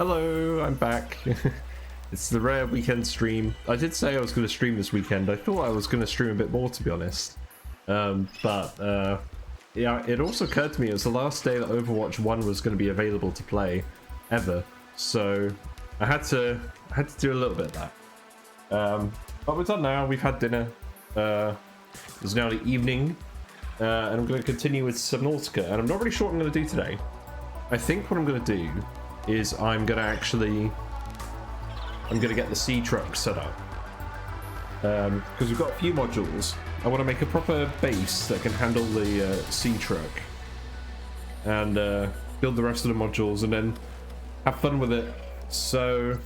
Hello, I'm back. It's the rare weekend stream. I did say I was going to stream this weekend. I thought I was going to stream a bit more, to be honest. Yeah, it also occurred to me it was the last day that Overwatch 1 was going to be available to play, ever. So I had to do a little bit of that. But we're done now. We've had dinner. It's now the evening, and I'm going to continue with Subnautica. And I'm not really sure what I'm going to do today. I think what I'm going to do is I'm going to get the SeaTruck set up. Because we've got a few modules. I want to make a proper base that can handle the SeaTruck. And build the rest of the modules and then have fun with it. So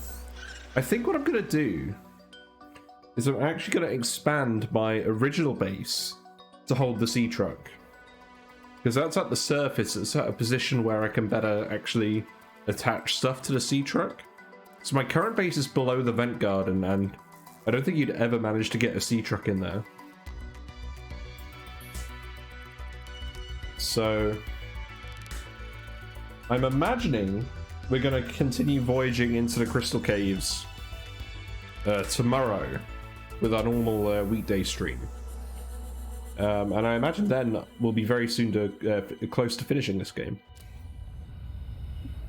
I think what I'm going to do is I'm actually going to expand my original base to hold the SeaTruck. Because that's at the surface, it's at a position where I can better actually attach stuff to the SeaTruck. So my current base is below the vent garden, and I don't think you'd ever manage to get a SeaTruck in there. So I'm imagining we're going to continue voyaging into the Crystal Caves tomorrow with our normal weekday stream. And I imagine then we'll be very soon to close to finishing this game.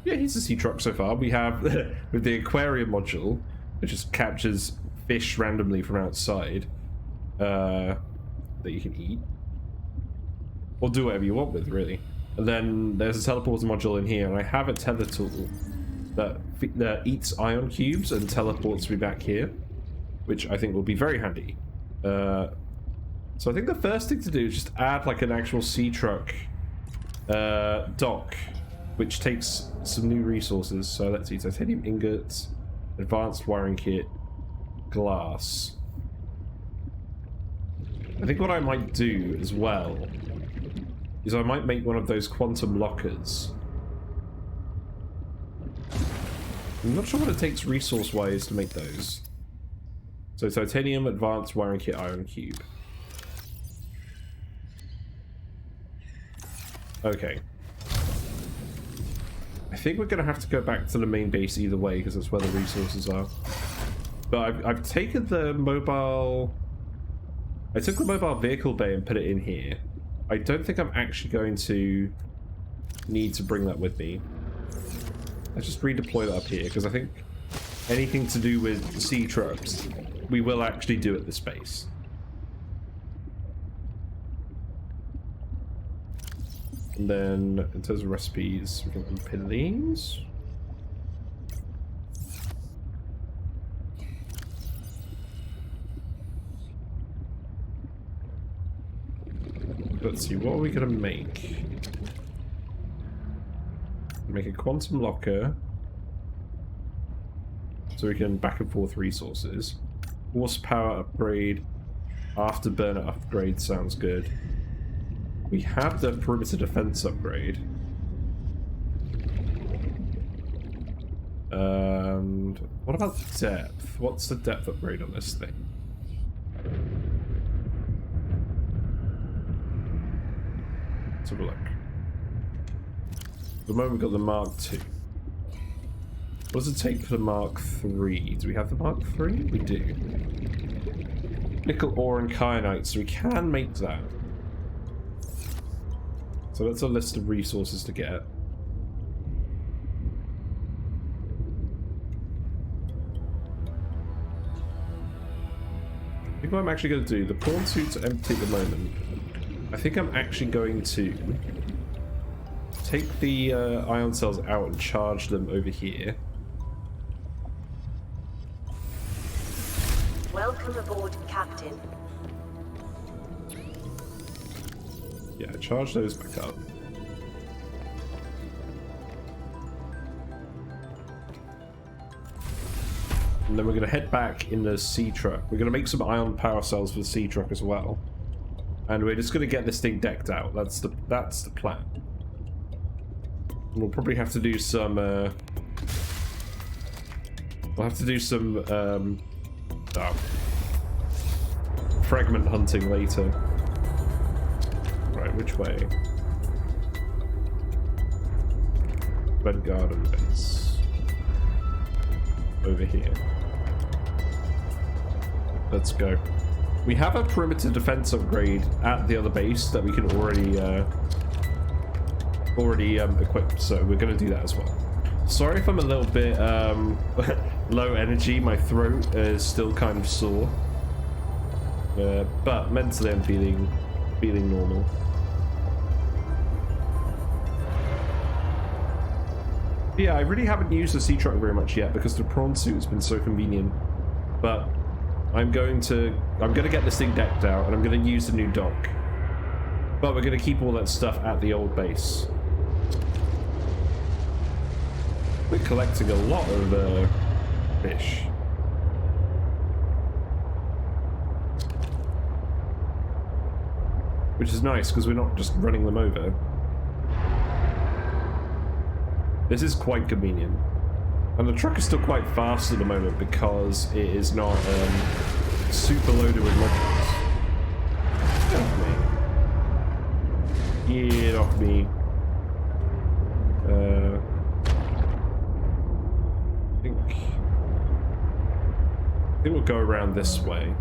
Yeah, here's the SeaTruck so far. We have with the aquarium module, which just captures fish randomly from outside that you can eat. Or do whatever you want with, really. And then there's a teleporter module in here, and I have a tether tool that eats ion cubes and teleports me back here, which I think will be very handy. So I think the first thing to do is just add like an actual SeaTruck dock, which takes some new resources. So let's see, titanium ingots, advanced wiring kit, glass. I think what I might do as well is I might make one of those quantum lockers. I'm not sure what it takes resource-wise to make those. So titanium, advanced wiring kit, iron cube. Okay. I think we're going to have to go back to the main base either way, because that's where the resources are. But I've taken the mobile... I took the mobile vehicle bay and put it in here. I don't think I'm actually going to need to bring that with me. Let's just redeploy that up here, because I think anything to do with SeaTrucks, we will actually do at this base. And then, in terms of recipes, we can unpin these. Let's see, what are we going to make? Make a quantum locker. So we can back and forth resources. Horsepower upgrade. Afterburner upgrade sounds good. We have the perimeter defense upgrade. And what about depth? What's the depth upgrade on this thing? Let's have a look. At the moment we've got the Mark II. What does it take for the Mark III? Do we have the Mark III? We do. Nickel ore and kyanite, so we can make that. So that's a list of resources to get. I think what I'm actually going to do, the pawn suits are empty at the moment. I think I'm actually going to take the ion cells out and charge them over here. Welcome aboard, Captain. Yeah, charge those back up. And then we're going to head back in the SeaTruck. We're going to make some ion power cells for the SeaTruck as well. And we're just going to get this thing decked out. That's the plan. And we'll probably have to do some... we'll have to do some... fragment hunting later. Right, which way? Red Garden base. over here. Let's go. We have a perimeter defense upgrade at the other base that we can already equip, so we're going to do that as well. Sorry if I'm a little bit low energy. My throat is still kind of sore, but mentally I'm feeling normal. Yeah, I really haven't used the SeaTruck very much yet because the prawn suit has been so convenient. But I'm going to get this thing decked out, and I'm going to use the new dock. But we're going to keep all that stuff at the old base. We're collecting a lot of fish. Which is nice because we're not just running them over. This is quite convenient. And the truck is still quite fast at the moment because it is not super loaded with modules. Get off me. Get off me. I think we'll go around this way.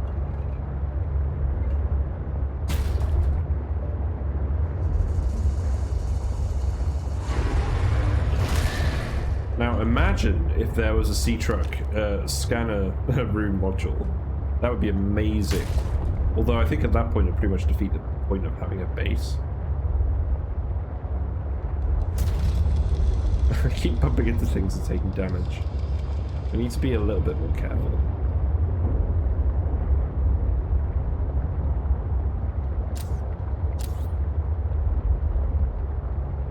Now imagine if there was a SeaTruck scanner room module. That would be amazing. Although I think at that point it pretty much defeats the point of having a base. I keep bumping into things and taking damage. I need to be a little bit more careful.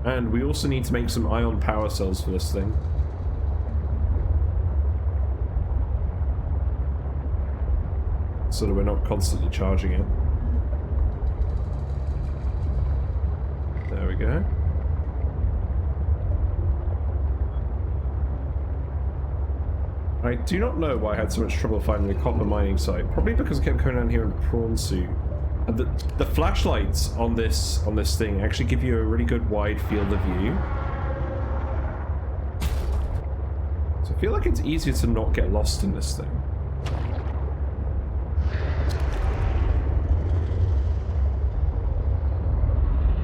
And we also need to make some ion power cells for this thing. So that we're not constantly charging it. There we go. I do not know why I had so much trouble finding a copper mining site. Probably because I kept going down here in a prawn suit. And the flashlights on this thing actually give you a really good wide field of view. So I feel like it's easier to not get lost in this thing.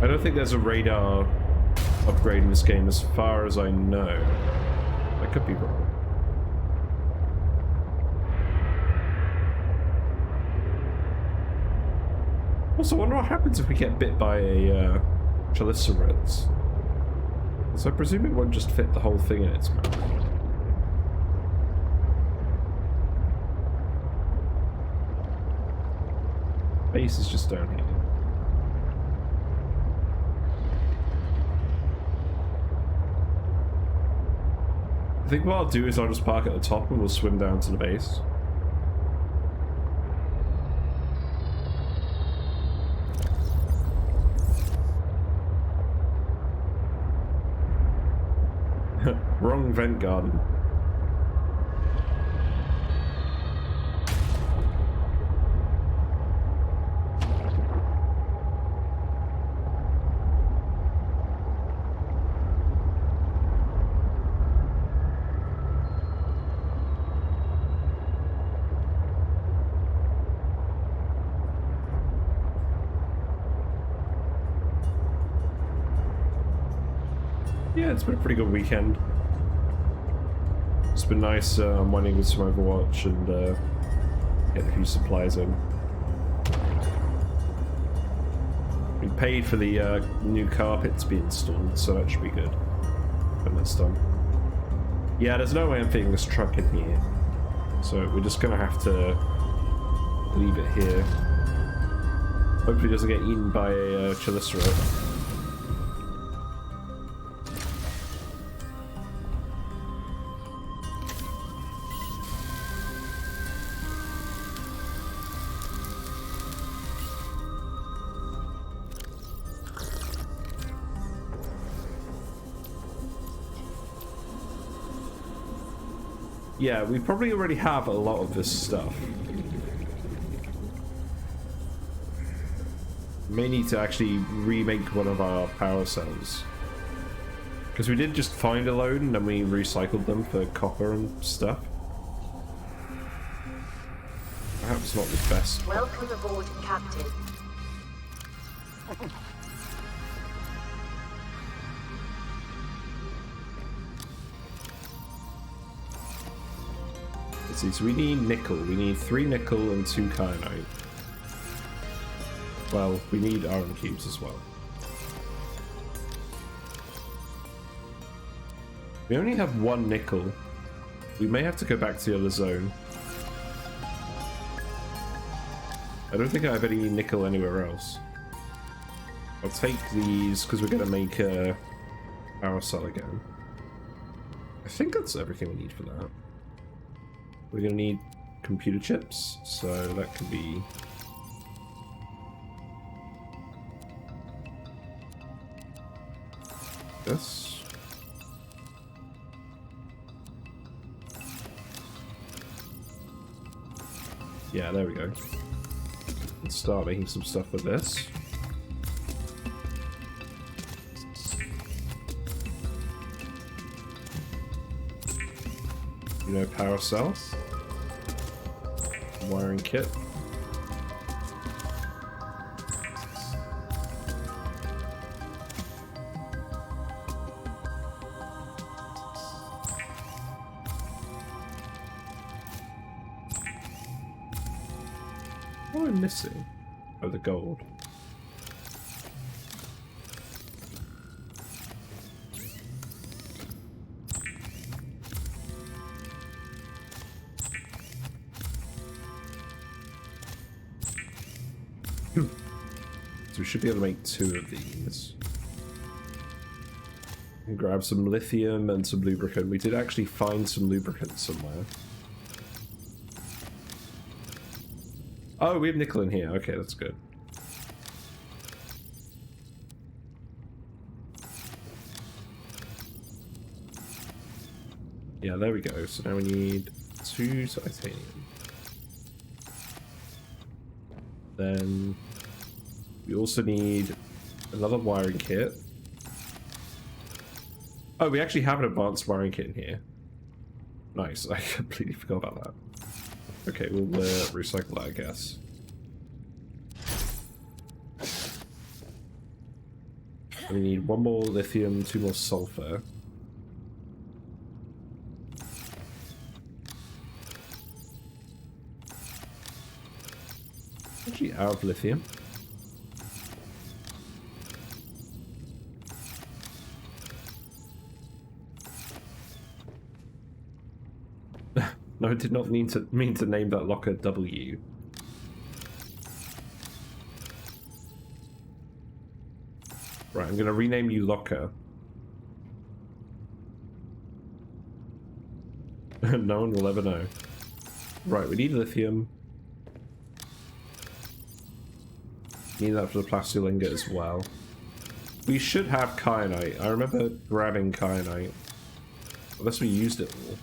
I don't think there's a radar upgrade in this game as far as I know. I could be wrong. Also, I wonder what happens if we get bit by a Chelicerates. So I presume it won't just fit the whole thing in its mouth. Base is just down here. I think what I'll do is I'll just park at the top and we'll swim down to the base. Wrong vent garden. Yeah, it's been a pretty good weekend. It's been nice mining with some Overwatch and get a few supplies in. We paid for the new carpet to be installed, so that should be good when that's done. Yeah, there's no way I'm fitting this truck in here, so we're just gonna have to leave it here. Hopefully it doesn't get eaten by a Chelicerate. Yeah, we probably already have a lot of this stuff. May need to actually remake one of our power cells. Because we did just find a load and then we recycled them for copper and stuff. perhaps not the best. Welcome aboard, Captain. Let's see, so we need nickel. We need 3 nickel and 2 kyanite. Well, we need iron cubes as well. We only have 1 nickel. We may have to go back to the other zone. I don't think I have any nickel anywhere else. I'll take these because we're going to make a power cell again. I think that's everything we need for that. We're going to need computer chips, so that could be... this. Yeah, there we go. Let's start making some stuff with this. You know, power cells. Wiring kit. What am I missing? Oh, the gold. So we should be able to make 2 of these. And grab some lithium and some lubricant. We did actually find some lubricant somewhere. Oh, we have nickel in here. Okay, that's good. Yeah, there we go. So now we need 2 titanium. Then we also need another wiring kit. Oh, we actually have an advanced wiring kit in here. Nice. I completely forgot about that. Okay, we'll recycle that, I guess. We need 1 more lithium, 2 more sulfur. Actually, out of lithium. No, I did not mean to name that locker W. Right, I'm gonna rename you locker. No one will ever know. Right, we need lithium. Need that for the plastic ingot as well. We should have kyanite. I remember grabbing kyanite. Unless we used it all.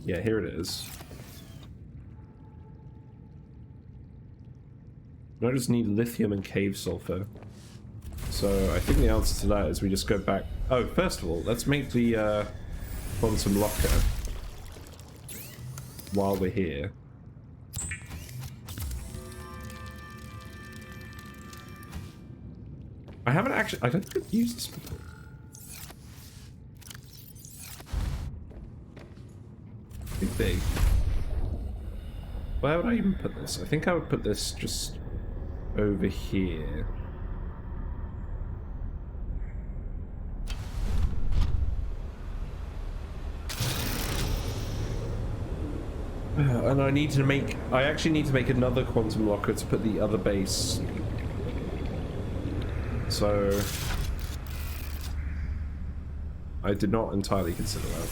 Yeah, here it is. I just need lithium and cave sulfur. So I think the answer to that is we just go back. Oh, first of all, let's make the quantum locker while we're here. I haven't actually. I don't think I've used this before. Pretty big. Where would I even put this? I think I would put this just over here. And I need to make... I actually need to make another quantum locker to put the other base. So... I did not entirely consider that.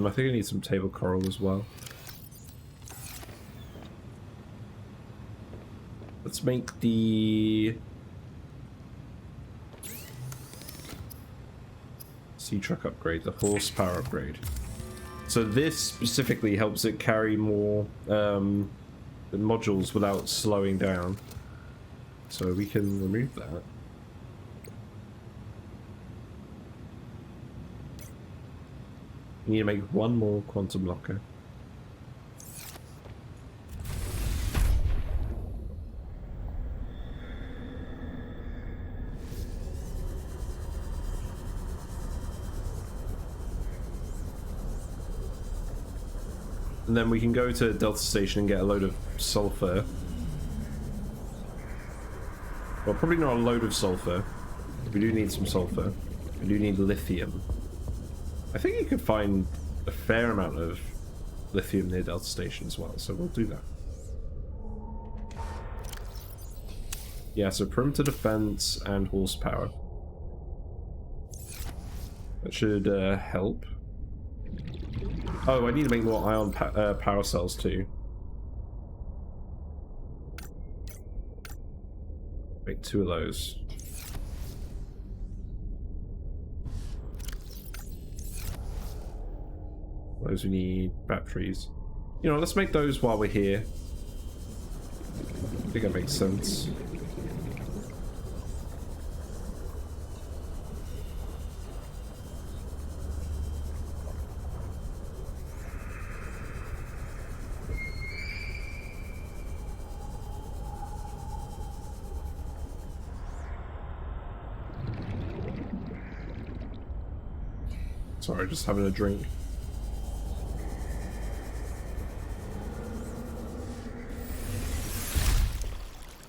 I think I need some table coral as well. Let's make the SeaTruck upgrade, the horsepower upgrade. So this specifically helps it carry more modules without slowing down. So we can remove that. We need to make one more quantum locker. And then we can go to Delta Station and get a load of sulfur. Well, probably not a load of sulfur. We do need some sulfur. We do need lithium. I think you could find a fair amount of lithium near Delta Station as well, so we'll do that. Yeah, so perimeter defense and horsepower. That should help. Oh, I need to make more ion power cells too. Make 2 of those. Those we need batteries. You know, let's make those while we're here. I think that makes sense. Sorry, just having a drink.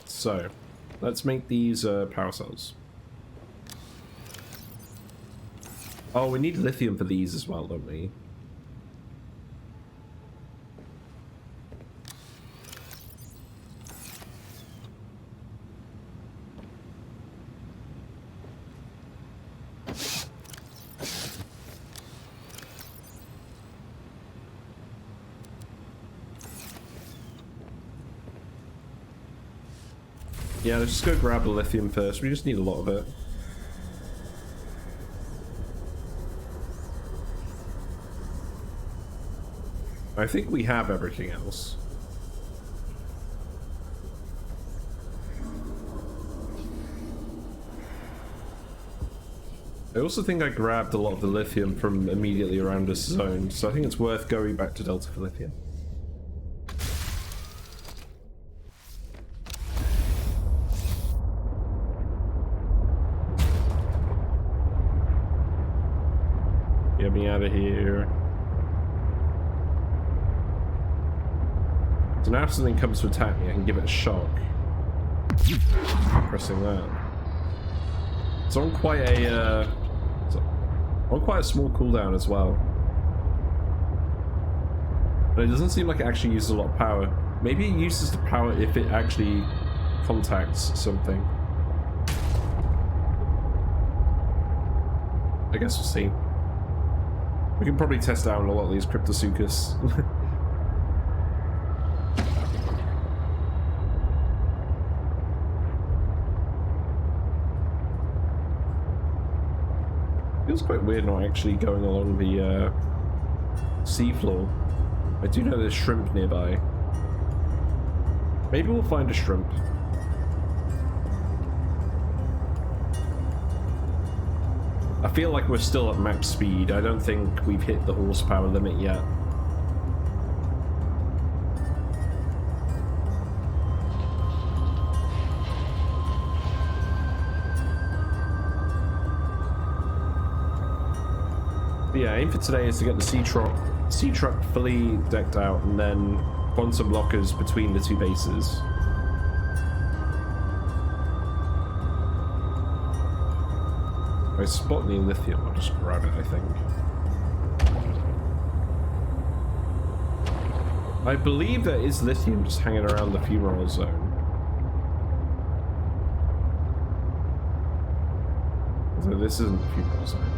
So, let's make these power cells. Oh, we need lithium for these as well, don't we? Yeah, let's just go grab the lithium first. We just need a lot of it. I think we have everything else. I also think I grabbed a lot of the lithium from immediately around this zone, so I think it's worth going back to Delta for lithium. Get me out of here. So now if something comes to attack me, I can give it a shock. Pressing that. It's on quite a small cooldown as well. But it doesn't seem like it actually uses a lot of power. Maybe it uses the power if it actually contacts something. I guess we'll see. We can probably test out a lot of these Cryptosuchus. Feels quite weird not actually going along the seafloor. I do know there's shrimp nearby. Maybe we'll find a shrimp. I feel like we're still at max speed. I don't think we've hit the horsepower limit yet. But yeah, aim for today is to get the SeaTruck fully decked out and then quantum blockers between the 2 bases. If I spot any lithium, I'll just grab it, I think. I believe there is lithium just hanging around the fumarole zone. So this isn't the fumarole zone.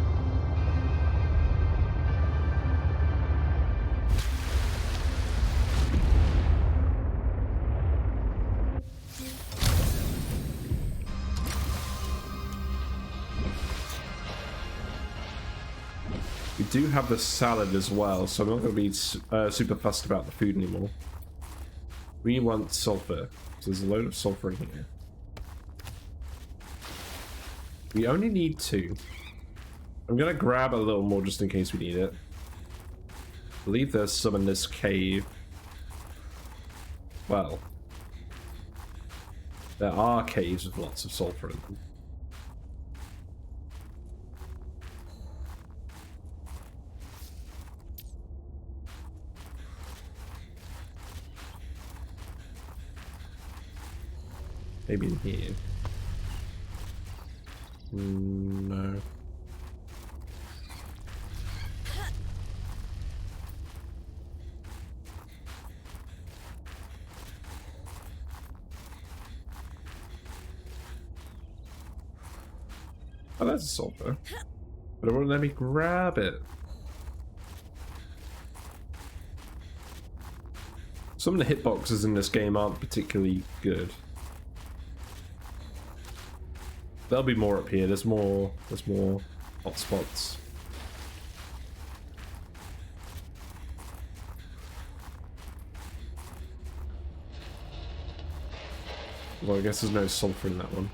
We do have the salad as well, so I'm not going to be super fussed about the food anymore. We want sulfur. So there's a load of sulfur in here. We only need 2. I'm going to grab a little more just in case we need it. I believe there's some in this cave. Well, there are caves with lots of sulfur in them. Maybe in here. No. Oh, that's a sulfur. But it won't let me grab it. Some of the hitboxes in this game aren't particularly good. There'll be more up here. There's more hot spots. Well, I guess there's no sulfur in that one.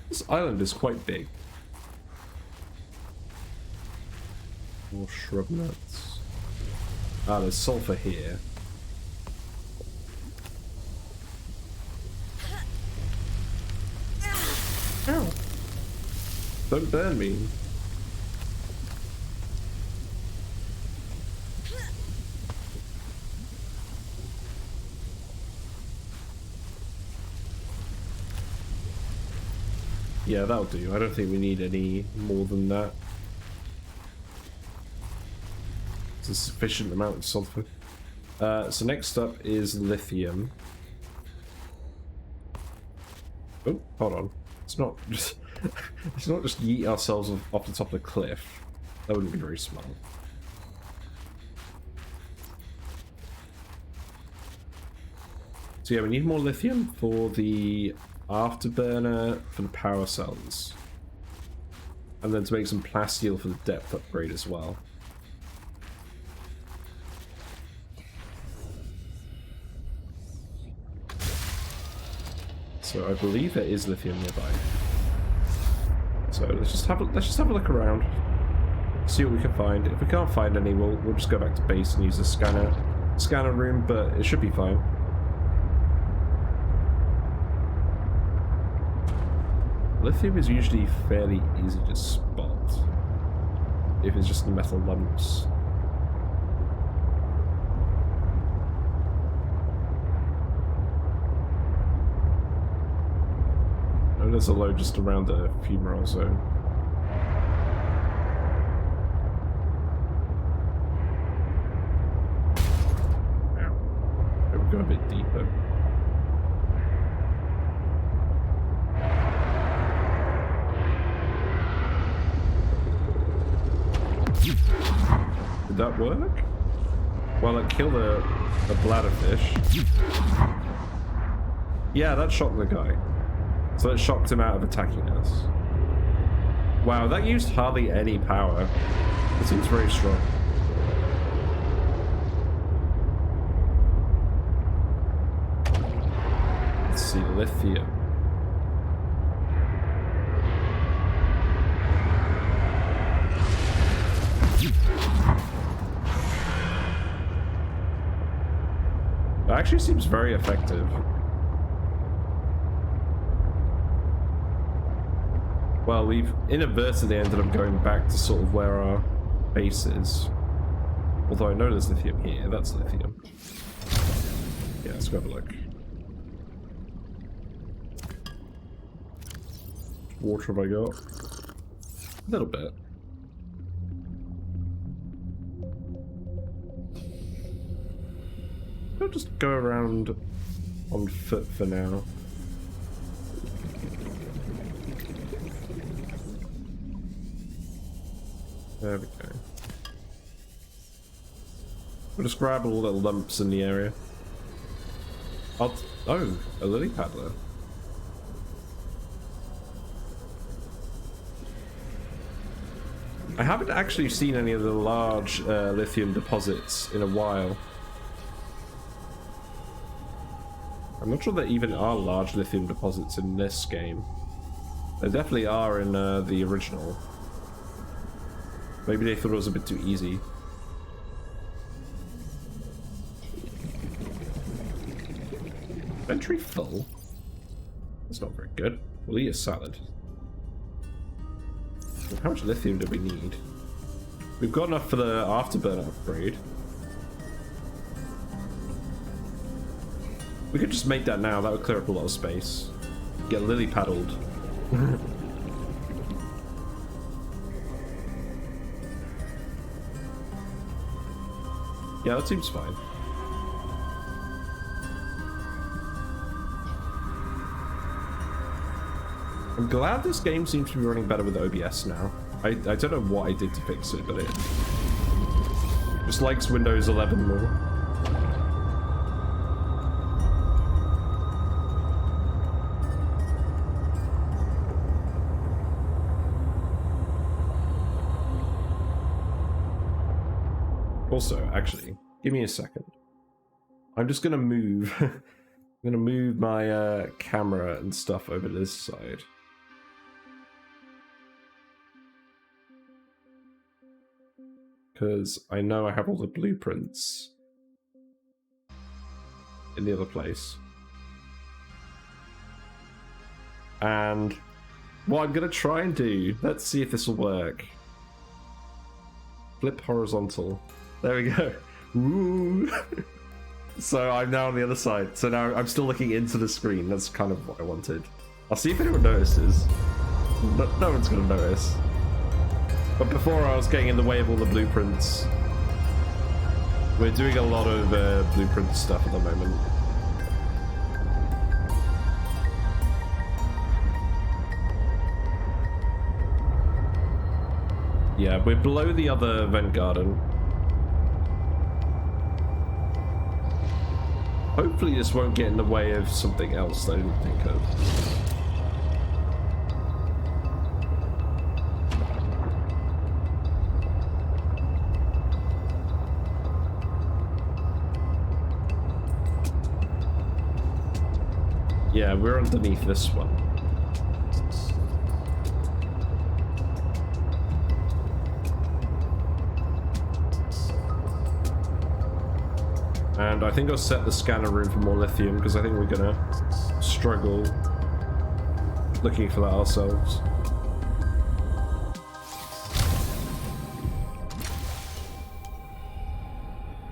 This island is quite big. More shrub nuts. Ah, there's sulfur here. Ow! Don't burn me. Yeah, that'll do. I don't think we need any more than that. It's a sufficient amount of sulfur. So next up is lithium. Oh, hold on. It's not just it's not just yeet ourselves off the top of the cliff. That wouldn't be very smart. So yeah, we need more lithium for the afterburner for the power cells, and then to make some plasteel for the depth upgrade as well. So I believe there is lithium nearby. So let's just have a look around, see what we can find. If we can't find any, we'll just go back to base and use the scanner room, but it should be fine. Lithium is usually fairly easy to spot if it's just the metal lumps. Oh, there's a load just around the fumarole zone. Ow. Maybe we'll go a bit deeper. Did that work? Well, it killed a bladderfish. Yeah, that shocked the guy. So it shocked him out of attacking us. Wow, that used hardly any power. It seems very strong. Let's see, lithium. That actually seems very effective. Well, we've inadvertently ended up going back to sort of where our base is. Although I know there's lithium here. That's lithium. Yeah, let's go have a look. What water have I got? A little bit. I'll just go around on foot for now. There we go. We'll just grab all the little lumps in the area. Oh, a lily paddler. I haven't actually seen any of the large lithium deposits in a while. I'm not sure there even are large lithium deposits in this game. There definitely are in the original. Maybe they thought it was a bit too easy. Inventory full? That's not very good. We'll eat a salad. How much lithium do we need? We've got enough for the afterburner upgrade. We could just make that now. That would clear up a lot of space. Get lily paddled. Yeah, that seems fine. I'm glad this game seems to be running better with OBS now. I don't know what I did to fix it, but it just likes Windows 11 more. Also, actually, give me a second. I'm just gonna move. I'm gonna move my camera and stuff over to this side. Because I know I have all the blueprints in the other place. And what I'm gonna try and do, let's see if this will work. Flip horizontal. There we go. Ooh. So I'm now on the other side. So now I'm still looking into the screen. That's kind of what I wanted. I'll see if anyone notices. No one's gonna notice. But before I was getting in the way of all the blueprints. We're doing a lot of blueprint stuff at the moment. Yeah, we're below the other vent garden. Hopefully this won't get in the way of something else that I didn't think of. Yeah, we're underneath this one. And I think I'll set the scanner room for more lithium because I think we're gonna struggle looking for that ourselves.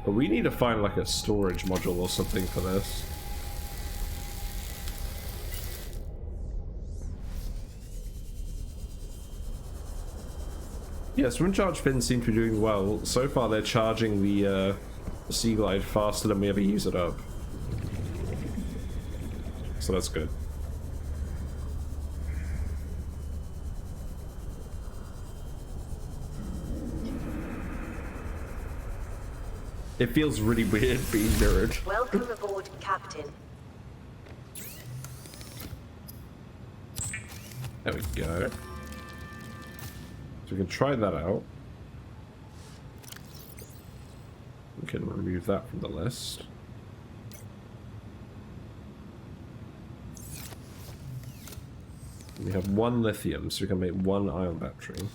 But we need to find like a storage module or something for this. Yeah, swim charge fins seem to be doing well. So far they're charging the Sea Glide faster than we ever use it up. So that's good. It feels really weird being mirrored. Welcome aboard, Captain. There we go. So we can try that out. We can remove that from the list. We have one lithium, so we can make one ion battery.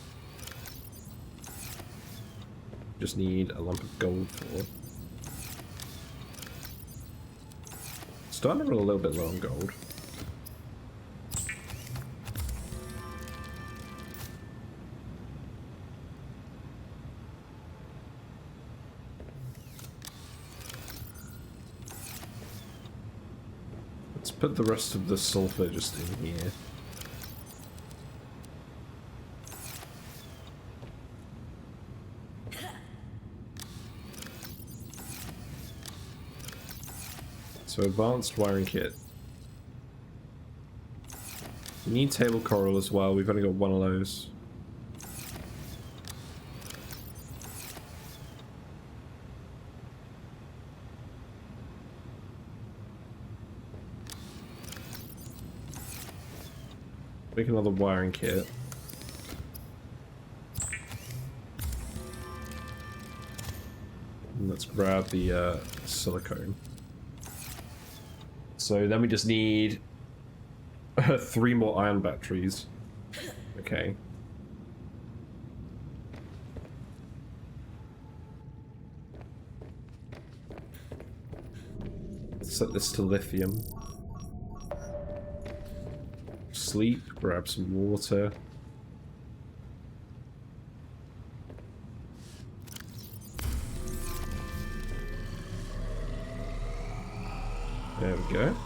Just need a lump of gold for it. Starting to run a little bit low on gold. Let's put the rest of the sulfur just in here. So advanced wiring kit. We need table coral as well. We've only got one of those. Make another wiring kit. And let's grab the silicone. So then we just need 3 more iron batteries. Okay. Let's set this to lithium. Sleep, grab some water. There we go.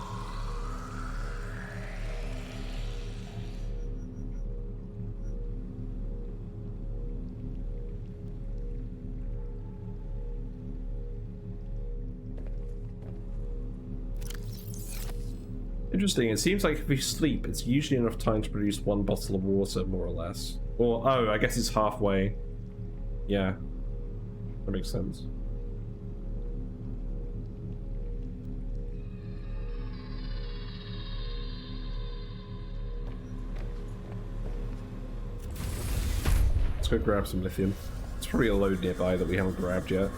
Interesting, it seems like if we sleep, it's usually enough time to produce 1 bottle of water, more or less. Or, oh, I guess it's halfway. Yeah. That makes sense. Let's go grab some lithium. There's probably a load nearby that we haven't grabbed yet.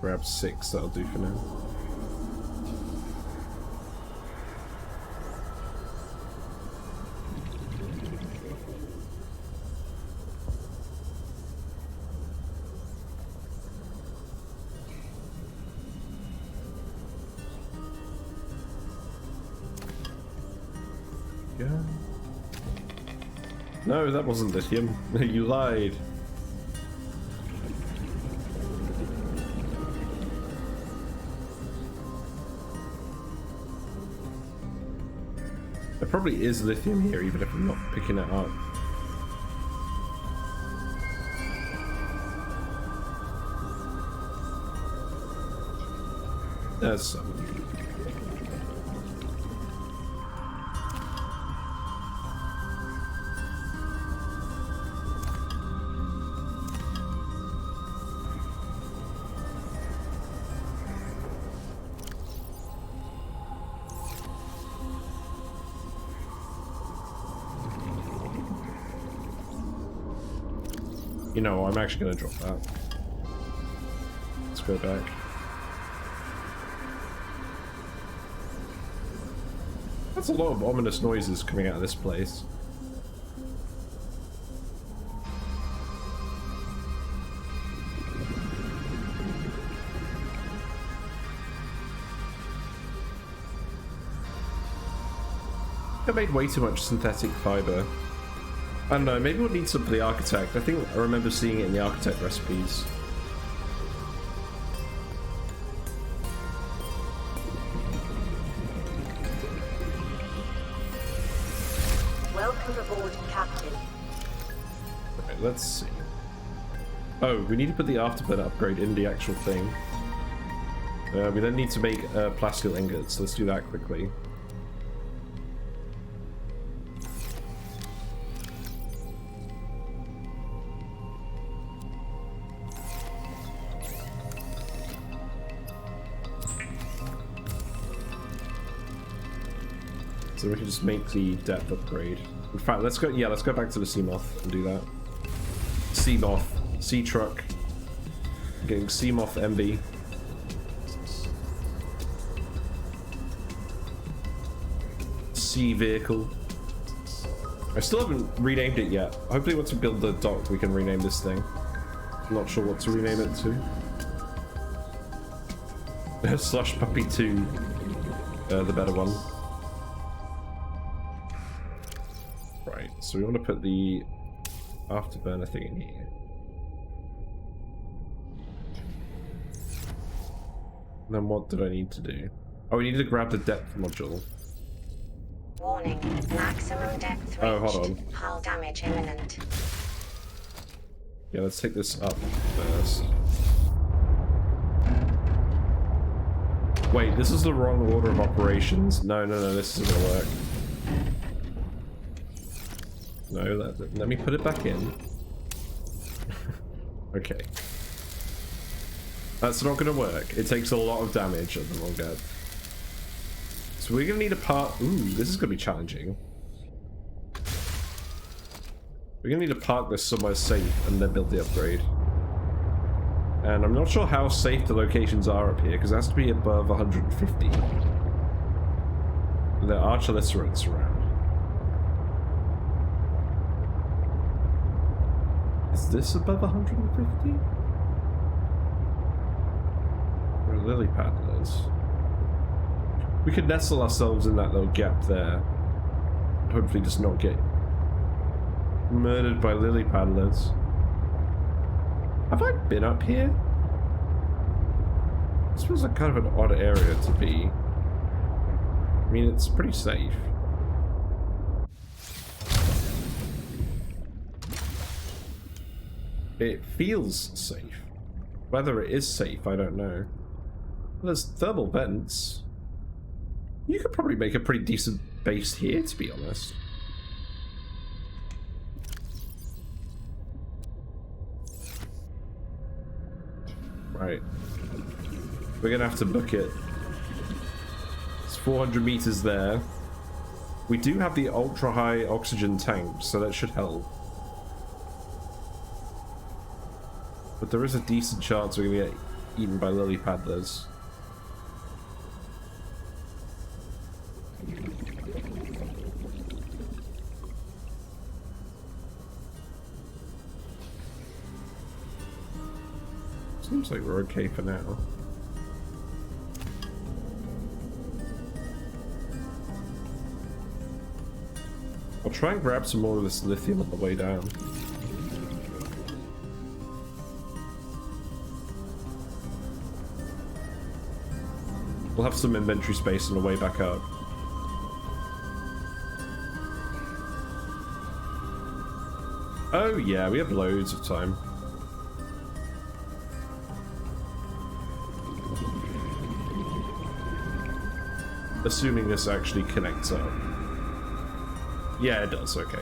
Grab 6, that'll do for now. Yeah. No, that wasn't lithium. You lied. There probably is lithium here, even if I'm not picking it up. There's some. You know, I'm actually going to drop that. Let's go back. That's a lot of ominous noises coming out of this place. I made way too much synthetic fiber. I don't know, maybe we'll need some for the architect. I think I remember seeing it in the architect recipes. Welcome aboard, Captain. Okay, let's see. Oh, we need to put the afterburner upgrade in the actual thing. We then need to make plasteel ingots. Let's do that quickly. So we can just make the depth upgrade. In fact, let's go. Yeah, let's go back to the Seamoth and do that. Seamoth, SeaTruck, getting Seamoth MB. Sea vehicle. I still haven't renamed it yet. Hopefully, once we build the dock, we can rename this thing. I'm not sure what to rename it to. Slush Puppy 2, the better one. Right, so we want to put the afterburner thing in here. And then what did I need to do? Oh, we need to grab the depth module. Warning, maximum depth reached. Oh, hold on. Hull damage imminent. Yeah, let's take this up first. Wait, this is the wrong order of operations. No, this isn't gonna work. No, let me put it back in. Okay. That's not going to work. It takes a lot of damage at the wrong depth. So we're going to need a park. Ooh, this is going to be challenging. We're going to need to park this somewhere safe and then build the upgrade. And I'm not sure how safe the locations are up here, because it has to be above 150. And there are Chalicerants around. Is this above 150? Or lily paddlers? We could nestle ourselves in that little gap there. Hopefully just not get murdered by lily paddlers. Have I been up here? This feels like kind of an odd area to be. I mean, it's pretty safe. It feels safe. Whether it is safe, I don't know. There's thermal vents. You could probably make a pretty decent base here, to be honest. Right. We're gonna have to book it. It's 400 meters there. We do have the ultra high oxygen tank, so that should help. But there is a decent chance we're gonna get eaten by lily paddlers. Seems like we're okay for now. I'll try and grab some more of this lithium on the way down. We'll have some inventory space on the way back up. Oh yeah, we have loads of time. Assuming this actually connects up. Yeah, it does, okay.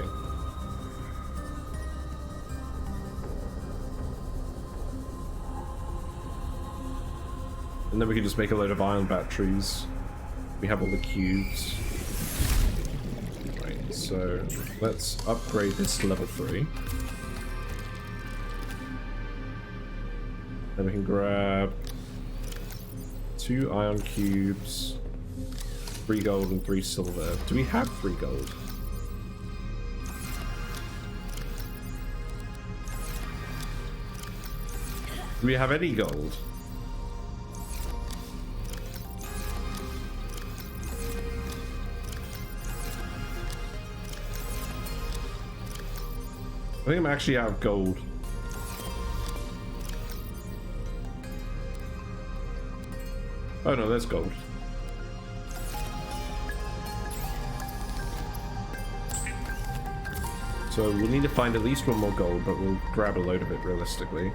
And then we can just make a load of ion batteries. We have all the cubes. Right, so let's upgrade this to level 3. Then we can grab 2 ion cubes, 3 gold and 3 silver. Do we have 3 gold? Do we have any gold? I think I'm actually out of gold. Oh no, there's gold. So we'll need to find at least one more gold, but we'll grab a load of it realistically.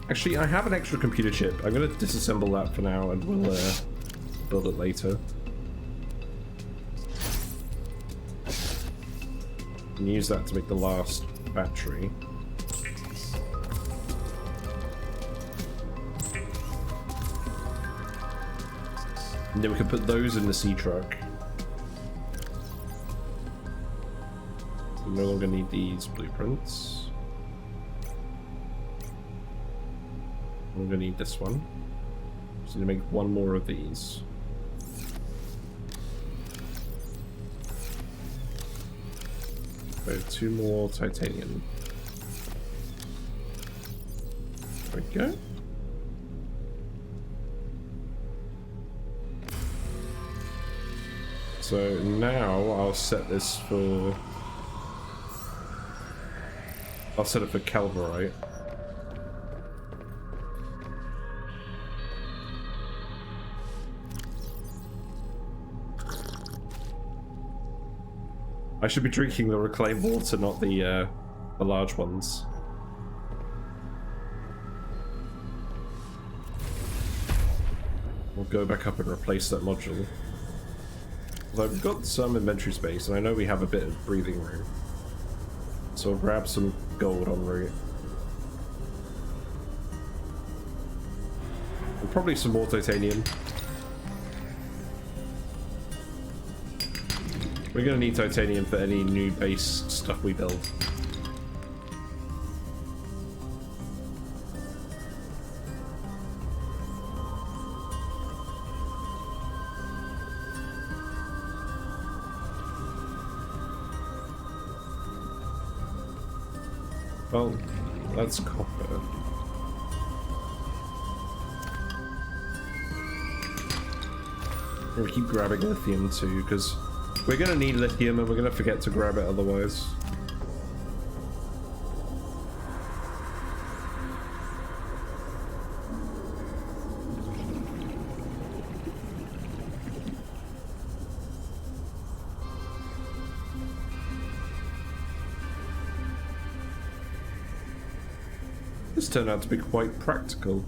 Actually, I have an extra computer chip. I'm going to disassemble that for now and we'll build it later. And use that to make the last battery. And then we can put those in the SeaTruck. We no longer need these blueprints. We're gonna need this one. Just need to make one more of these. So 2 more titanium. There we go. So now I'll set this for... I'll set it for Calvarite. I should be drinking the reclaimed water, not the large ones. We'll go back up and replace that module. Although we've got some inventory space, and I know we have a bit of breathing room. So we'll grab some gold en route. And probably some more titanium. We're going to need titanium for any new base stuff we build. Well, that's copper. I'm going to keep grabbing lithium too, because we're going to need lithium and we're going to forget to grab it otherwise. This turned out to be quite practical.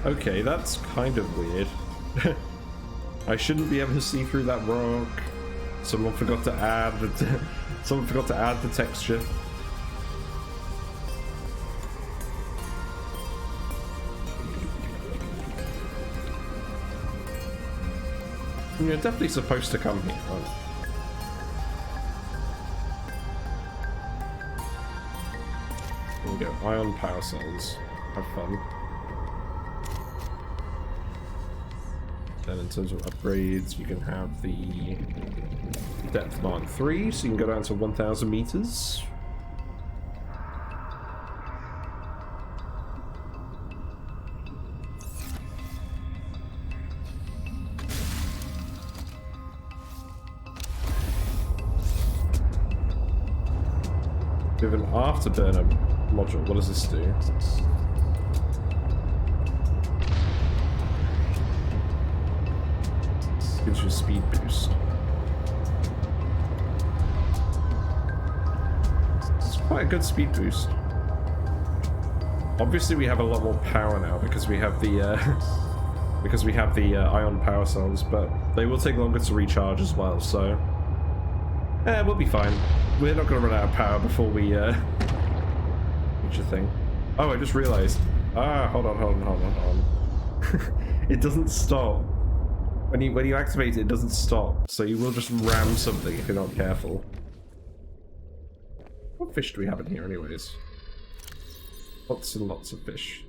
Okay, that's kind of weird. I shouldn't be able to see through that rock. Someone forgot to add the texture. You're definitely supposed to come here, right? There we go. Ion power cells. Have fun. Then in terms of upgrades, you can have the depth Mark 3, so you can go down to 1,000 meters. We have an afterburner module. What does this do? Gives you a speed boost. It's quite a good speed boost. Obviously, we have a lot more power now because we have the ion power cells, but they will take longer to recharge as well. So, we'll be fine. We're not going to run out of power before we reach a thing. Oh, I just realized. Hold on. It doesn't stop. When you activate it, it doesn't stop. So you will just ram something if you're not careful. What fish do we have in here anyways? Lots and lots of fish.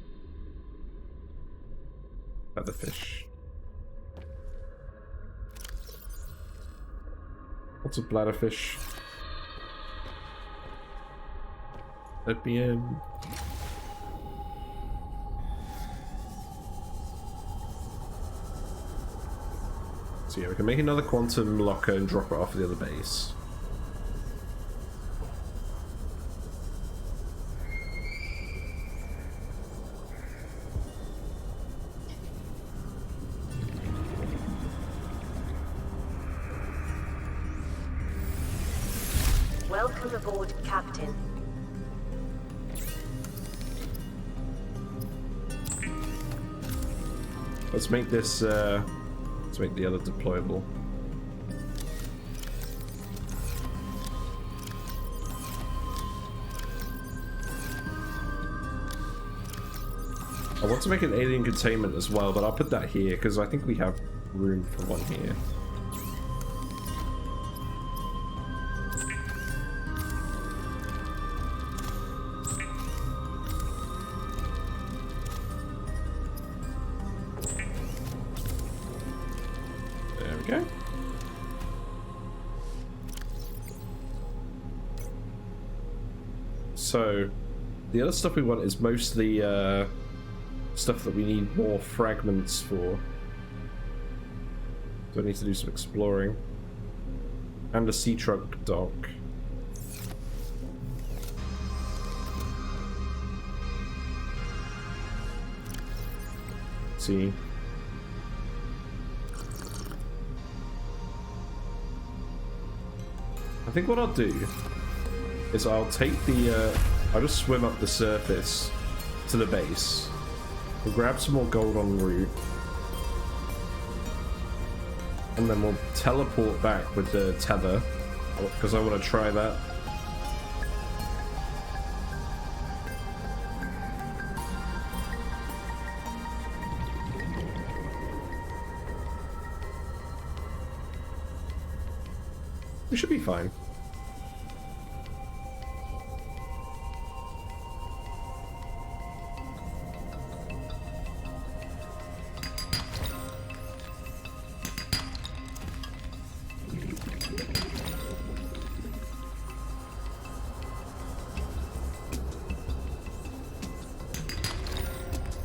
Other fish. Lots of bladderfish. Let me in. So yeah, we can make another quantum locker and drop it off at the other base. Welcome aboard, Captain. Let's make this, let's make the other deployable. I want to make an alien containment as well, but I'll put that here because I think we have room for one here. So, the other stuff we want is mostly stuff that we need more fragments for. So I need to do some exploring. And a SeaTruck dock. sea. I think what I'll do is I'll take the, I'll just swim up the surface to the base. We'll grab some more gold en route. And then we'll teleport back with the tether, because I want to try that. We should be fine.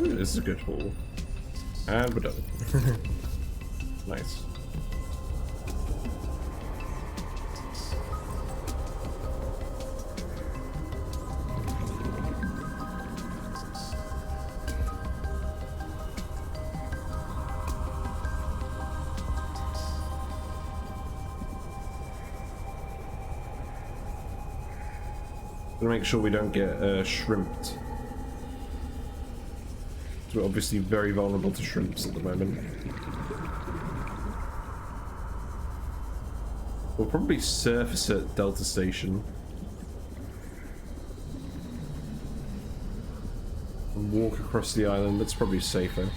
Ooh, this is a good haul. And we're done. Nice. Make sure we don't get shrimped. We're obviously very vulnerable to shrimps at the moment. We'll probably surface at Delta Station and walk across the island. That's probably safer.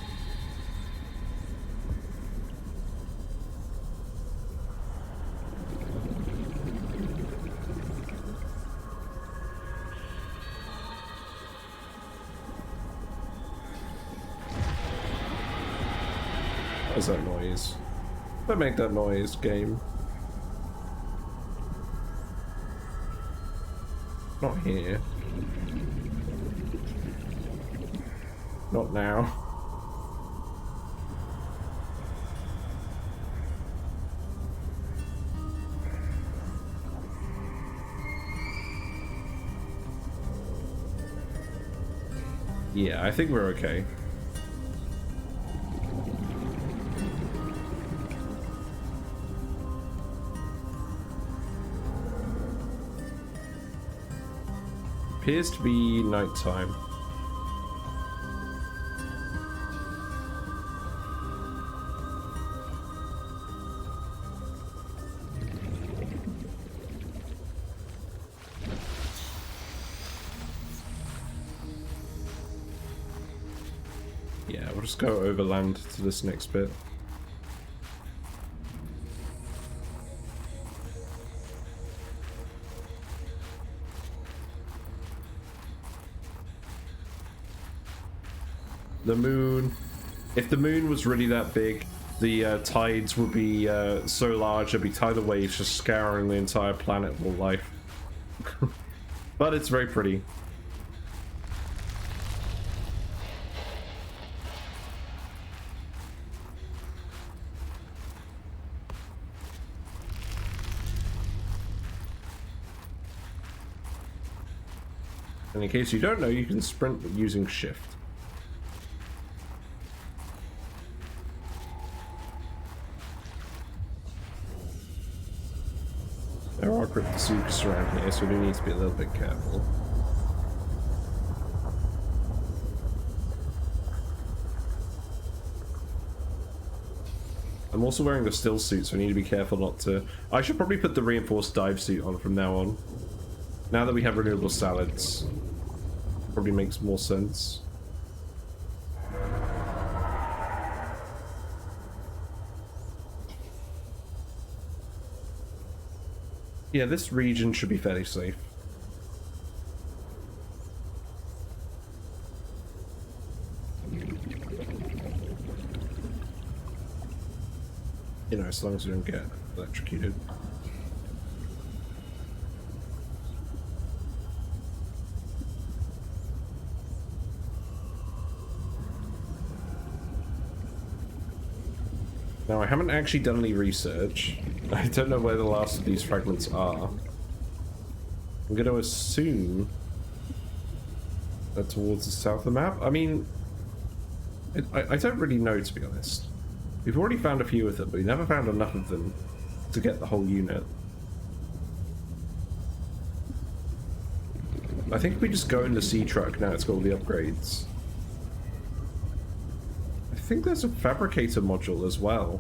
What is that noise? Don't make that noise, game. Not here. Not now. Yeah, I think we're okay. Appears to be nighttime. Yeah, we'll just go overland to this next bit. The moon. If the moon was really that big, the tides would be so large, there'd be tidal waves just scouring the entire planet for life. But it's very pretty. And in case you don't know, you can sprint using shift. There are cryptozoics around here, so we do need to be a little bit careful. I'm also wearing the still suit, so I need to be careful not to... I should probably put the reinforced dive suit on from now on. Now that we have renewable salads, probably makes more sense. Yeah, this region should be fairly safe. You know, as long as we don't get electrocuted. Now, I haven't actually done any research. I don't know where the last of these fragments are. I'm going to assume that towards the south of the map. I mean, I don't really know, to be honest. We've already found a few of them, but we never found enough of them to get the whole unit. I think if we just go into SeaTruck now, it's got all the upgrades. I think there's a fabricator module as well.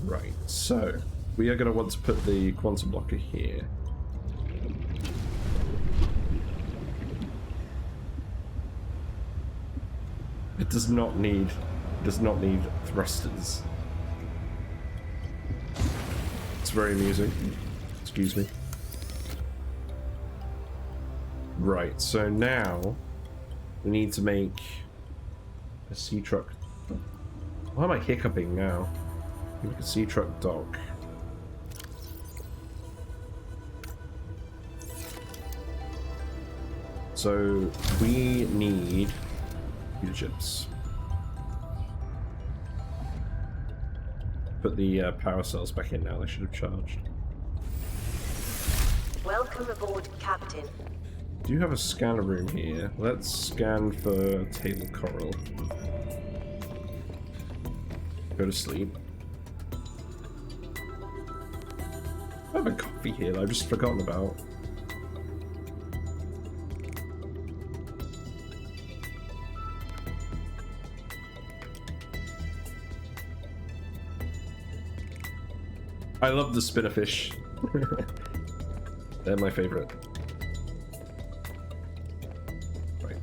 Right, so we are going to want to put the quantum blocker here. It does not need thrusters. It's very amusing. Excuse me. Right, so now we need to make a SeaTruck. Why am I hiccuping now? Make a SeaTruck dock. So we need chips. Put the power cells back in now. They should have charged. Welcome aboard, Captain. Do you have a scanner room here? Let's scan for table coral. Go to sleep. I have a coffee here that I've just forgotten about. I love the spinnerfish. They're my favorite. Right.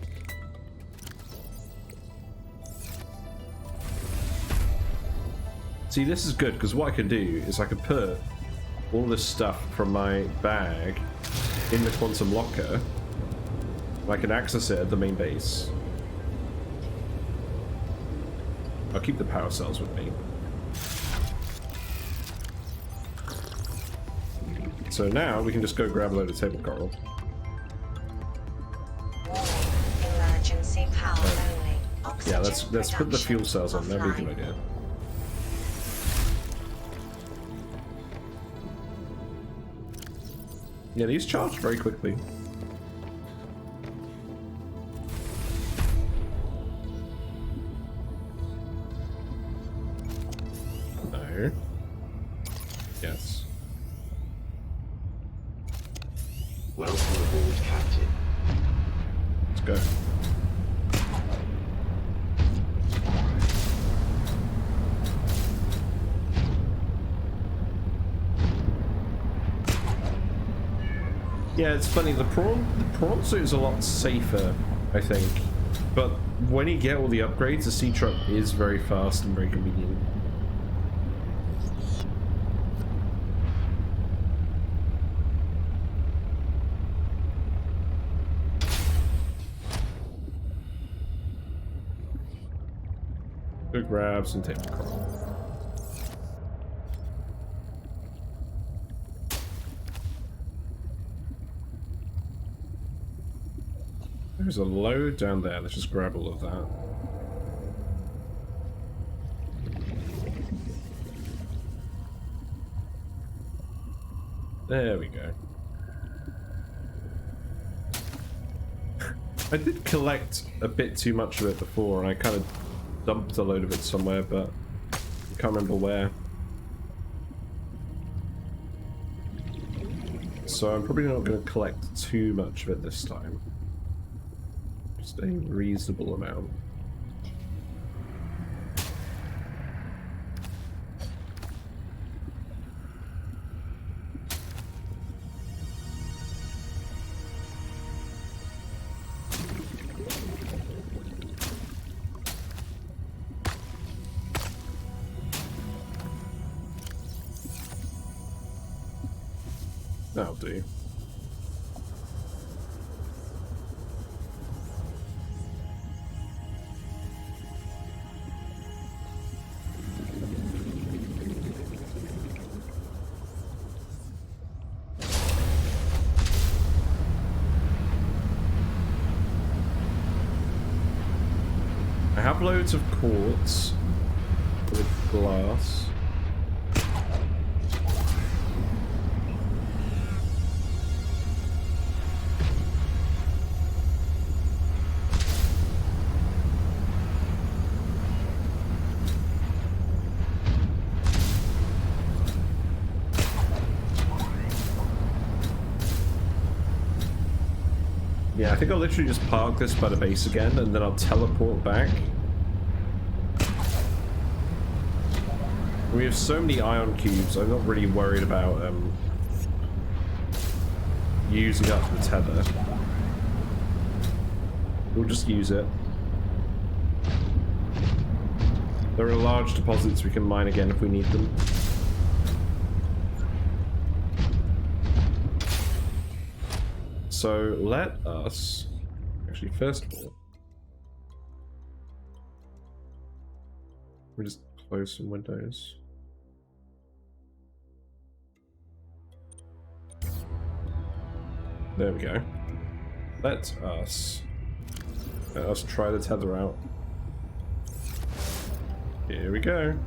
See, this is good because what I can do is I can put all this stuff from my bag in the quantum locker. And I can access it at the main base. I'll keep the power cells with me. So now we can just go grab a load of table coral. Emergency power only. Yeah, let's put the fuel cells on. That'd be a good idea. Yeah, these charge very quickly. No. Yes. Welcome aboard, Captain. Let's go. Yeah, it's funny, the prawn suit is a lot safer, I think. But when you get all the upgrades, the SeaTruck is very fast and very convenient. Go grab some table coral. There's a load down there. Let's just grab all of that. There we go. I did collect a bit too much of it before, and I kind of dumped a load of it somewhere, but I can't remember where. So I'm probably not going to collect too much of it this time. Just a reasonable amount. That'll do. I have loads of quartz with glass. Yeah, I think I'll literally just park this by the base again, and then I'll teleport back. We have so many ion cubes, I'm not really worried about using up the tether. We'll just use it. There are large deposits we can mine again if we need them. So let us... Actually, first of all... We'll just close some windows. There we go. Let us try the tether out. Here we go.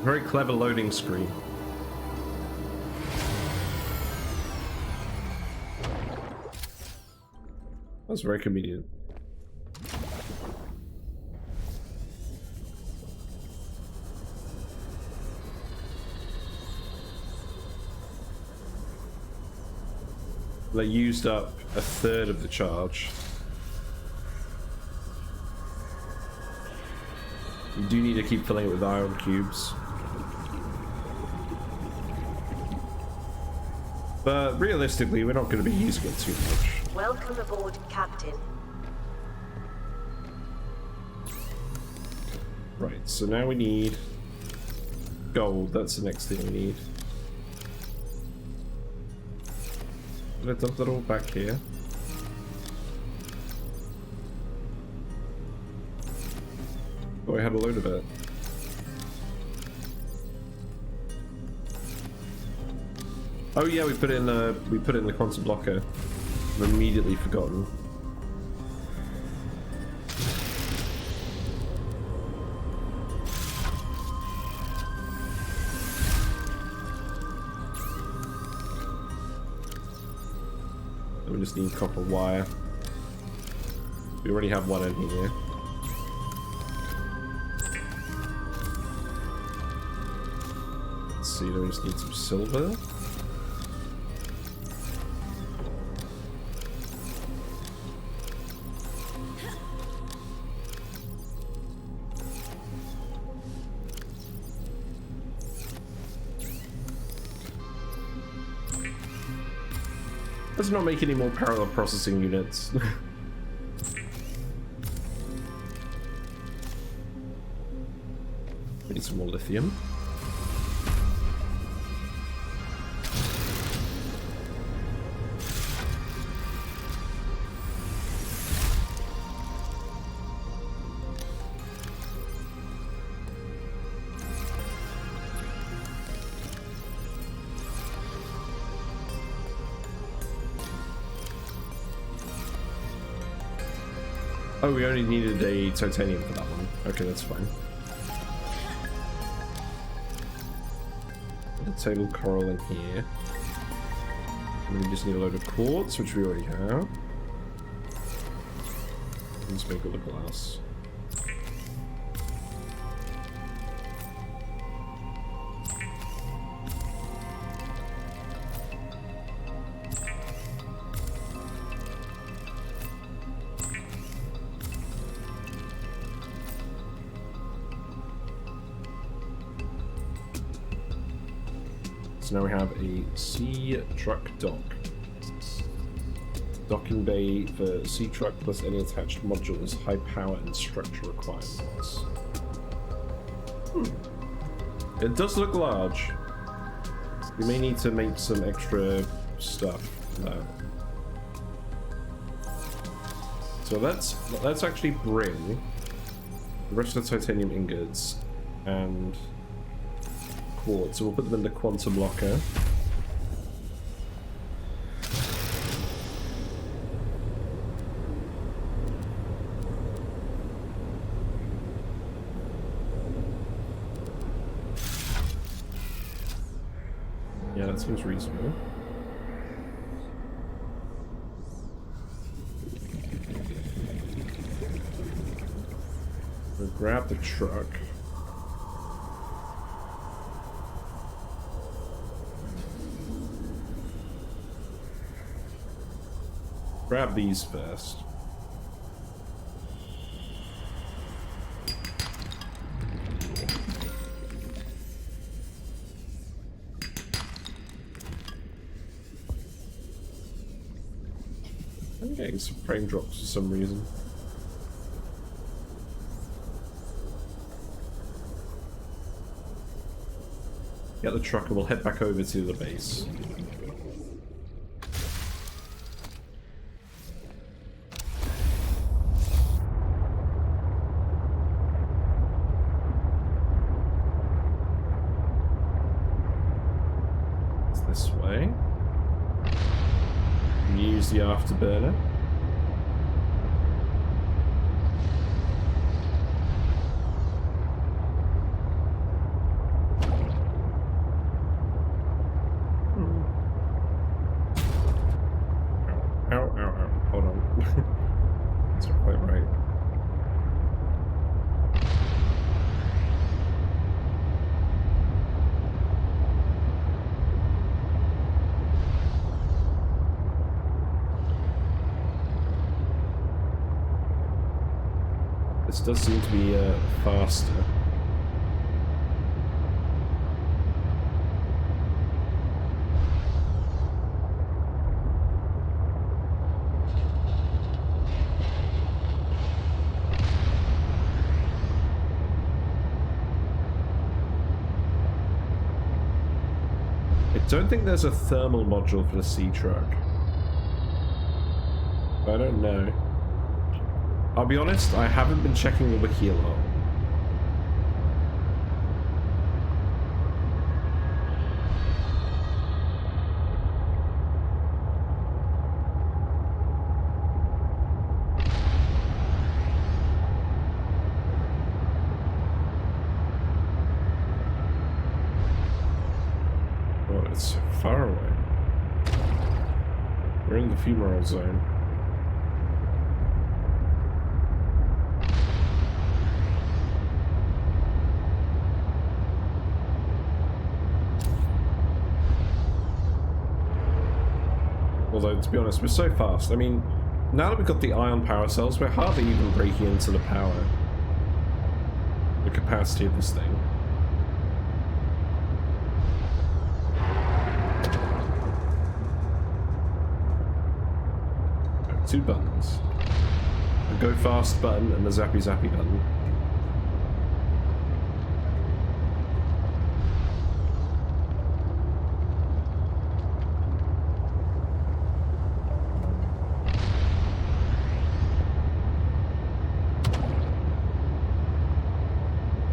Very clever loading screen. That's very convenient. They used up a third of the charge. You do need to keep filling it with ion cubes. But realistically, we're not going to be using it too much. Welcome aboard, Captain. Right, so now we need gold. That's the next thing we need. Did I dump that all back here? Oh, I had a load of it. Oh yeah, we put it in the quantum blocker. I've immediately forgotten. We just need copper wire. We already have one in here. Let's see, do we just need some silver? Let's not make any more parallel processing units. We need some more lithium. Oh, we only needed a titanium for that one. Okay, that's fine. Put a table coral in here. And we just need a load of quartz, which we already have. Let's make all the glass. So now we have a SeaTruck dock. Docking bay for SeaTruck plus any attached modules, high power and structure requirements. It does look large. We may need to make some extra stuff though. So let's actually bring the rest of the titanium ingots and quartz, so we'll put them in the quantum locker. Yeah, that seems reasonable. Grab the truck. Grab these first. I'm getting some frame drops for some reason. Get the truck and we'll head back over to the base. It's this way. Use the afterburner. Hold on. That's not quite right. This does seem to be faster. I don't think there's a thermal module for the SeaTruck. I don't know. I'll be honest, I haven't been checking the wiki a lot. Oh, it's so far away. We're in the fumarole zone. Although, to be honest, we're so fast. I mean, now that we've got the ion power cells, we're hardly even breaking into the power. The capacity of this thing. Right, 2 buttons. A go fast button and the zappy zappy button.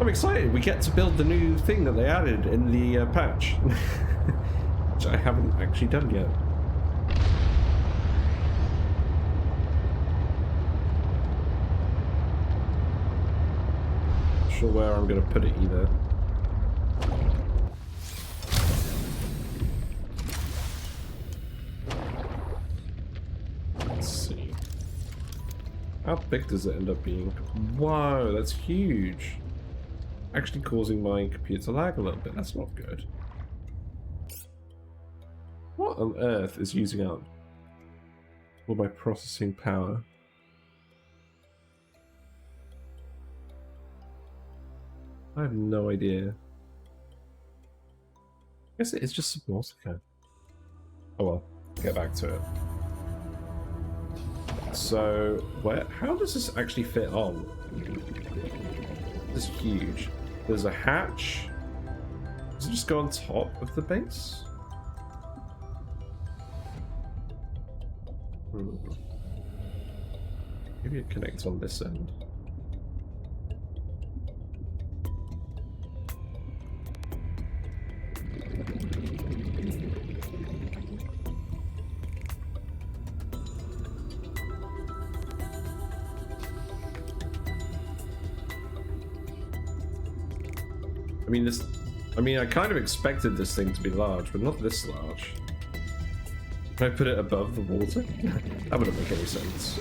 I'm excited. We get to build the new thing that they added in the patch, which I haven't actually done yet. Not sure where I'm going to put it either. Let's see. How big does it end up being? Whoa, that's huge. Actually causing my computer to lag a little bit. That's not good. What on earth is using up all my processing power? I have no idea. I guess it is just Subnautica. Oh well, get back to it. So, how does this actually fit on? This is huge. There's a hatch. Does it just go on top of the base? Maybe it connects on this end. I mean, I kind of expected this thing to be large, but not this large. Can I put it above the water? That wouldn't make any sense.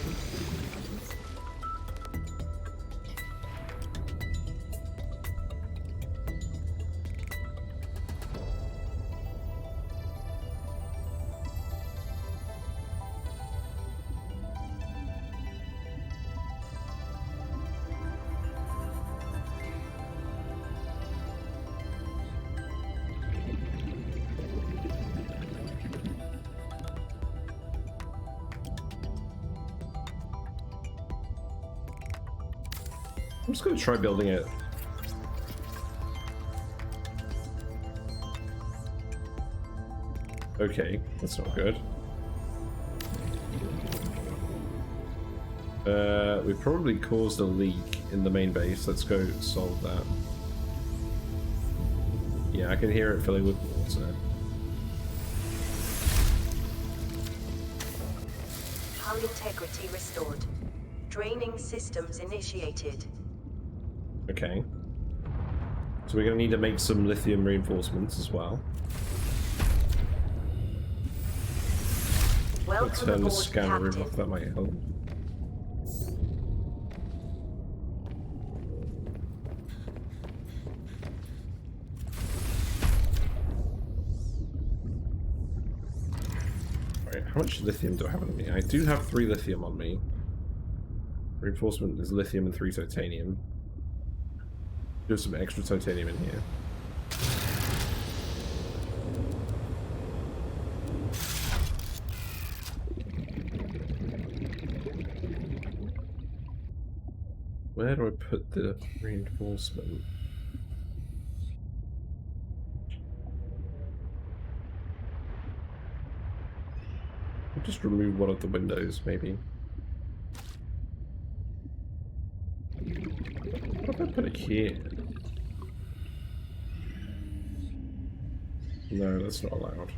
I'm just going to try building it. Okay, that's not good. We probably caused a leak in the main base. Let's go solve that. Yeah, I can hear it filling with water. Hull integrity restored. Draining systems initiated. Okay. So we're going to need to make some lithium reinforcements as well. Let's Welcome turn the aboard, scanner room Captain. off, that might help. Right, how much lithium do I have on me? I do have 3 lithium on me. Reinforcement is lithium and 3 titanium. There's some extra titanium in here. Where do I put the reinforcement? I'll just remove one of the windows, maybe. What if I put it here? No, that's not allowed.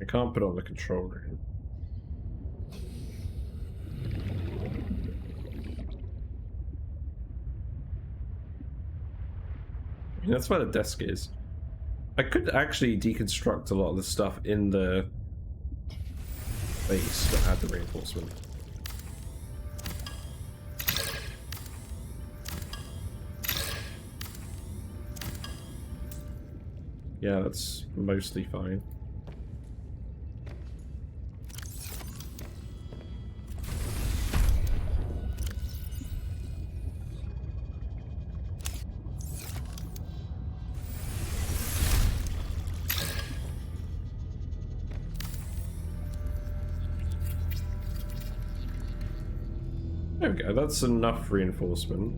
I can't put it on the control room. That's where the desk is. I could actually deconstruct a lot of the stuff in the base to add the reinforcement. Yeah, that's mostly fine. There we go, that's enough reinforcement.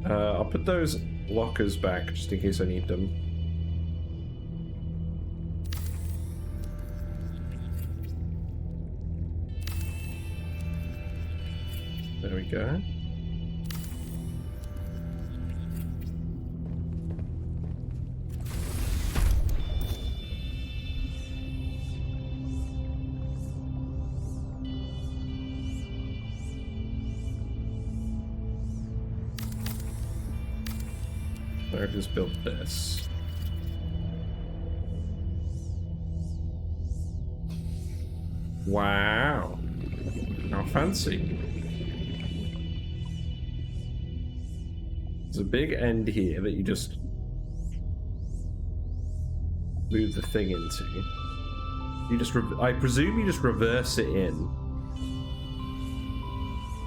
I'll put those lockers back just in case I need them. There we go. I've just built this. Wow. How fancy. There's a big end here that you just move the thing into. You just, I presume you just reverse it in.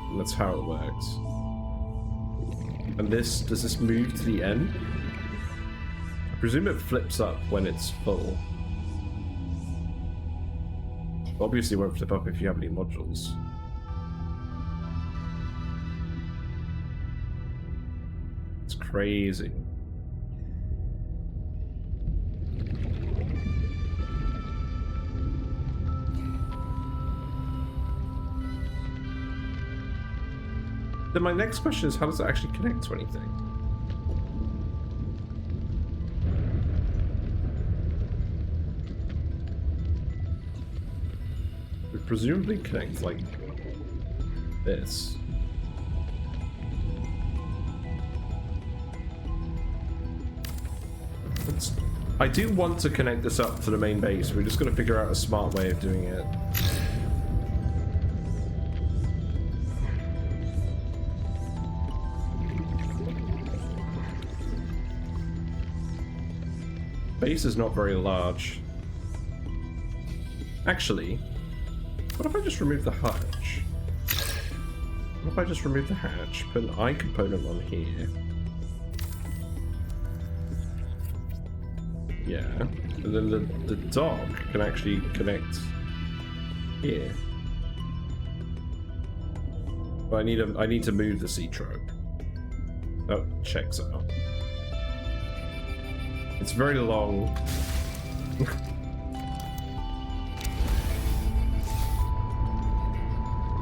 And that's how it works. And this, does this move to the end? I presume it flips up when it's full. Obviously it won't flip up if you have any modules. It's crazy. Then my next question is, how does it actually connect to anything? It presumably connects like this. I do want to connect this up to the main base. We're just going to figure out a smart way of doing it. Base is not very large. Actually, what if I just remove the hatch? What if I just remove the hatch, put an eye component on here? Yeah. And then the dock can actually connect here. But I need to move the SeaTruck. Oh, checks out. It's very long.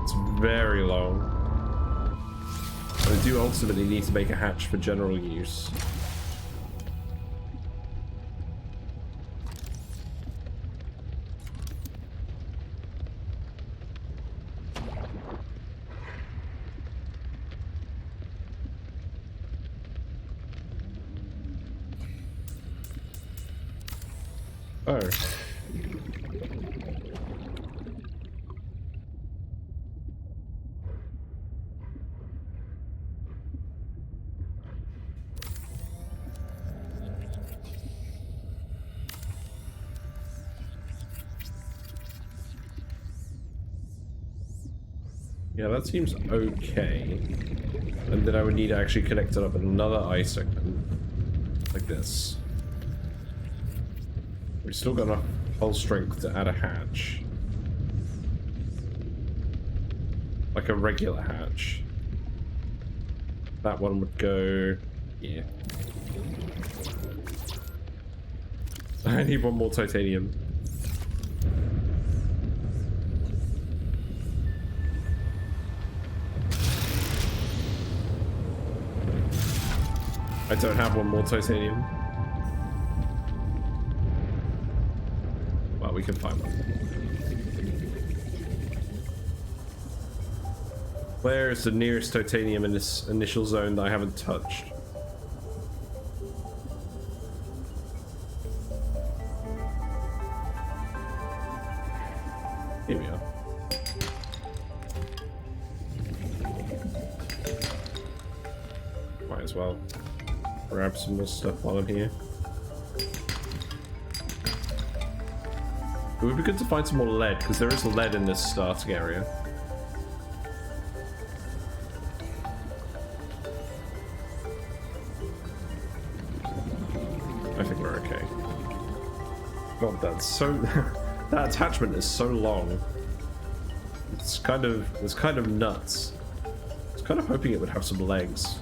It's very long. I do ultimately need to make a hatch for general use. Oh. Yeah, that seems okay. And then I would need to actually connect it up with another eye segment. Like this. We've still got enough hull strength to add a hatch. Like a regular hatch. That one would go... yeah. I need one more titanium. I don't have one more titanium. Well, we can find one. Where is the nearest titanium in this initial zone that I haven't touched? Here we are. Might as well grab some more stuff while I'm here. It would be good to find some more lead, because there is lead in this starting area. I think we're okay. God, that's so... that attachment is so long. It's kind of nuts. I was kind of hoping it would have some legs.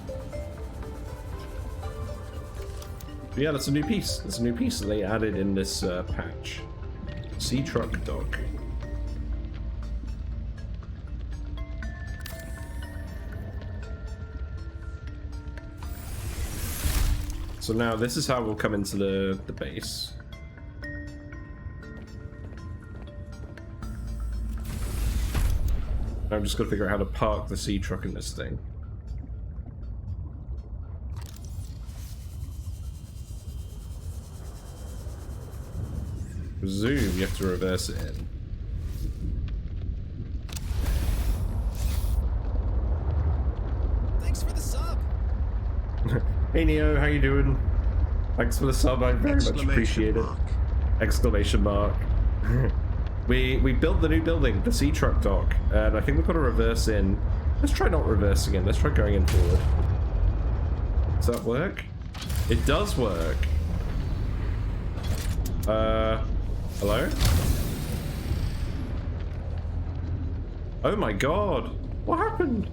But yeah, that's a new piece. That's a new piece that they added in this patch. SeaTruck dock. So now this is how we'll come into the base. I'm just gonna figure out how to park the SeaTruck in this thing. Presume you have to reverse it in. Thanks for the sub. Hey Neo, how you doing? Thanks for the sub, I very much appreciate it. Exclamation mark. We built the new building, the SeaTruck dock, and I think we've got to reverse in. Let's try not reversing in, let's try going in forward. Does that work? It does work. Hello? Oh my god! What happened?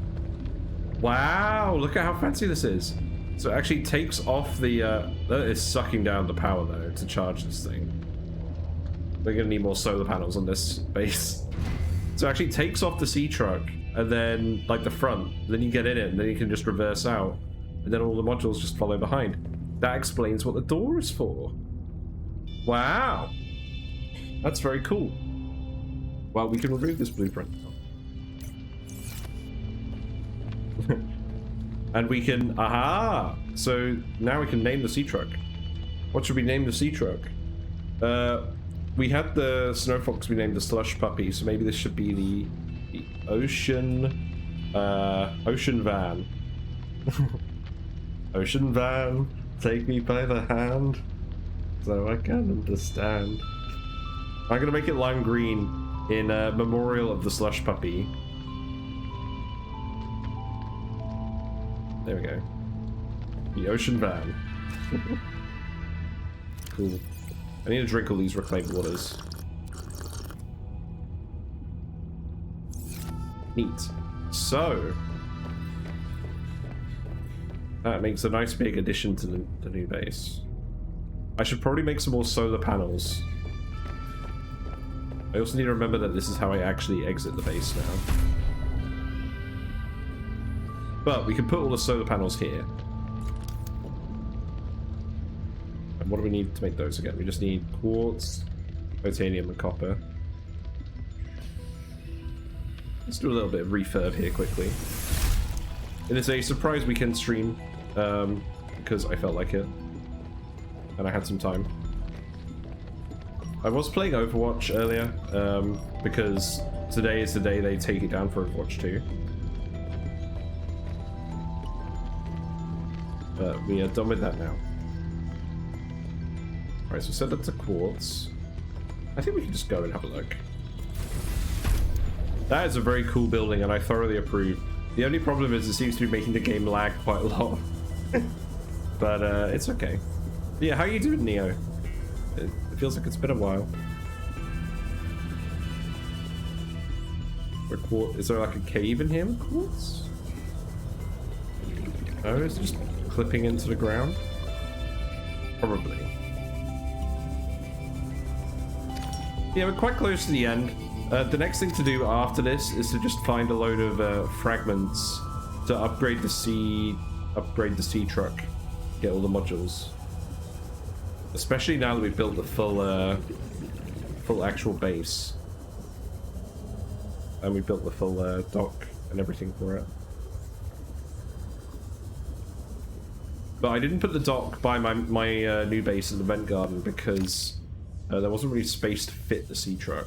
Wow, look at how fancy this is. So it actually takes off the, that is sucking down the power though to charge this thing. We're gonna need more solar panels on this base. So it actually takes off the SeaTruck and then, like the front, then you get in it and then you can just reverse out. And then all the modules just follow behind. That explains what the door is for. Wow! That's very cool. Well, we can remove this blueprint. And we can... aha! So now we can name the SeaTruck. What should we name the SeaTruck? We had the Snow Fox we named the Slush Puppy, so maybe this should be the Ocean... Ocean Van. Ocean Van, take me by the hand, so I can understand. I'm gonna make it lime green in memorial of the Slush Puppy. There we go. The Ocean Van. Cool. I need to drink all these reclaimed waters. Neat. So that makes a nice big addition to the new base. I should probably make some more solar panels. I also need to remember that this is how I actually exit the base now. But we can put all the solar panels here. And what do we need to make those again? We just need quartz, titanium, and copper. Let's do a little bit of refurb here quickly. It is a surprise weekend stream, because I felt like it. And I had some time. I was playing Overwatch earlier, because today is the day they take it down for Overwatch 2. But we are done with that now. Alright, so set that to quartz. I think we can just go and have a look. That is a very cool building, and I thoroughly approve. The only problem is it seems to be making the game lag quite a lot. But it's okay. Yeah, how are you doing, Neo? It feels like it's been a while. Is there like a cave in here with quartz? Oh, is it just clipping into the ground? Probably. Yeah, we're quite close to the end. The next thing to do after this is to just find a load of fragments to upgrade the SeaTruck, get all the modules. Especially now that we've built the full actual base, and we built the full dock and everything for it. But I didn't put the dock by my new base in the vent garden because there wasn't really space to fit the SeaTruck.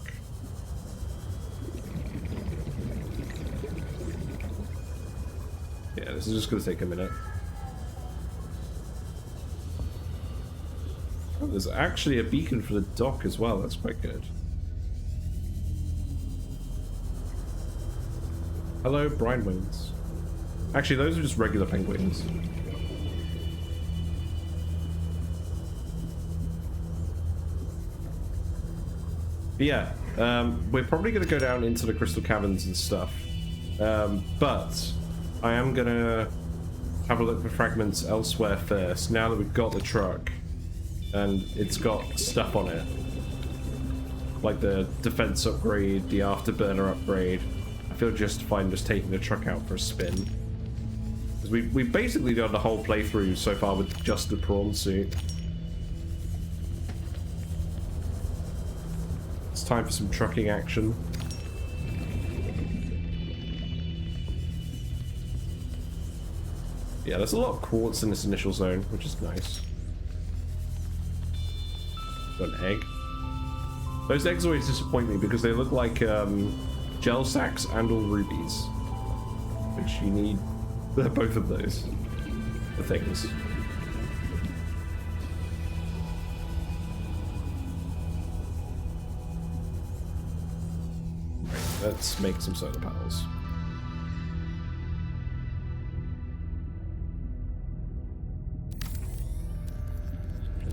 Yeah, this is just going to take a minute. Oh, there's actually a beacon for the dock as well. That's quite good. Hello, brine wings. Actually, those are just regular penguins. But yeah, we're probably going to go down into the crystal caverns and stuff. But I am going to have a look for fragments elsewhere first, now that we've got the truck. And it's got stuff on it. Like the defense upgrade, the afterburner upgrade. I feel justified in just taking the truck out for a spin. Because we've basically done the whole playthrough so far with just the prawn suit. It's time for some trucking action. Yeah, there's a lot of quartz in this initial zone, which is nice. Got an egg. Those eggs always disappoint me because they look like gel sacks and all rubies. Which you need both of those for things. Right, let's make some solar panels.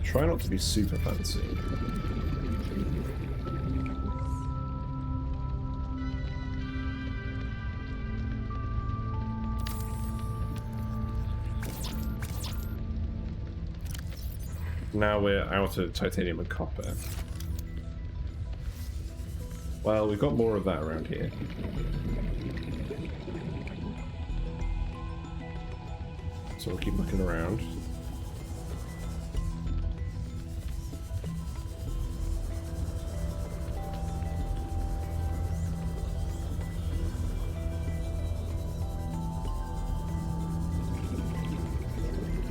Try not to be super fancy. Now we're out of titanium and copper. Well, we've got more of that around here. So we'll keep looking around.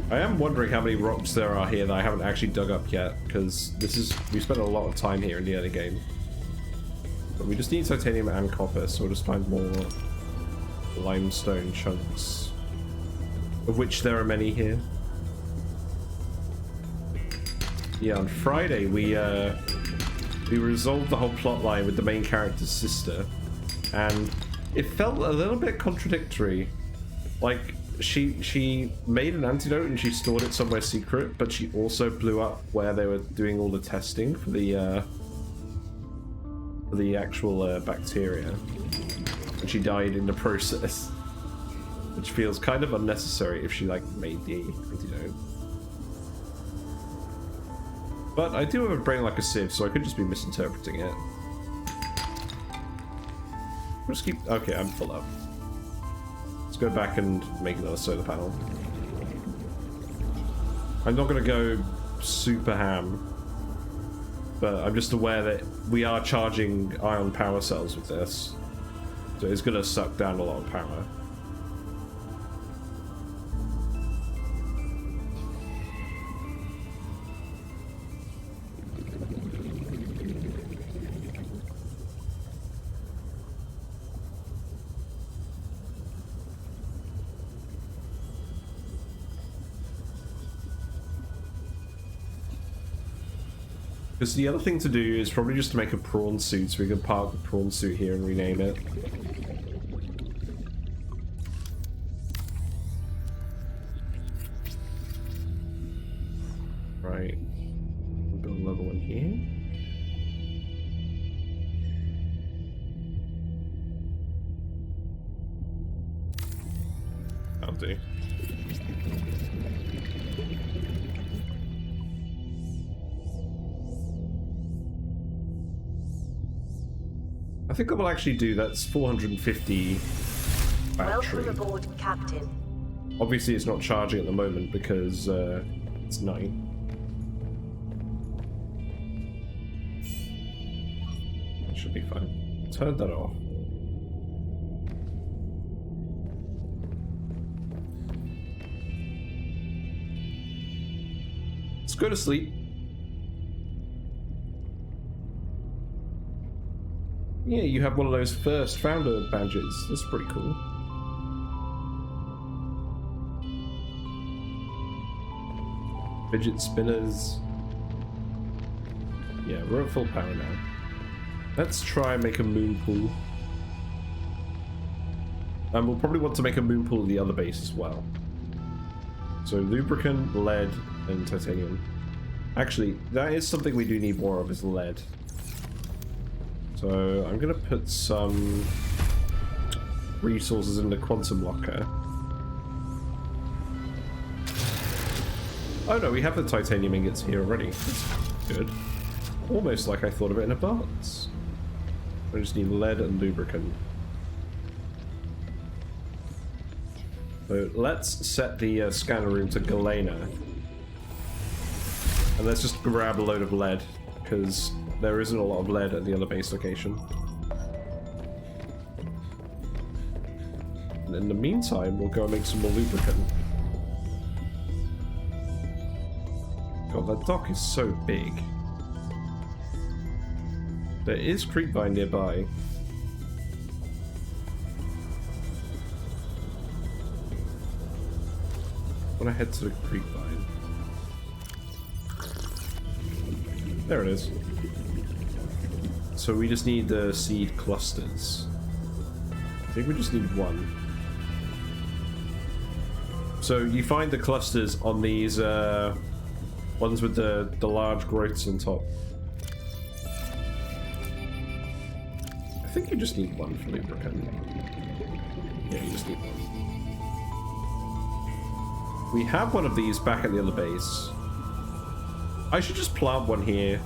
I am wondering how many rocks there are here that I haven't actually dug up yet, because we spent a lot of time here in the early game. But we just need titanium and copper, so we'll just find more limestone chunks, of which there are many here. Yeah, on Friday we resolved the whole plot line with the main character's sister, and it felt a little bit contradictory. Like, she made an antidote and she stored it somewhere secret, but she also blew up where they were doing all the testing for the actual bacteria, and she died in the process, which feels kind of unnecessary if she like made the antidote. But I do have a brain like a sieve, so I could just be misinterpreting it. I'll just keep... Okay, I'm full up. Let's go back and make another solar panel. I'm not going to go super ham, but I'm just aware that we are charging ion power cells with this, so it's going to suck down a lot of power. Because the other thing to do is probably just to make a prawn suit, so we can park the prawn suit here and rename it. Right. We'll build another one here. That'll do. I think I will actually do that's 450 battery. Welcome aboard, Captain. Obviously it's not charging at the moment because it's night. It should be fine. Turn that off. Let's go to sleep. Yeah, you have one of those first founder badges. That's pretty cool. Fidget spinners. Yeah, we're at full power now. Let's try and make a moon pool. And we'll probably want to make a moon pool at the other base as well. So lubricant, lead, and titanium. Actually, that is something we do need more of, is lead. So I'm gonna put some resources in the quantum locker. Oh no, we have the titanium ingots here already. That's good. Almost like I thought of it in advance. I just need lead and lubricant. So let's set the scanner room to Galena. And let's just grab a load of lead, because there isn't a lot of lead at the other base location. And in the meantime, we'll go and make some more lubricant. God, that dock is so big. There is creepvine nearby. I want to head to the creepvine. There it is. So we just need the seed clusters. I think we just need one. So you find the clusters on these ones with the large growths on top. I think you just need one for lubricant. Yeah, you just need one. We have one of these back at the other base. I should just plant one here.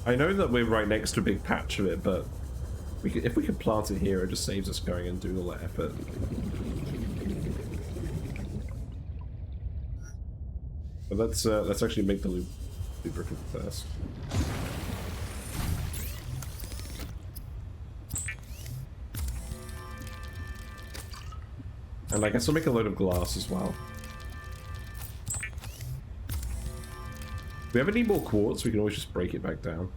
I know that we're right next to a big patch of it, but if we could plant it here, it just saves us going and doing all that effort. But let's actually make the lubricant first. And I guess I'll make a load of glass as well. If we ever need more quartz, we can always just break it back down.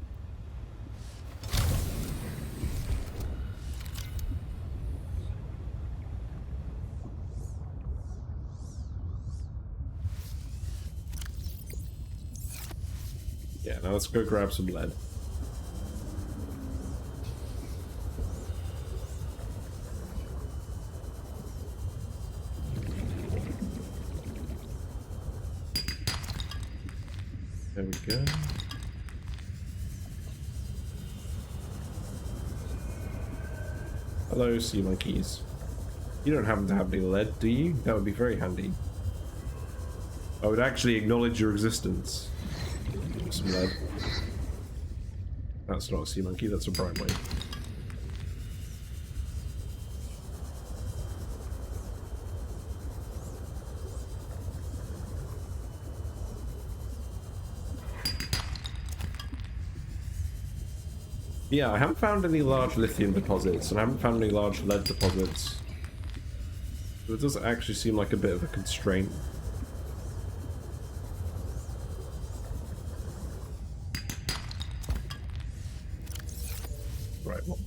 Yeah, now let's go grab some lead. There we go. Hello, sea monkeys. You don't happen to have any lead, do you? That would be very handy. I would actually acknowledge your existence. Some lead. That's not a sea monkey, that's a brine wave. Yeah, I haven't found any large lithium deposits, and I haven't found any large lead deposits. So it does actually seem like a bit of a constraint. Right, well.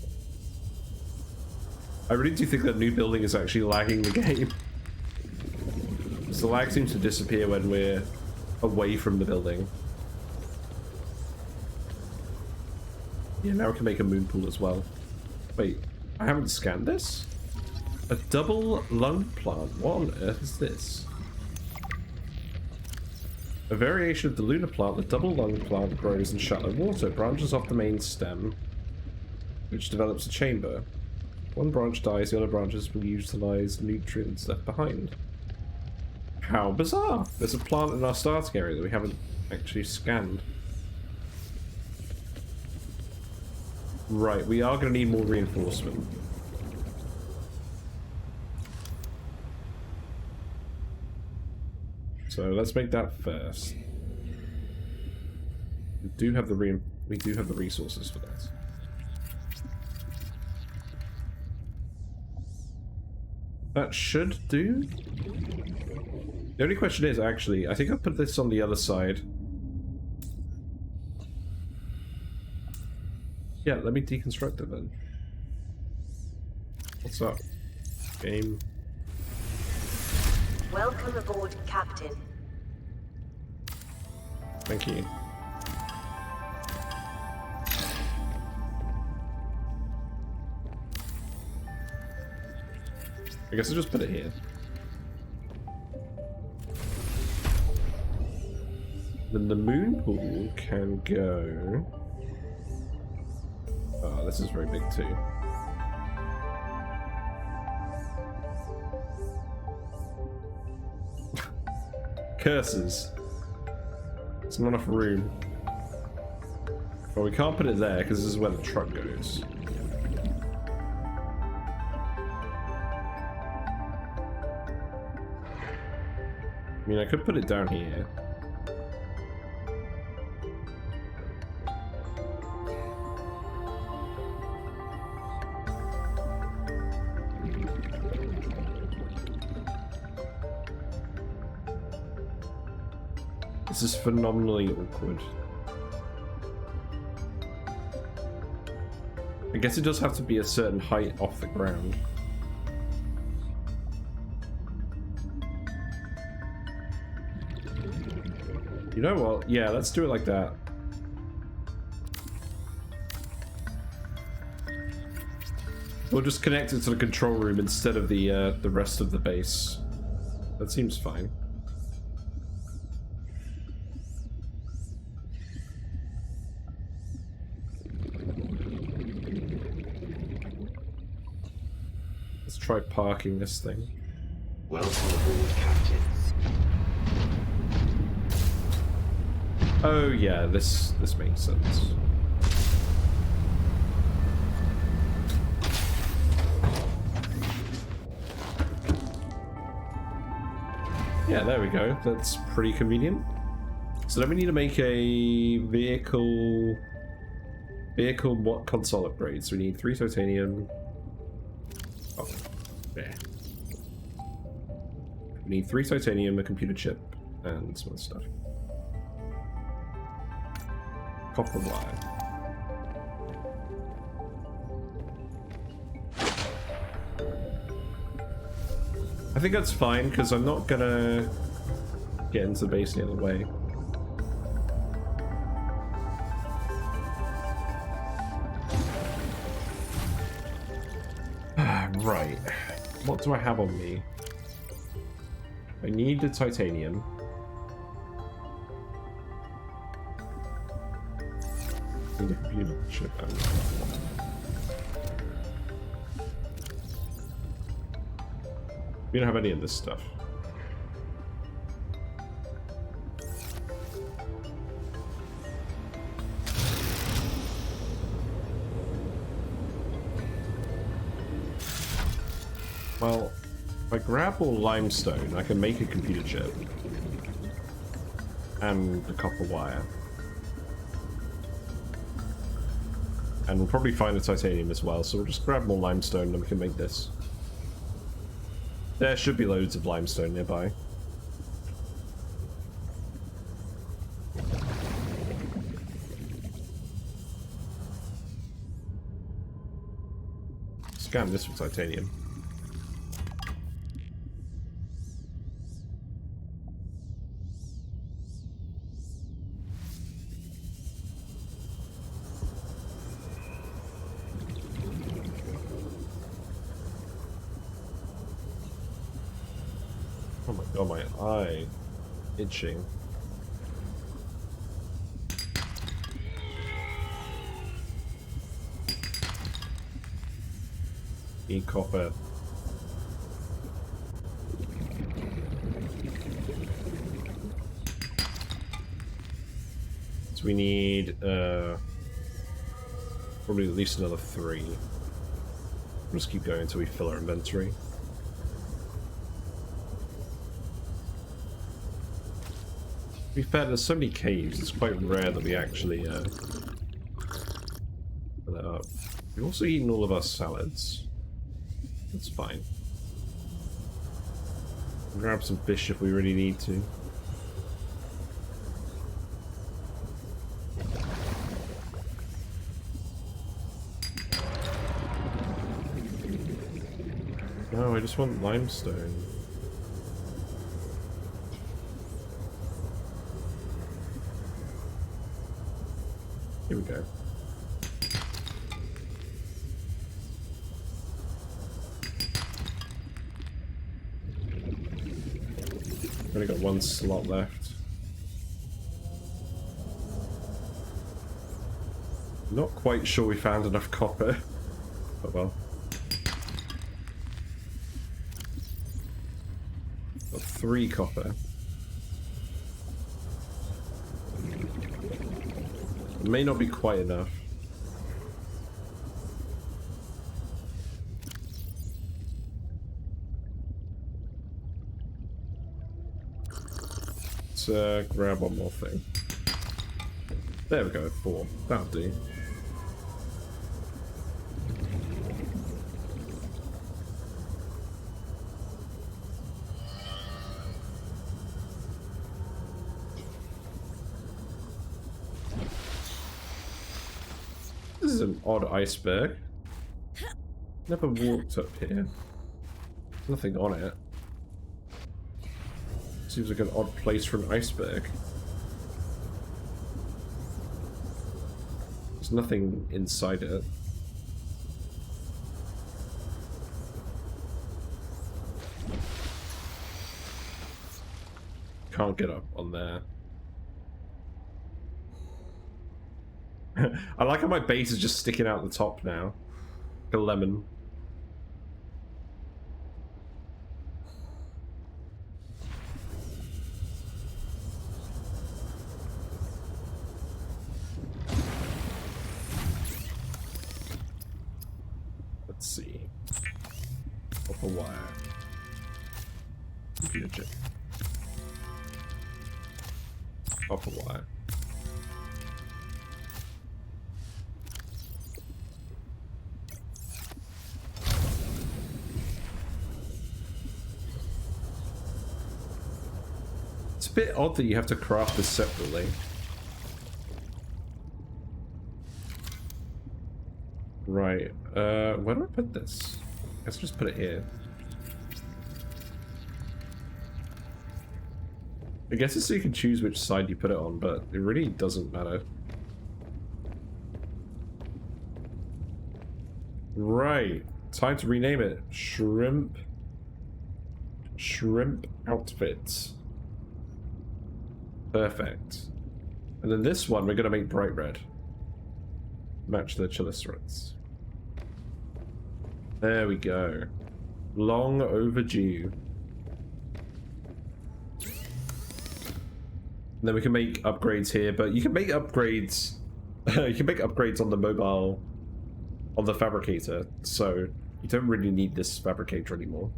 I really do think that new building is actually lagging the game. So the lag seems to disappear when we're away from the building. Yeah, now we can make a moon pool as well. Wait, I haven't scanned this? A double lung plant? What on earth is this? A variation of the lunar plant, the double lung plant grows in shallow water, branches off the main stem, which develops a chamber. One branch dies, the other branches will utilize nutrients left behind. How bizarre! There's a plant in our starting area that we haven't actually scanned. Right, we are going to need more reinforcement. So let's make that first. We do have the resources for that. That should do. The only question is, actually, I think I'll put this on the other side. Yeah, let me deconstruct it then. What's up? Game. Welcome aboard, Captain. Thank you. I guess I'll just put it here. Then the moon pool can go... Oh, this is very big too. Curses. There's not enough room. Well, we can't put it there because this is where the truck goes. I mean, I could put it down here. This is phenomenally awkward. I guess it does have to be a certain height off the ground. You know what? Yeah, let's do it like that. We'll just connect it to the control room instead of the rest of the base. That seems fine. Let's try parking this thing. Welcome aboard, Captain. Oh yeah, this makes sense. Yeah, there we go. That's pretty convenient. So then we need to make a vehicle what console upgrade. So we need 3 titanium. Oh, there. We need 3 titanium, a computer chip, and some other stuff. Copper wire. I think that's fine because I'm not gonna get into the base the other way. Right. What do I have on me? I need the titanium. Need a computer chip. We don't have any of this stuff. Well, if I grab all limestone, I can make a computer chip. And a copper wire. And we'll probably find the titanium as well, so we'll just grab more limestone and we can make this. There should be loads of limestone nearby. Scan this for titanium. Oh my god, my eye itching. Need copper. So we need probably at least another 3. We'll just keep going until we fill our inventory. To be fair, there's so many caves, it's quite rare that we actually fill it up. We've also eaten all of our salads. That's fine. Grab some fish if we really need to. No, I just want limestone. Here we go. Only got 1 slot left. Not quite sure we found enough copper, but well. Got 3 copper. It may not be quite enough. Let's grab one more thing. There we go, 4. That'll do. This is an odd iceberg. Never walked up here. There's nothing on it. Seems like an odd place for an iceberg. There's nothing inside it. Can't get up on there. I like how my base is just sticking out the top now. Like a lemon. Let's see. Copper wire. Computer chip. Copper wire. It's a bit odd that you have to craft this separately. Right, where do I put this? Let's just put it here. I guess it's so you can choose which side you put it on, but it really doesn't matter. Right, time to rename it. Shrimp outfit. Perfect. And then this one we're gonna make bright red. Match their chilicerats. There we go. Long overdue. And then we can make upgrades here, but you can make upgrades. You can make upgrades on the mobile, on the fabricator, so you don't really need this fabricator anymore.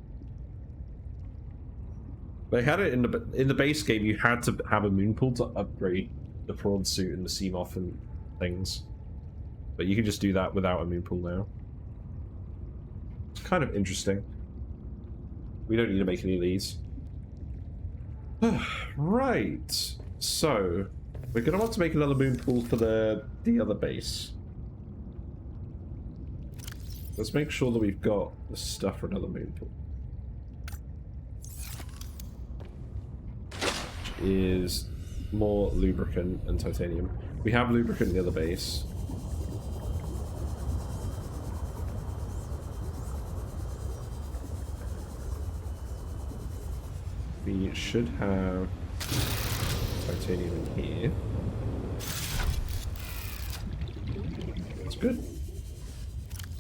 They had it in the base game. You had to have a moon pool to upgrade the prawn suit and the sea moth and things, but you can just do that without a moon pool now. It's kind of interesting. We don't need to make any of these. Right. So, we're going to want to make another moon pool for the other base. Let's make sure that we've got the stuff for another moon pool. Which is more lubricant and titanium. We have lubricant in the other base. We should have titanium in here. That's good.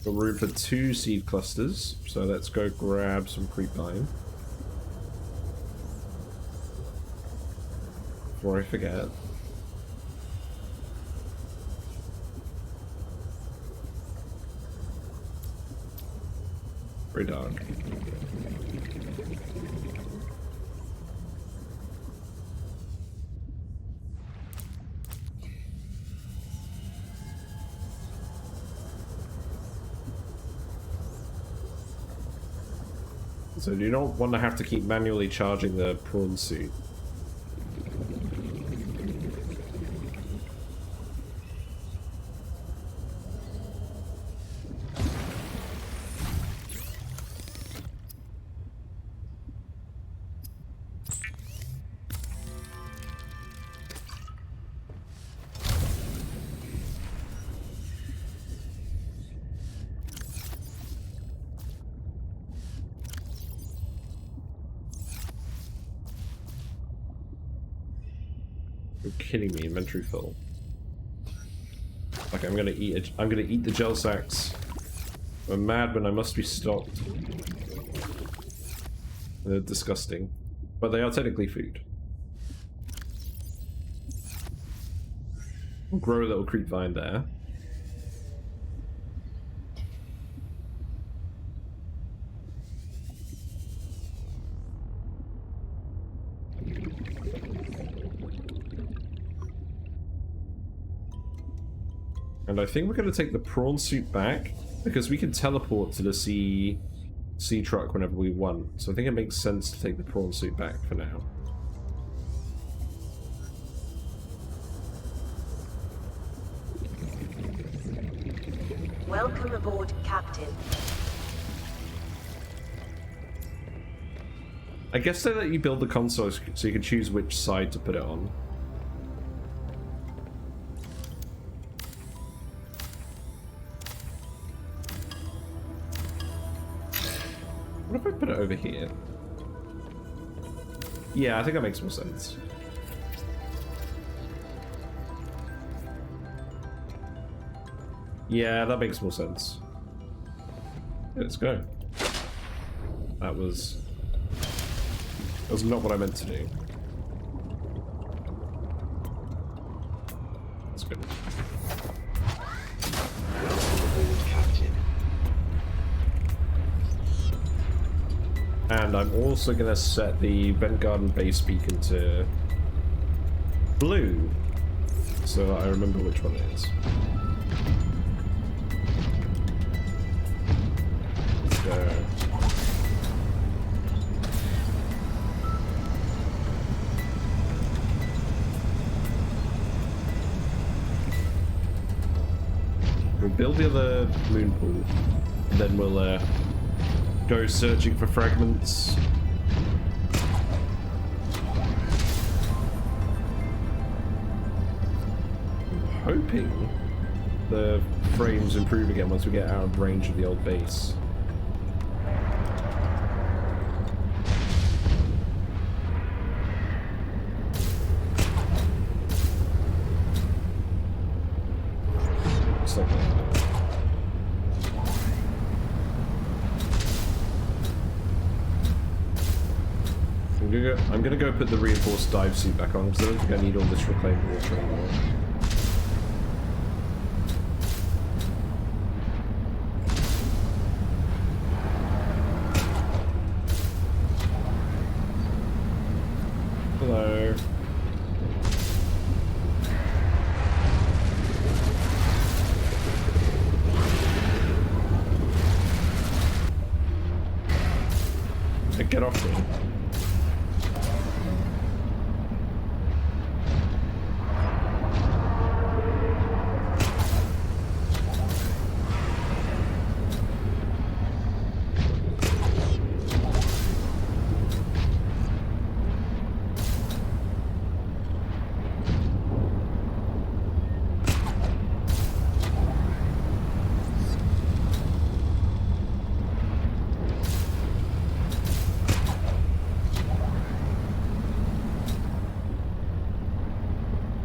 Got room for 2 seed clusters, so let's go grab some creepvine. Before I forget. Very dark. So you don't want to have to keep manually charging the prawn suit. You're kidding me, inventory full. Okay, I'm gonna eat the gel sacks. I'm mad when I must be stopped. They're disgusting. But they are technically food. We'll grow a little creep vine there. And I think we're going to take the prawn suit back, because we can teleport to the SeaTruck whenever we want. So I think it makes sense to take the prawn suit back for now. Welcome aboard, Captain. I guess they let you build the console so you can choose which side to put it on. What if I put it over here? Yeah, I think that makes more sense. Yeah, that makes more sense. Let's go. That was not what I meant to do. That's good. And I'm also going to set the Vent Garden base beacon to blue, so that I remember which one it is. Let's go. We'll build the other moon pool, and then we'll go searching for fragments. I'm hoping the frames improve again once we get out of range of the old base. Looks like that. I'm gonna go put the reinforced dive suit back on because I don't think I need all this reclaimed water anymore. Hello. Hey, get off me.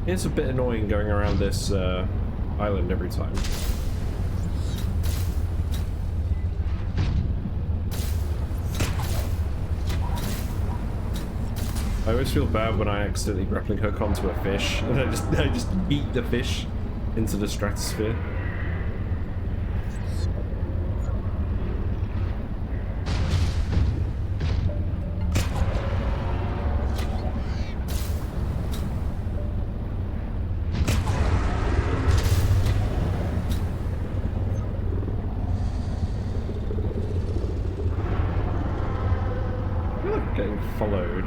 It's a bit annoying going around this island every time. I always feel bad when I accidentally grappling hook onto a fish and I just beat the fish into the stratosphere. Getting followed.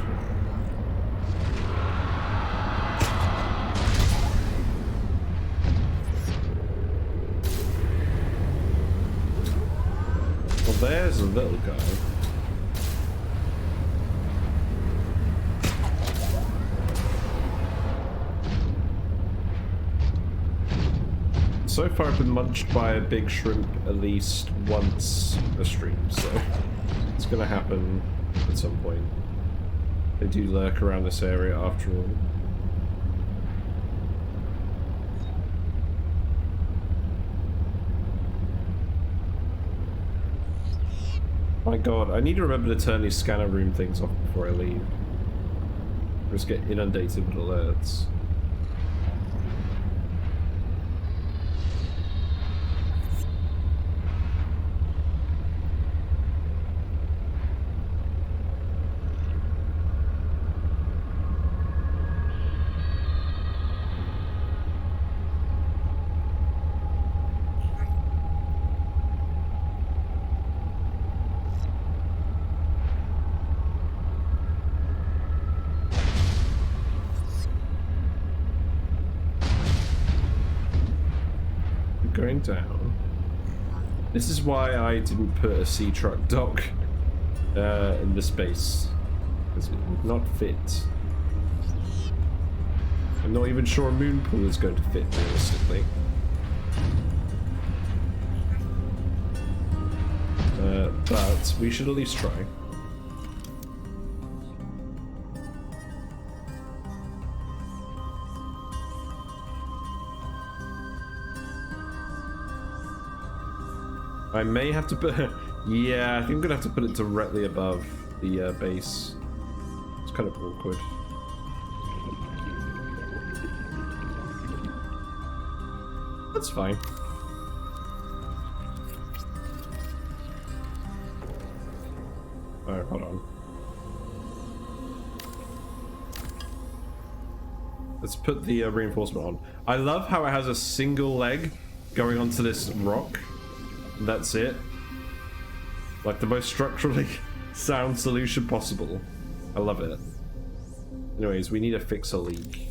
Well, there's a little guy. So far I've been munched by a big shrimp at least once a stream, so it's gonna happen at some point. They do lurk around this area after all. My god, I need to remember to turn these scanner room things off before I leave. I just get inundated with alerts. Going down. This is why I didn't put a SeaTruck dock in the space, because it would not fit. I'm not even sure a moon pool is going to fit realistically. But we should at least try. I may have to put... yeah, I think I'm going to have to put it directly above the base. It's kind of awkward. That's fine. Alright, hold on. Let's put the reinforcement on. I love how it has a single leg going onto this rock. That's it. Like the most structurally sound solution possible. I love it. Anyways, we need to fix a leak.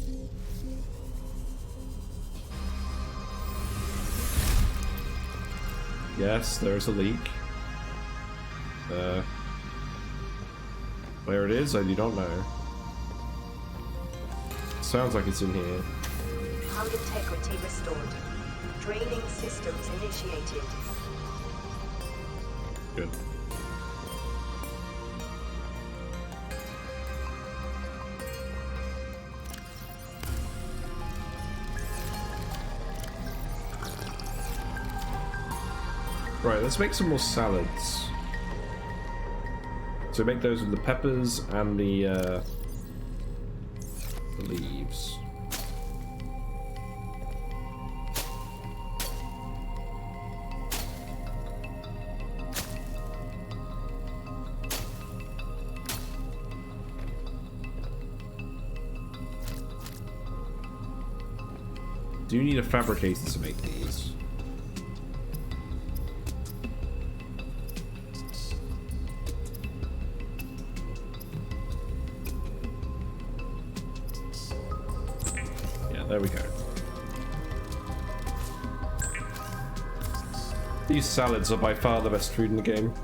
Yes, there's a leak. Where it is, I do not know. Sounds like it's in here. Hull integrity restored. Draining systems initiated. Good. Alright, let's make some more salads. So make those with the peppers and the leaves. Do you need a fabricator to make these? Yeah, there we go. These salads are by far the best food in the game.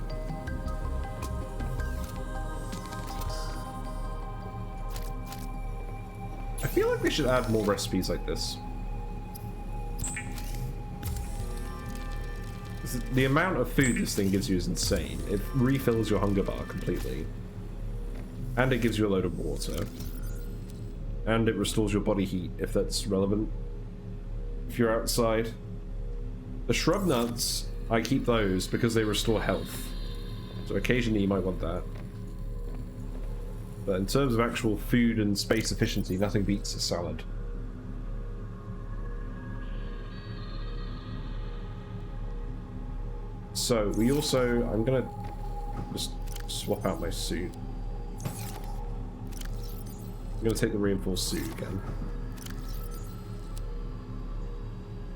I feel like we should add more recipes like this. The amount of food this thing gives you is insane. It refills your hunger bar completely. And it gives you a load of water. And it restores your body heat, if that's relevant. If you're outside. The shrub nuts, I keep those because they restore health. So occasionally you might want that. But in terms of actual food and space efficiency, nothing beats a salad. So, we also... I'm gonna just swap out my suit. I'm gonna take the reinforced suit again.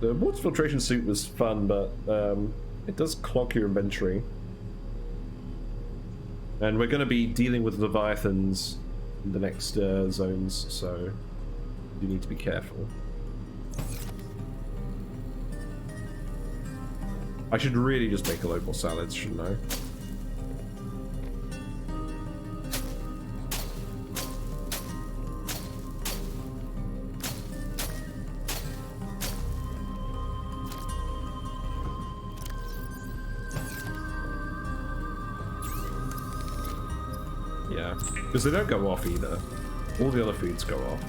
The water filtration suit was fun, but it does clog your inventory. And we're gonna be dealing with Leviathans in the next zones, so you need to be careful. I should really just make a load more salads, shouldn't I? Yeah, because they don't go off either. All the other foods go off.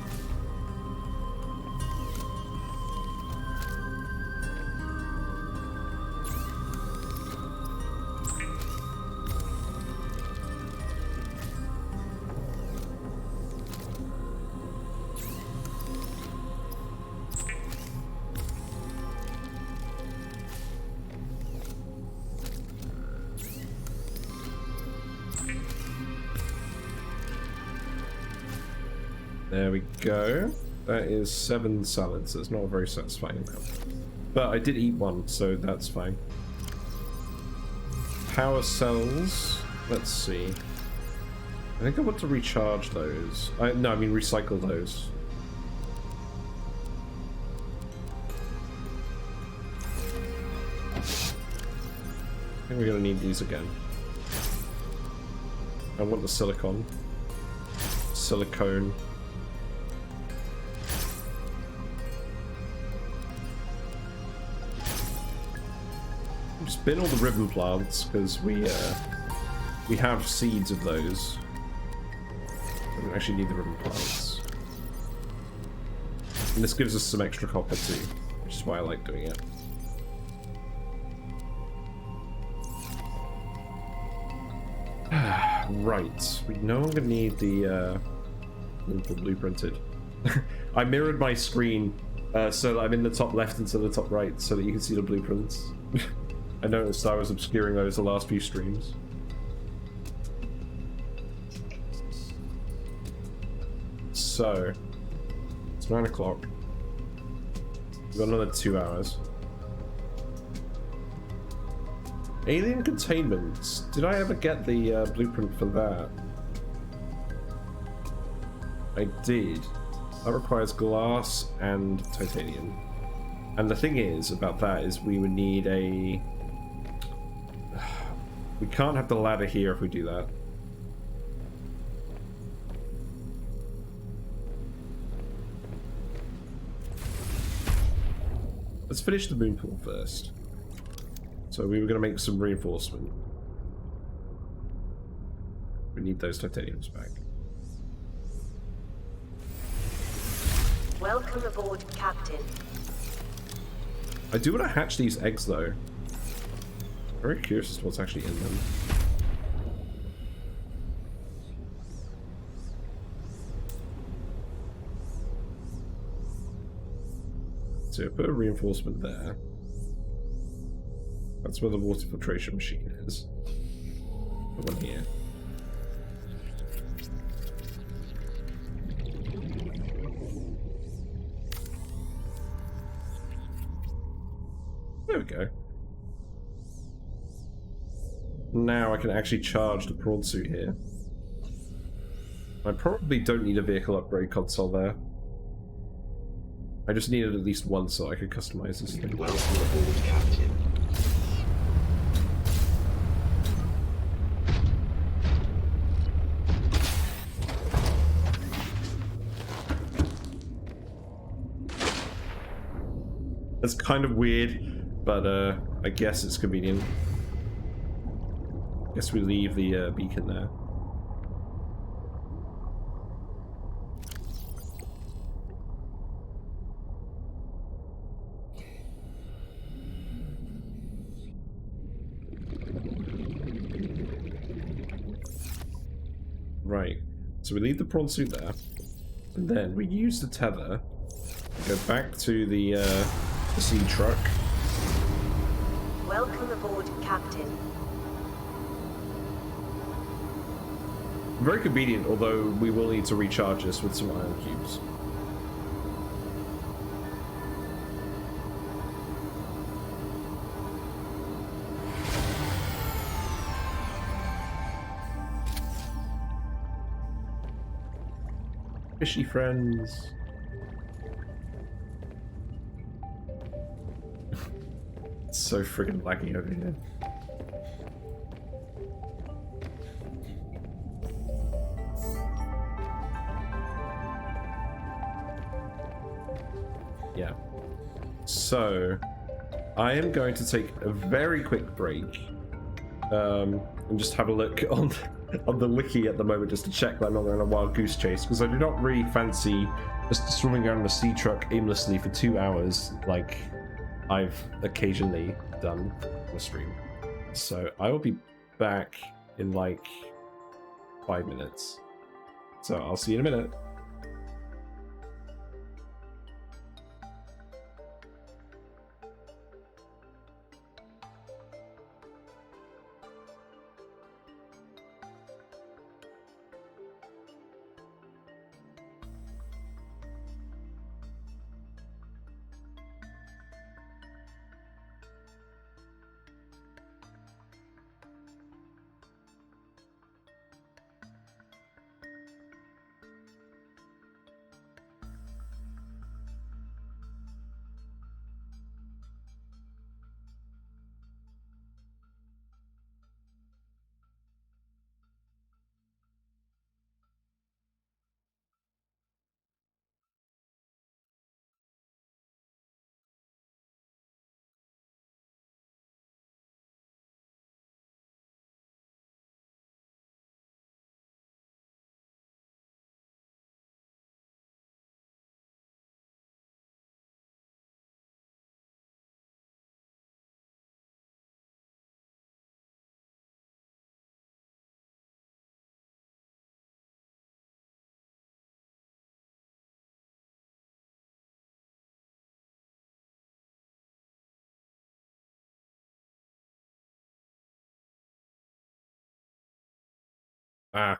There we go. That is 7 salads. That's not a very satisfying amount. But I did eat one, so that's fine. Power cells. Let's see. I think I want to recharge those. No, I mean recycle those. I think we're going to need these again. I want the silicone. Silicone. Bin all the ribbon plants because we have seeds of those. We don't actually need the ribbon plants, and this gives us some extra copper too, which is why I like doing it. Right, we no longer need the blueprinted. I mirrored my screen so that I'm in the top left instead of the top right, so that you can see the blueprints. I noticed I was obscuring those the last few streams. So, it's 9 o'clock. We've got another 2 hours. Alien containments. Did I ever get the blueprint for that? I did. That requires glass and titanium. And the thing is about that is we would need a... We can't have the ladder here if we do that. Let's finish the moon pool first. So we were going to make some reinforcement. We need those titaniums back. Welcome aboard, Captain. I do want to hatch these eggs though. Very curious as to what's actually in them. So put a reinforcement there. That's where the water filtration machine is. Put one here. There we go. Now I can actually charge the prawn suit here. I probably don't need a vehicle upgrade console there. I just needed at least one so I could customize this thing. Welcome aboard, Captain. It's kind of weird, but I guess it's convenient. Guess we leave the beacon there. Right, so we leave the prawn suit there, and then we use the tether, go back to the SeaTruck. Welcome aboard, Captain. Very convenient, although we will need to recharge this with some iron cubes. Fishy friends. It's so friggin' laggy over here. Yeah. So, I am going to take a very quick break and just have a look on the wiki at the moment just to check that I'm not on a wild goose chase, because I do not really fancy just swimming around the SeaTruck aimlessly for 2 hours like I've occasionally done on the stream. So I will be back in like 5 minutes. So I'll see you in a minute. Ah,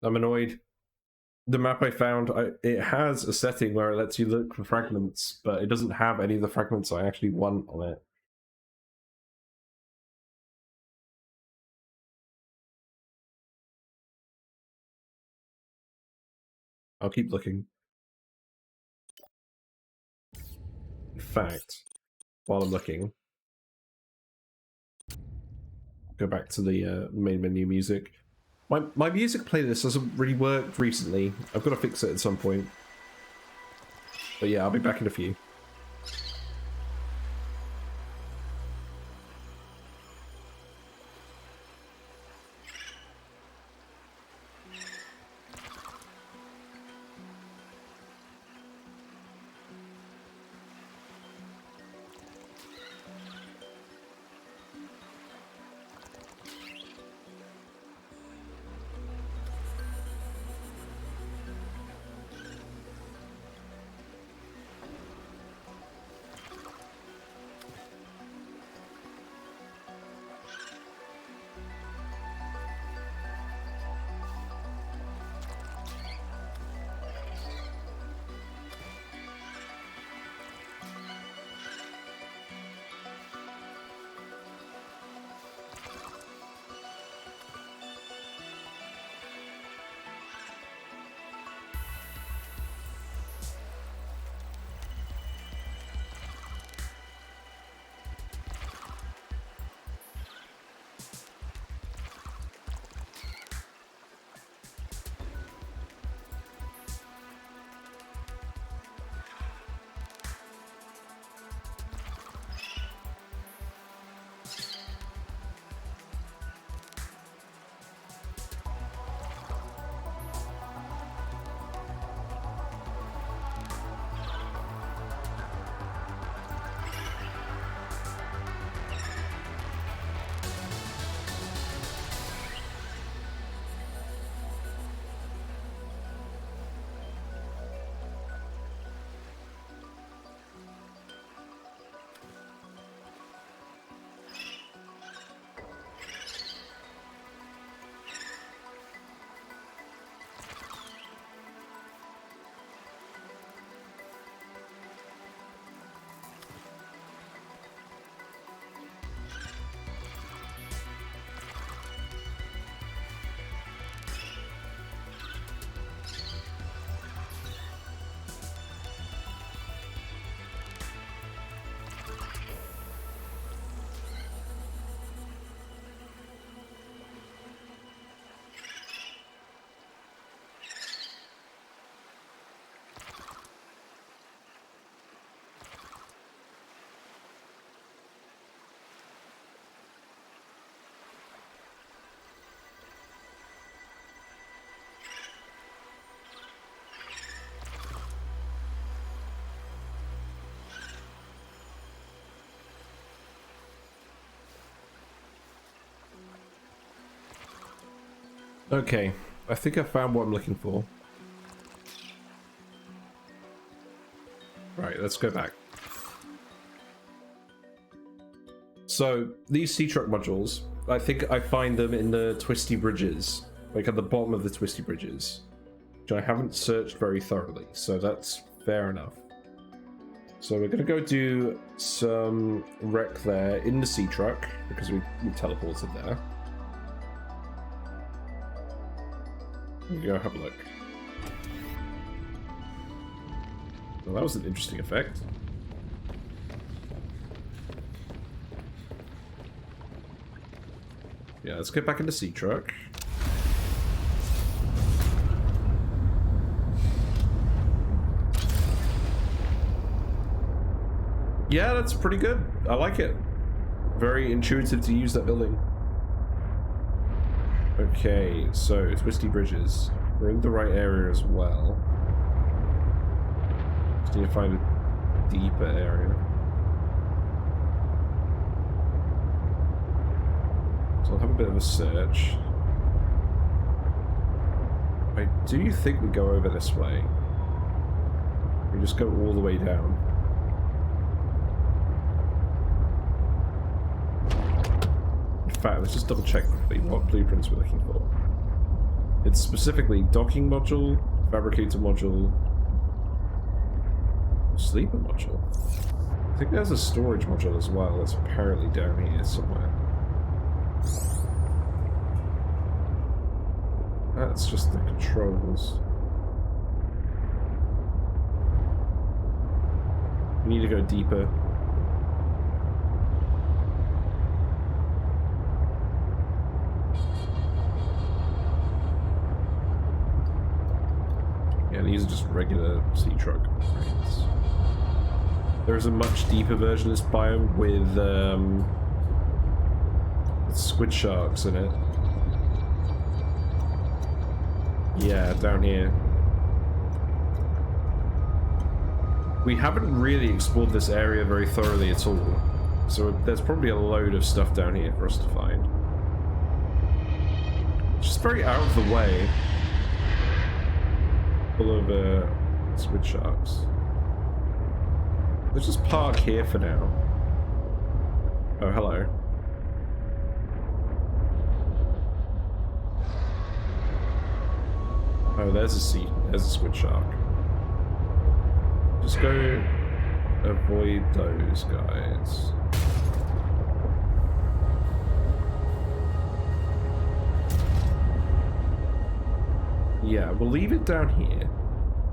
I'm annoyed. The map I found, it has a setting where it lets you look for fragments, but it doesn't have any of the fragments I actually want on it. I'll keep looking. In fact, while I'm looking, go back to the main menu music. My music playlist hasn't really worked recently. I've got to fix it at some point. But yeah, I'll be back in a few. Okay, I think I found what I'm looking for. Right, let's go back. So, these SeaTruck modules, I think I find them in the twisty bridges. Like at the bottom of the twisty bridges. Which I haven't searched very thoroughly, so that's fair enough. So we're gonna go do some wreck there in the SeaTruck, because we teleported there. Go have a look. Well, that was an interesting effect. Yeah, let's get back into SeaTruck. Yeah, that's pretty good. I like it. Very intuitive to use that building. Okay, so twisty bridges. We're in the right area as well. Just need to find a deeper area. So I'll have a bit of a search. I do think we go over this way. We just go all the way down. In fact, let's just double check quickly what blueprints we're looking for. It's specifically docking module, fabricator module, sleeper module. I think there's a storage module as well that's apparently down here somewhere. That's just the controls. We need to go deeper. Yeah, these are just regular SeaTruck cranes. There's a much deeper version of this biome with squid sharks in it. Yeah, down here. We haven't really explored this area very thoroughly at all, so there's probably a load of stuff down here for us to find. It's just very out of the way. Full of squid sharks. Let's just park here for now. Oh, hello. Oh, there's a squid shark. Just go avoid those guys. Yeah, we'll leave it down here,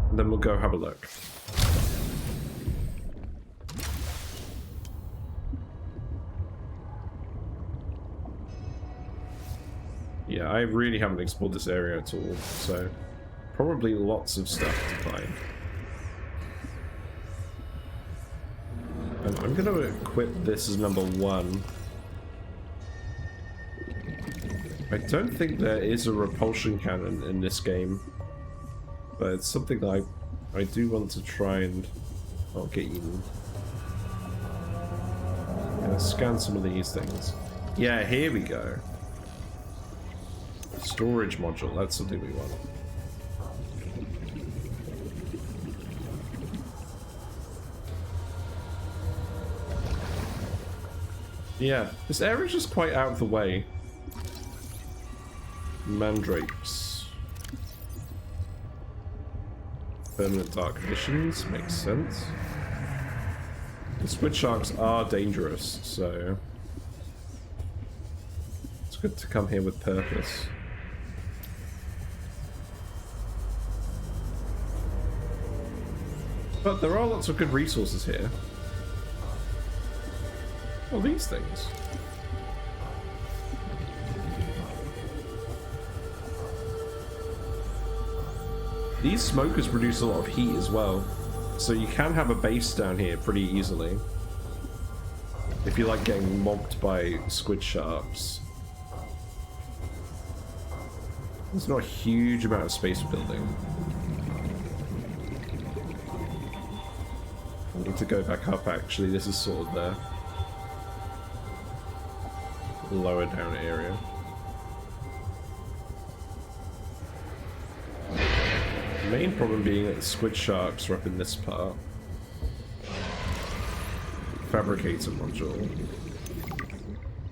and then we'll go have a look. Yeah, I really haven't explored this area at all, so probably lots of stuff to find. And I'm going to equip this as number 1. I don't think there is a repulsion cannon in this game, but it's something that I do want to try and not get eaten. Scan some of these things. Yeah, here we go. Storage module, that's something we want. Yeah, this area is just quite out of the way. Mandrakes. Permanent dark conditions, makes sense. The squid sharks are dangerous, so it's good to come here with purpose. But there are lots of good resources here. Well, these things. These smokers produce a lot of heat as well, so you can have a base down here pretty easily. If you like getting mobbed by squid sharks. There's not a huge amount of space for building. I need to go back up actually, this is sort of the lower down area. main problem being that the squid sharks are up in this part. Fabricator module.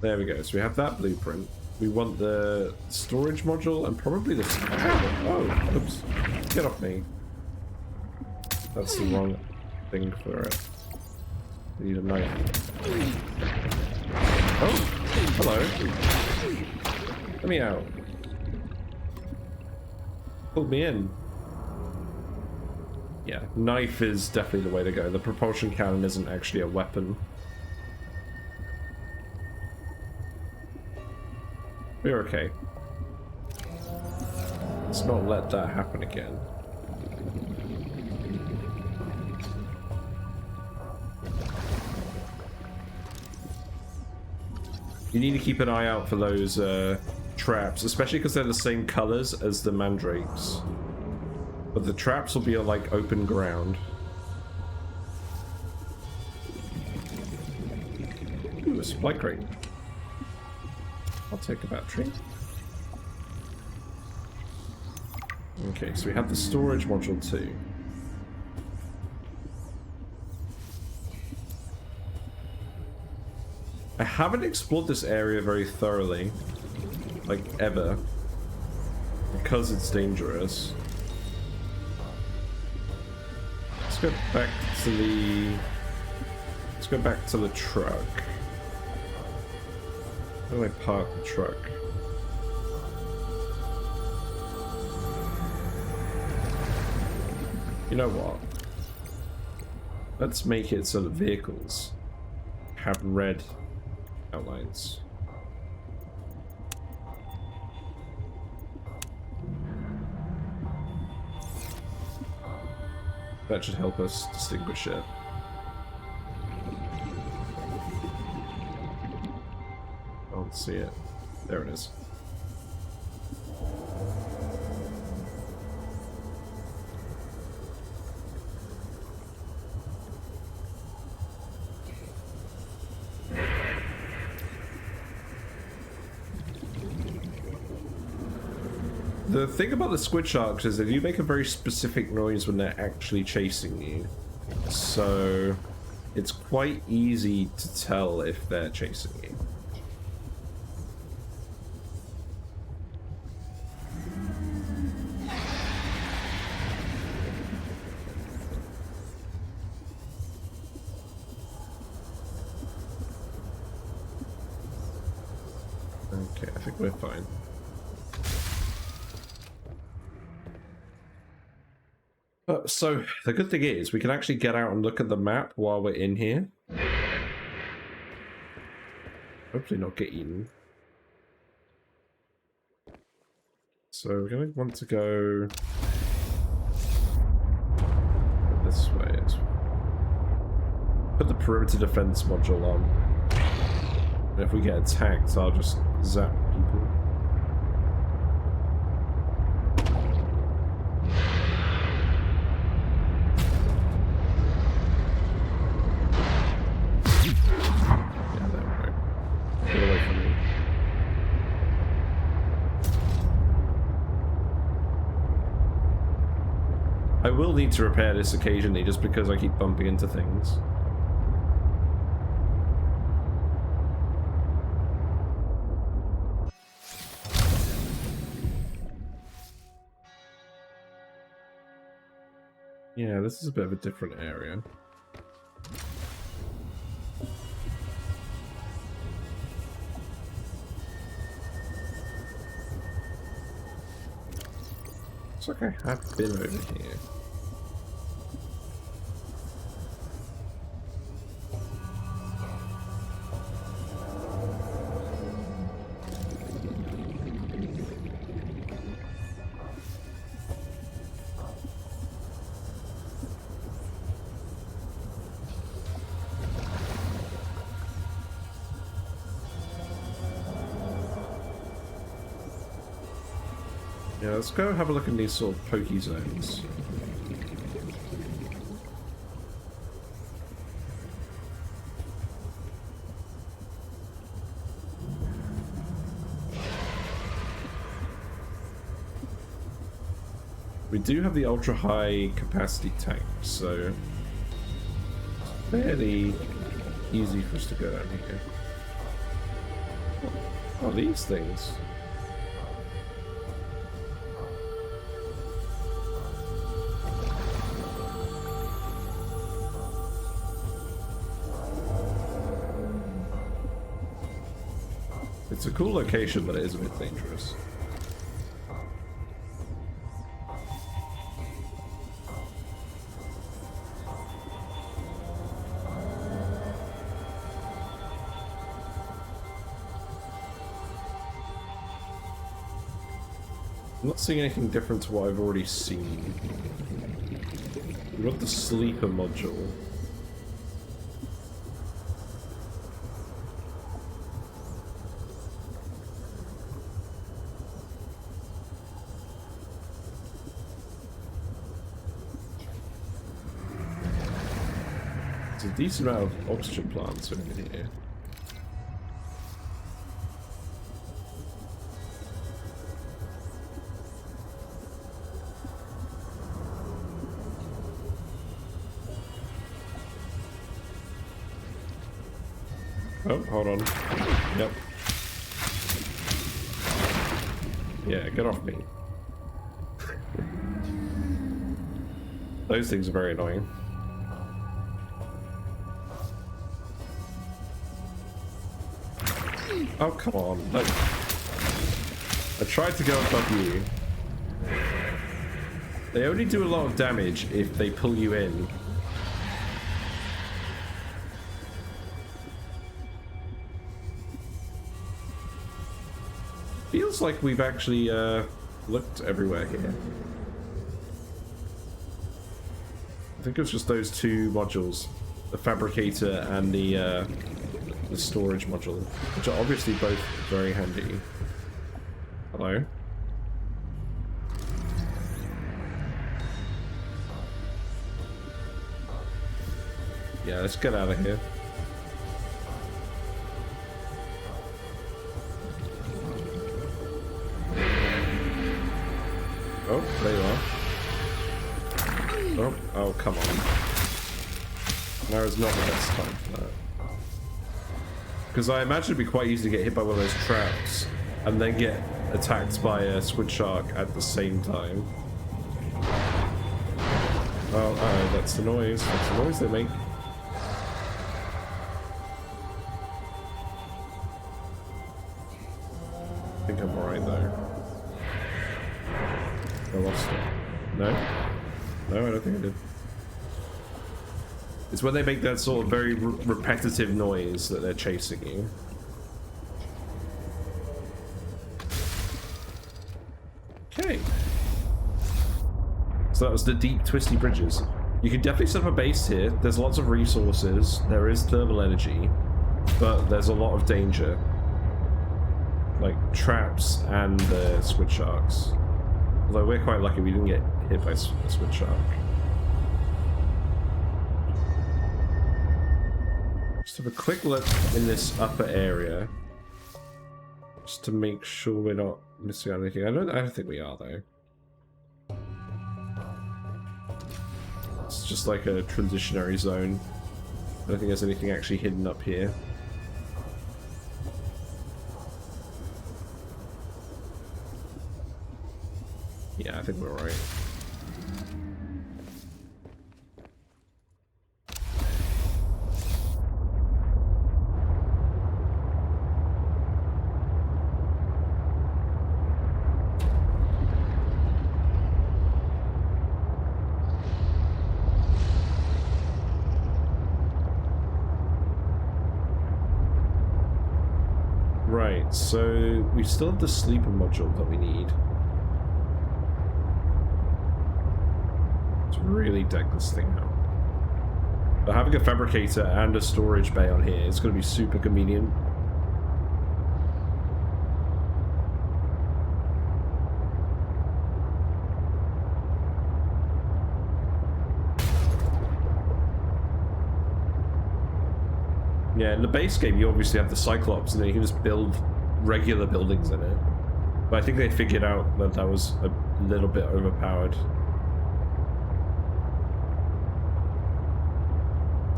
There we go. So we have that blueprint. We want the storage module and probably the... Oh, oops. Get off me. That's the wrong thing for it. We need a knife. Oh, hello. Let me out. Pulled me in. Yeah, knife is definitely the way to go. The propulsion cannon isn't actually a weapon. We're okay. Let's not let that happen again. You need to keep an eye out for those traps, especially because they're the same colors as the mandrakes. But the traps will be on like open ground. Ooh, a supply crate. I'll take a battery. Okay, so we have the storage module too. I haven't explored this area very thoroughly, like ever, because it's dangerous. Let's go back to the... Let's go back to the truck. Where do I park the truck? You know what? Let's make it so that vehicles have red outlines. That should help us distinguish it. I don't see it. There it is. The thing about the squid sharks is they do make a very specific noise when they're actually chasing you. So it's quite easy to tell if they're chasing you. Okay, I think we're fine. So, the good thing is, we can actually get out and look at the map while we're in here. Hopefully not get eaten. So, we're going to want to go this way. Put the perimeter defense module on. And if we get attacked, I'll just zap people. I will need to repair this occasionally just because I keep bumping into things. Yeah, this is a bit of a different area. Looks like I have been over here. Yeah, let's go have a look in these sort of pokey zones. We do have the ultra high capacity tank, so it's fairly easy for us to go down here. Oh, these things. It's a cool location, but it is a bit dangerous. I'm not seeing anything different to what I've already seen. We've got the sleeper module. There's a decent amount of oxygen plants in here. Oh, hold on. Yep. Yeah, get off me. Those things are very annoying. Oh, come on. Look. I tried to go above you. They only do a lot of damage if they pull you in. Feels like we've actually looked everywhere here. I think it was just those two modules, the fabricator and the storage module, which are obviously both very handy. Hello? Yeah, let's get out of here. Oh, there you are. Oh, oh, come on. Now is not the best time for that. Because I imagine it'd be quite easy to get hit by one of those traps and then get attacked by a squid shark at the same time. Oh, that's the noise. That's the noise they make. I think I'm alright though. I lost it. No? No, I don't think I did. It's when they make that sort of very repetitive noise that they're chasing you. Okay. So that was the deep, twisty bridges. You can definitely set up a base here. There's lots of resources. There is thermal energy. But there's a lot of danger. Like traps and squid sharks. Although we're quite lucky we didn't get hit by a squid shark. Just have a quick look in this upper area. Just to make sure we're not missing out anything. I don't think we are though. It's just like a transitionary zone. I don't think there's anything actually hidden up here. Yeah, I think we're right. Right, so we still have the sleeper module that we need. Really deck this thing out. But having a fabricator and a storage bay on here is going to be super convenient. Yeah, in the base game you obviously have the Cyclops and then you can just build regular buildings in it. But I think they figured out that that was a little bit overpowered.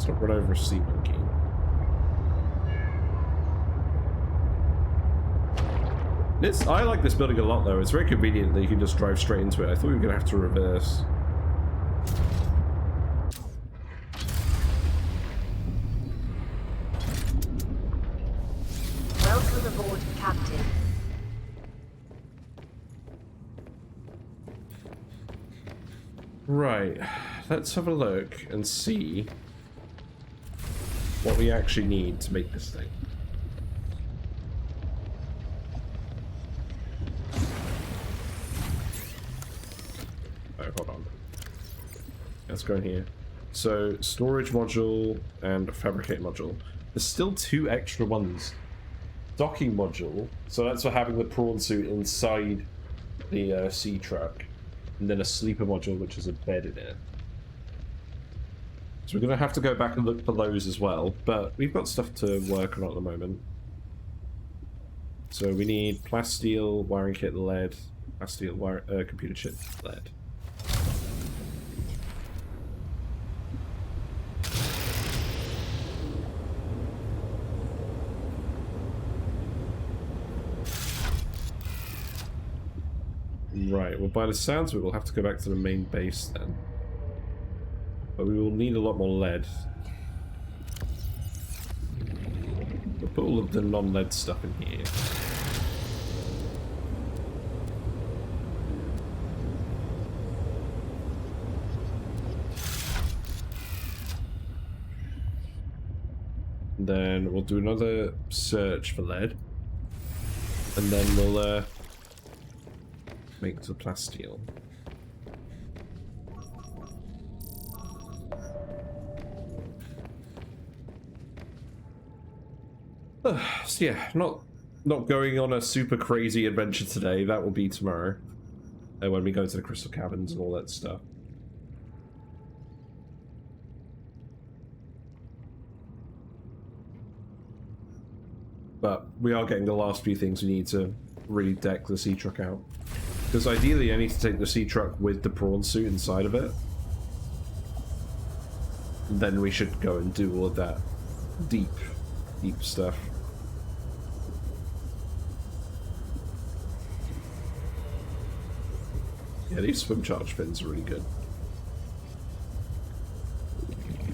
not run over a sea monkey. I like this building a lot, though. It's very convenient that you can just drive straight into it. I thought we were going to have to reverse. Welcome aboard, Captain. Right. Let's have a look and see what we actually need to make this thing. Hold on. Let's go in here. So, storage module and fabricate module. There's still 2 extra ones. Docking module. So that's for having the prawn suit inside the SeaTruck. And then a sleeper module, which is a bed in it. So we're going to have to go back and look for those as well. But we've got stuff to work on at the moment. So we need plasteel, wiring kit, lead. Plasteel, computer chip, lead. Right, well by the sounds of it, we'll have to go back to the main base then. But we will need a lot more lead. We'll put all of the non-lead stuff in here. Then we'll do another search for lead. And then we'll make the plasteel. So yeah, not going on a super crazy adventure today. That will be tomorrow. When we go to the crystal caverns and all that stuff. But we are getting the last few things we need to really deck the SeaTruck out. Because ideally I need to take the SeaTruck with the prawn suit inside of it. And then we should go and do all of that deep stuff. Yeah, these swim charge fins are really good.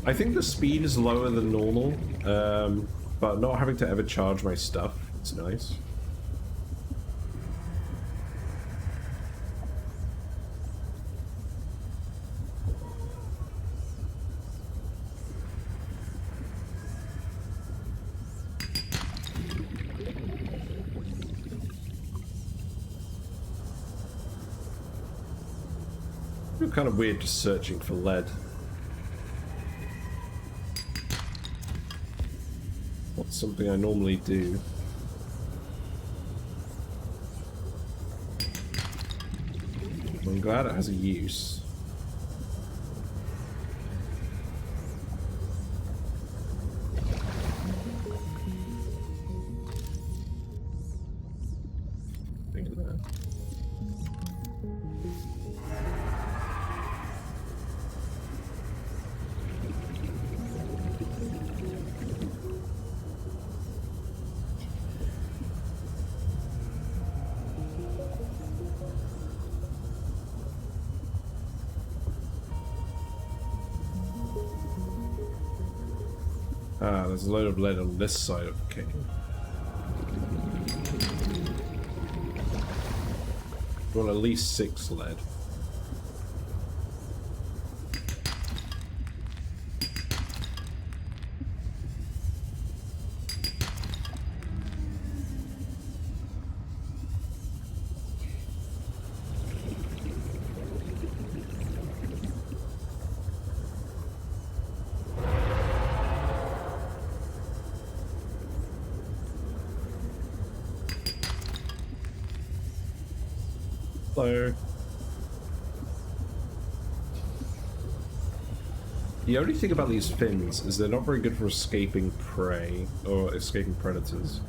I think the speed is lower than normal, but not having to ever charge my stuff, it's nice. It's kind of weird just searching for lead. Not something I normally do. I'm glad it has a use. Think of that. Ah, there's a load of lead on this side of the cave. We want at least 6 lead. Hello. The only thing about these fins is they're not very good for escaping prey or escaping predators.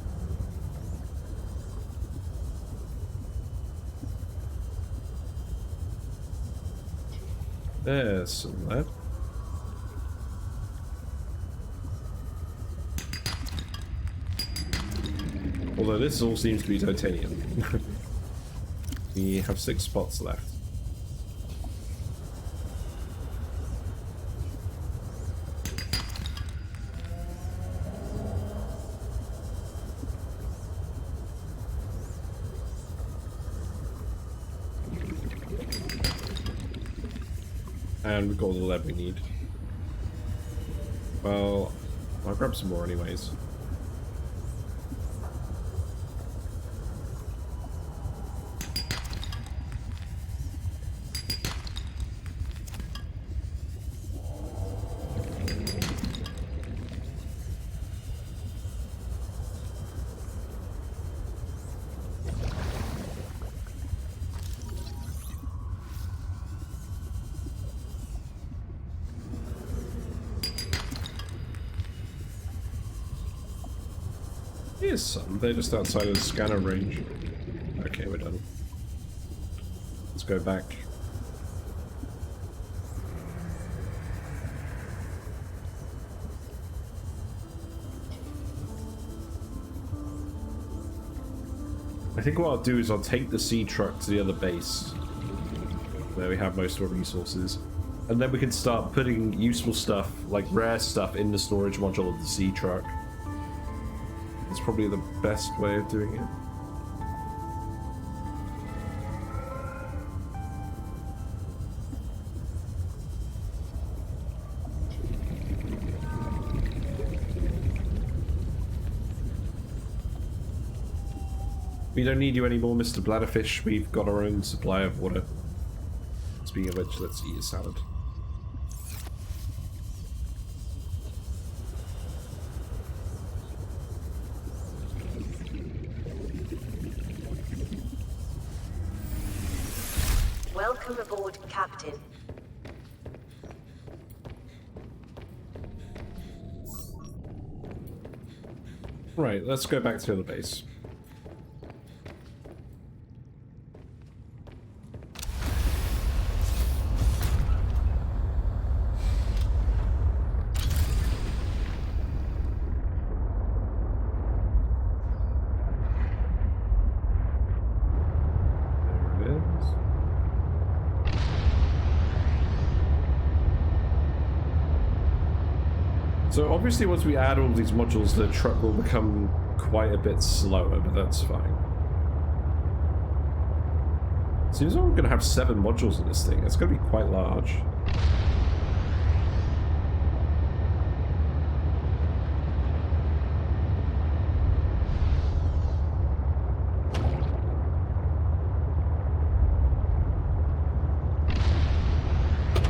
There's some lead. Although this all seems to be titanium. We have 6 spots left. And we've got all the lead we need. Well, I'll grab some more anyways. Here's some. They're just outside of the scanner range. Okay, we're done. Let's go back. I think what I'll do is I'll take the SeaTruck to the other base, where we have most of our resources, and then we can start putting useful stuff, like rare stuff, in the storage module of the SeaTruck. It's probably the best way of doing it. We don't need you anymore, Mr. Bladderfish. We've got our own supply of water. Speaking of which, let's eat a salad. Welcome aboard, Captain. Right, let's go back to the other base. So obviously once we add all these modules, the truck will become quite a bit slower, but that's fine. Seems like we're going to have 7 modules in this thing. It's going to be quite large.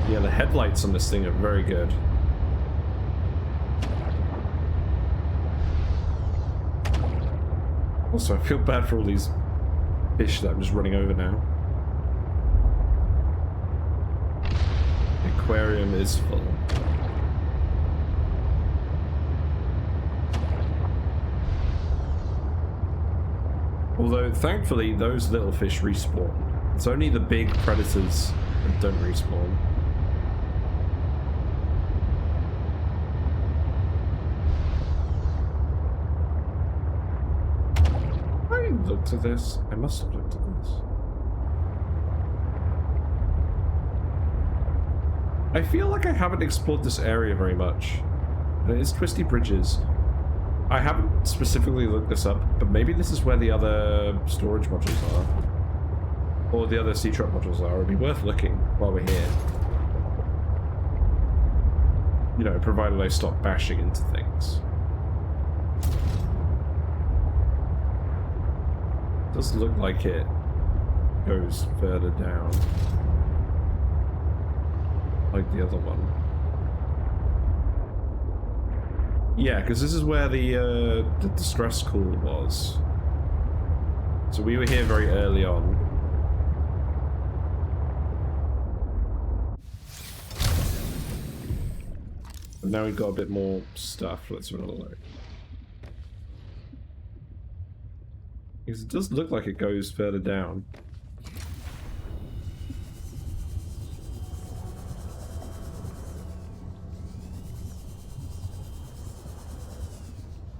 Yeah, the headlights on this thing are very good. Also, I feel bad for all these fish that I'm just running over now. The aquarium is full. Although, thankfully, those little fish respawn. It's only the big predators that don't respawn. Looked at this. I must have looked at this. I feel like I haven't explored this area very much. And it's twisty bridges. I haven't specifically looked this up, but maybe this is where the other storage modules are. Or the other SeaTruck modules are. It'd be worth looking while we're here. You know, provided I stop bashing into things. Does look like it goes further down, like the other one. Yeah, because this is where the distress call was. So we were here very early on. But now we've got a bit more stuff. Let's have another look. Because it does look like it goes further down.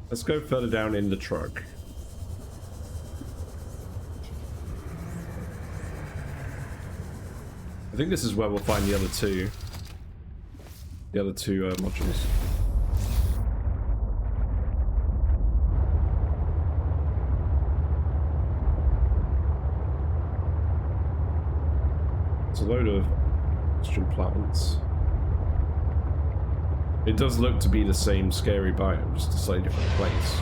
Let's go further down in the truck. I think this is where we'll find the other two. The other two modules. It's a load of oxygen plants. It does look to be the same scary biome, just a slightly different place.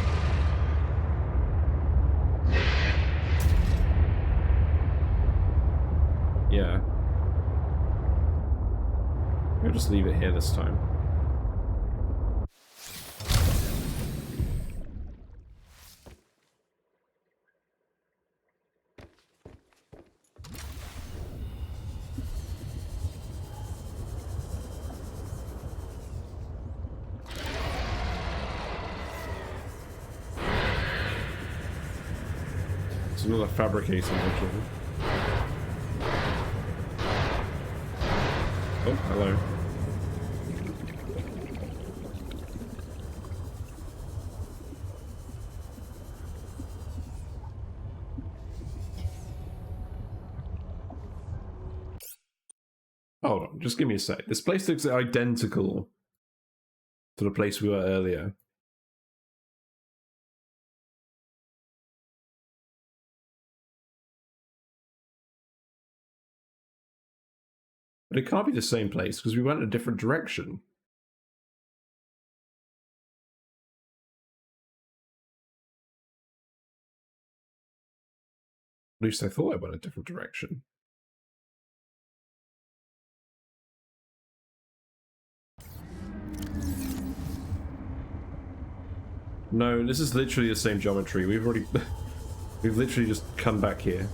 Yeah. We'll just leave it here this time. It's another fabricating module. Oh, hello. Hold on, just give me a sec. This place looks identical to the place we were earlier. But it can't be the same place because we went a different direction. At least I thought I went a different direction. No, this is literally the same geometry. We've already... we've literally just come back here.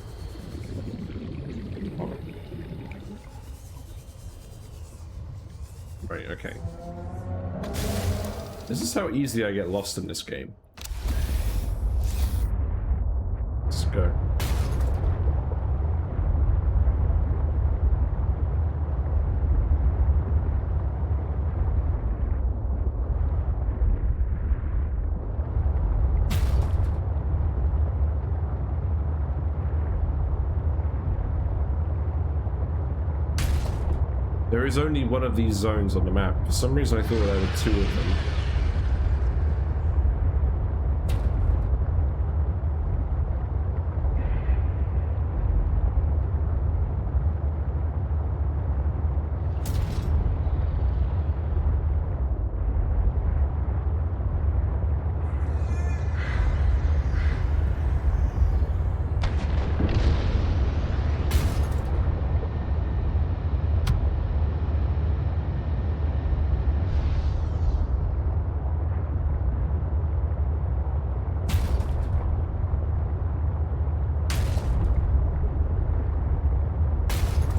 Right, okay. This is how easy I get lost in this game. Let's go. There is only one of these zones on the map. For some reason I thought there were two of them.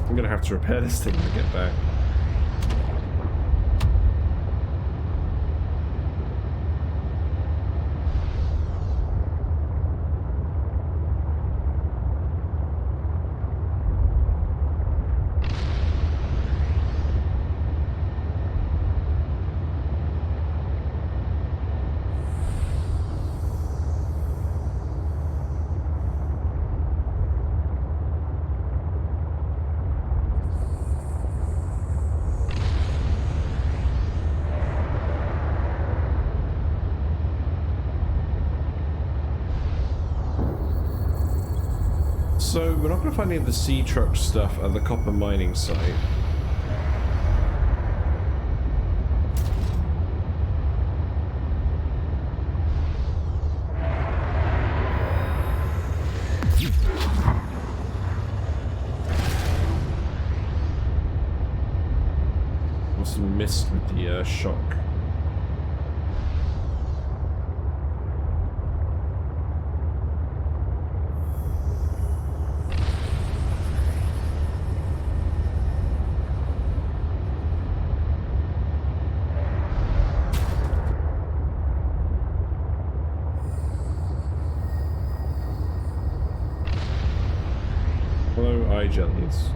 I'm gonna have to repair this thing to get back. So, we're not going to find any of the SeaTruck stuff at the copper mining site. Must have missed with the shock. Hello, eye jellies.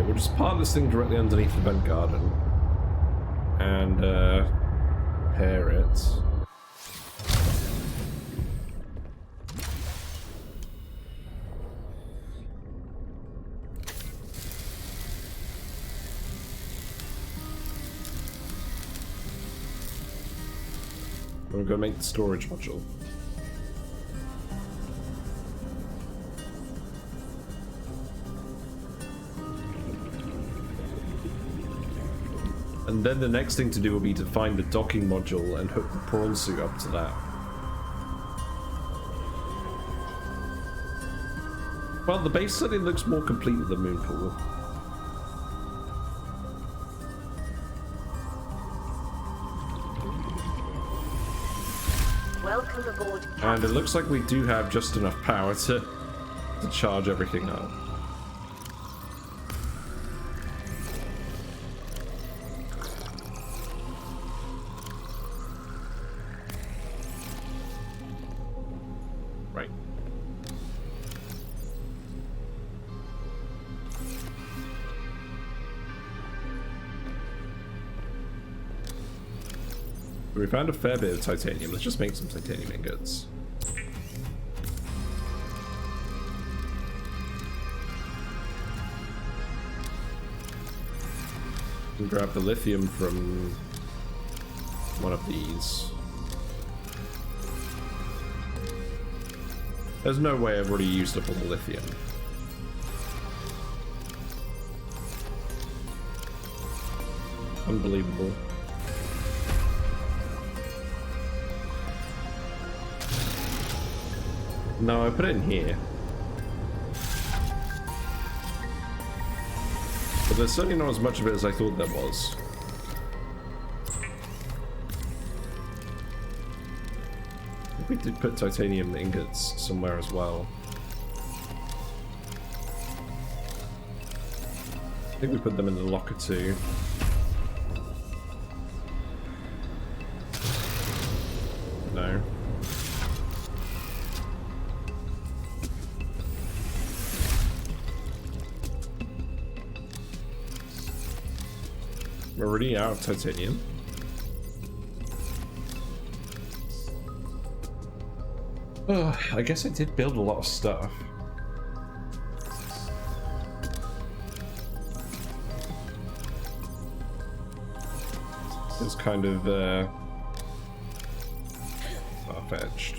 we'll just park this thing directly underneath the vent garden and repair it. We're going to make the storage module. And then the next thing to do will be to find the docking module and hook the prawn suit up to that. Well, the base certainly looks more complete with the moon pool. Welcome aboard, Captain. And it looks like we do have just enough power to charge everything up. Right. We found a fair bit of titanium. Let's just make some titanium ingots. And grab the lithium from one of these. There's no way I've already used up all the lithium. Unbelievable. No, I put it in here. But there's certainly not as much of it as I thought there was. I think we did put titanium ingots somewhere as well. I think we put them in the locker too. No. We're already out of titanium. I guess I did build a lot of stuff. It's kind of far-fetched.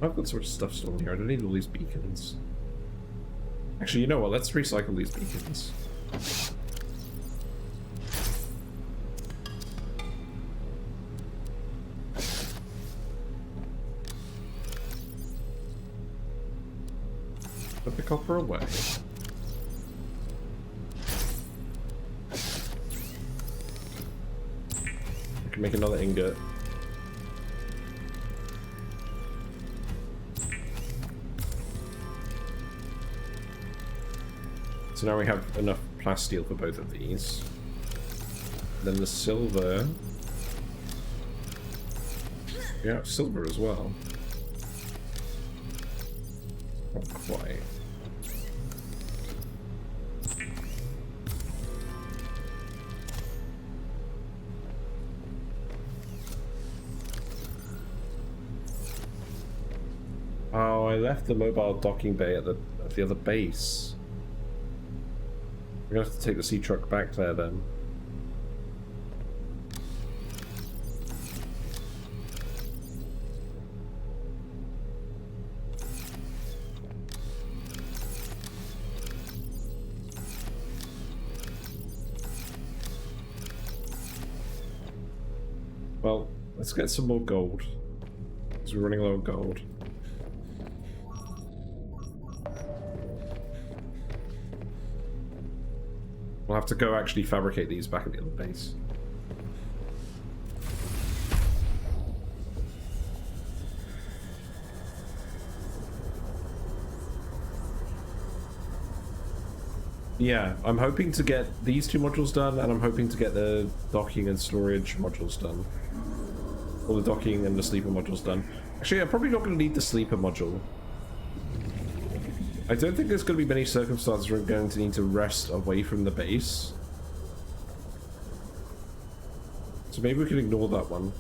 I've got so much stuff stored here. I don't need all these beacons. Actually, you know what? Let's recycle these beacons. Put the copper away. I can make another ingot. So now we have enough plasteel for both of these. Then the silver. Yeah, silver as well. Not quite. Oh, I left the mobile docking bay at the other base. We're gonna have to take the SeaTruck back there then. Well, let's get some more gold, because we're running low on gold. We'll have to go actually fabricate these back at the other base. Yeah, I'm hoping to get these 2 modules done, and I'm hoping to get the docking and storage modules done. Or the docking and the sleeper modules done. Actually, I'm probably not going to need the sleeper module. I don't think there's going to be many circumstances where I'm going to need to rest away from the base. So maybe we can ignore that one.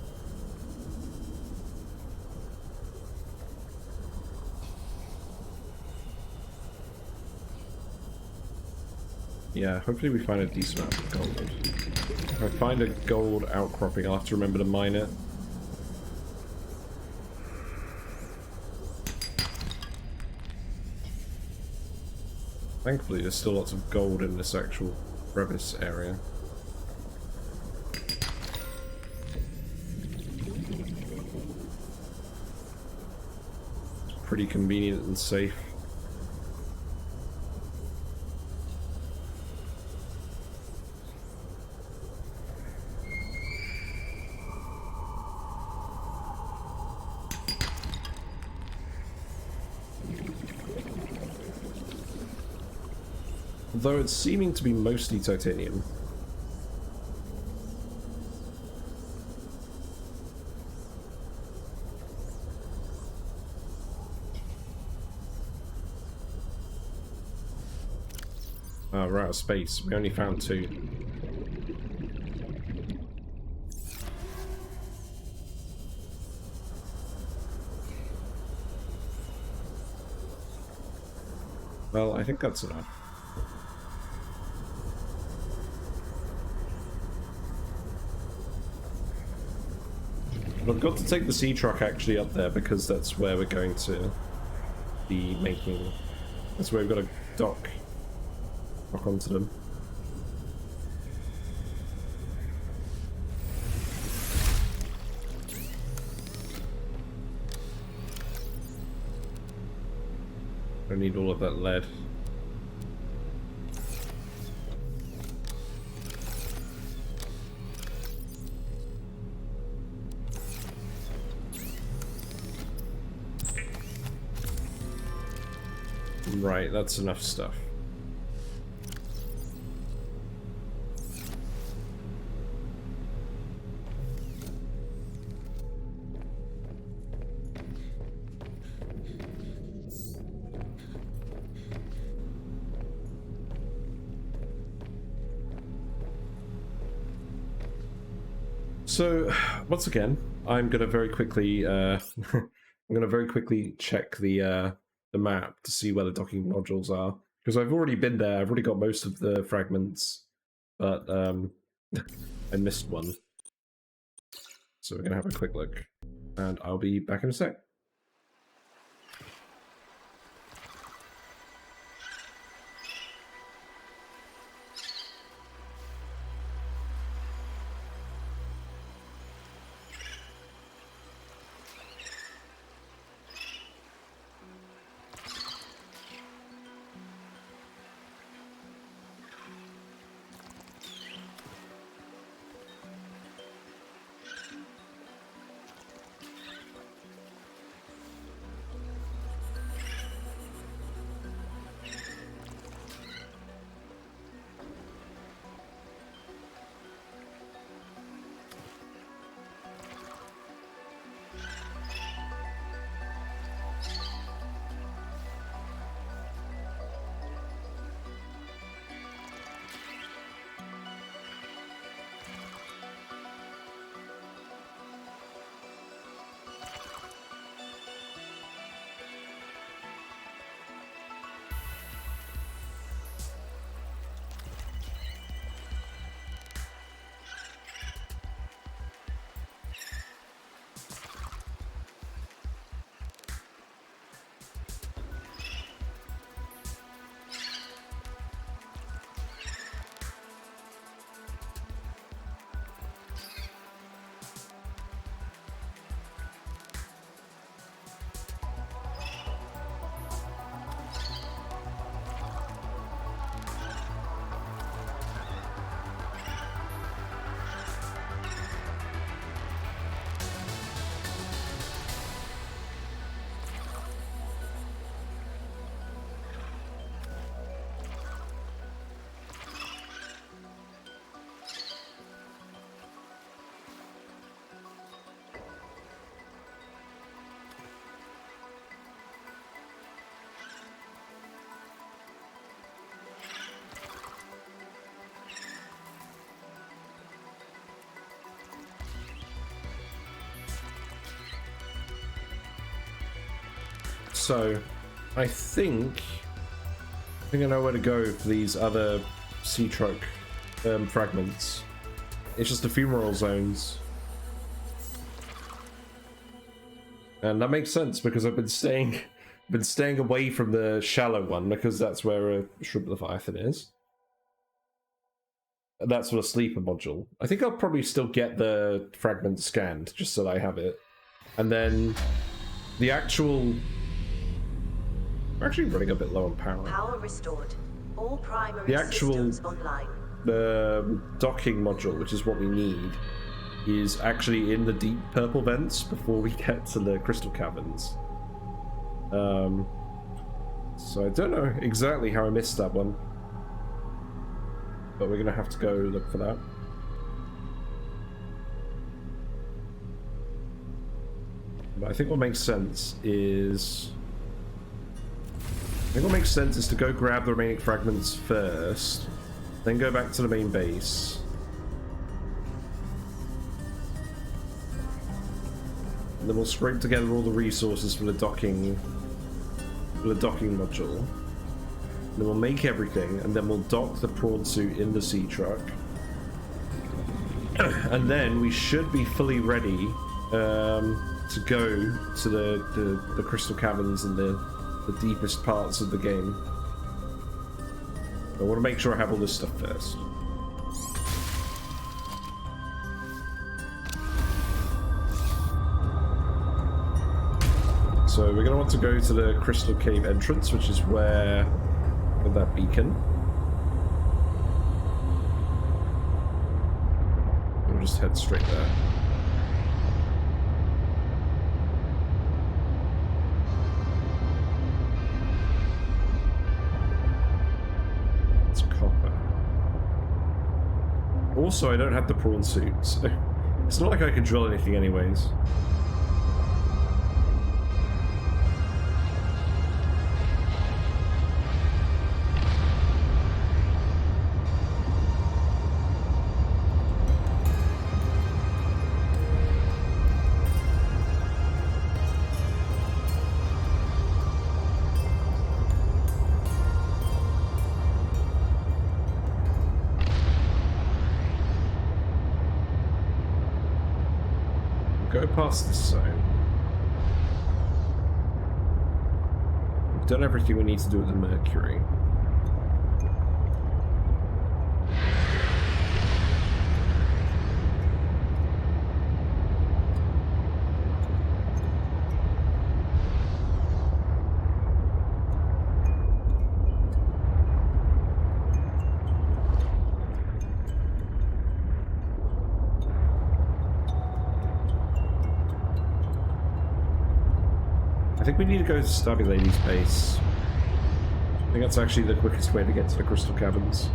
Yeah, hopefully we find a decent amount of gold. If I find a gold outcropping, I'll have to remember to mine it. Thankfully, there's still lots of gold in this actual crevice area. It's pretty convenient and safe. Although it's seeming to be mostly titanium. Oh, we're out of space. We only found 2. Well, I think that's enough. I've got to take the SeaTruck actually up there because that's where we're going to be making... That's where we've got to dock onto them. I need all of that lead. Right, that's enough stuff. So, once again, I'm gonna very quickly check the map to see where the docking modules are, because I've already been there. I've already got most of the fragments, but I missed one. So we're gonna have a quick look, and I'll be back in a sec. So, I think I know where to go for these other SeaTruck fragments. It's just ephemeral zones. And that makes sense because I've been staying away from the shallow one because that's where Shrimp Leviathan is. And that's for a sleeper module. I think I'll probably still get the fragment scanned just so that I have it. And then the actual... We're actually running a bit low on power. Power restored. All primary The actual systems online. docking module, which is what we need, is actually in the deep purple vents before we get to the crystal caverns. So I don't know exactly how I missed that one, but we're gonna have to go look for that. But I think what makes sense is to go grab the remaining fragments first, then go back to the main base. And then we'll scrape together all the resources for the docking module. And then we'll make everything, and then we'll dock the prawn suit in the SeaTruck. And then we should be fully ready to go to the crystal caverns and the deepest parts of the game. I want to make sure I have all this stuff first. So we're going to want to go to the Crystal Cave entrance, which is where with that beacon. We'll just head straight there. It's copper. Also, I don't have the prawn suit, so it's not like I can drill anything anyways. Go past this zone. We've done everything we need to do with the Mercury. I think we need to go to Stabby Lady's base. I think that's actually the quickest way to get to the Crystal Caverns.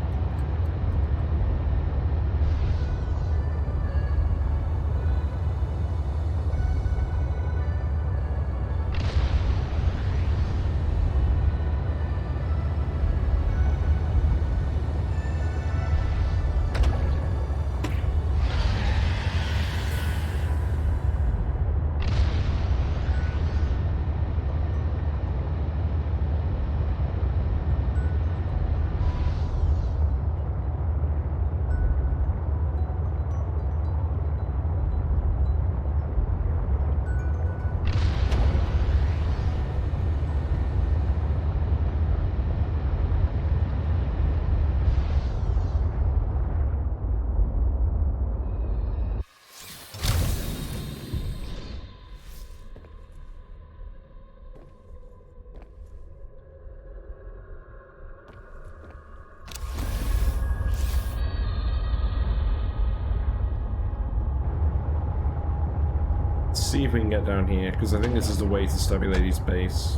See if we can get down here, because I think this is the way to Stabby Lady's base.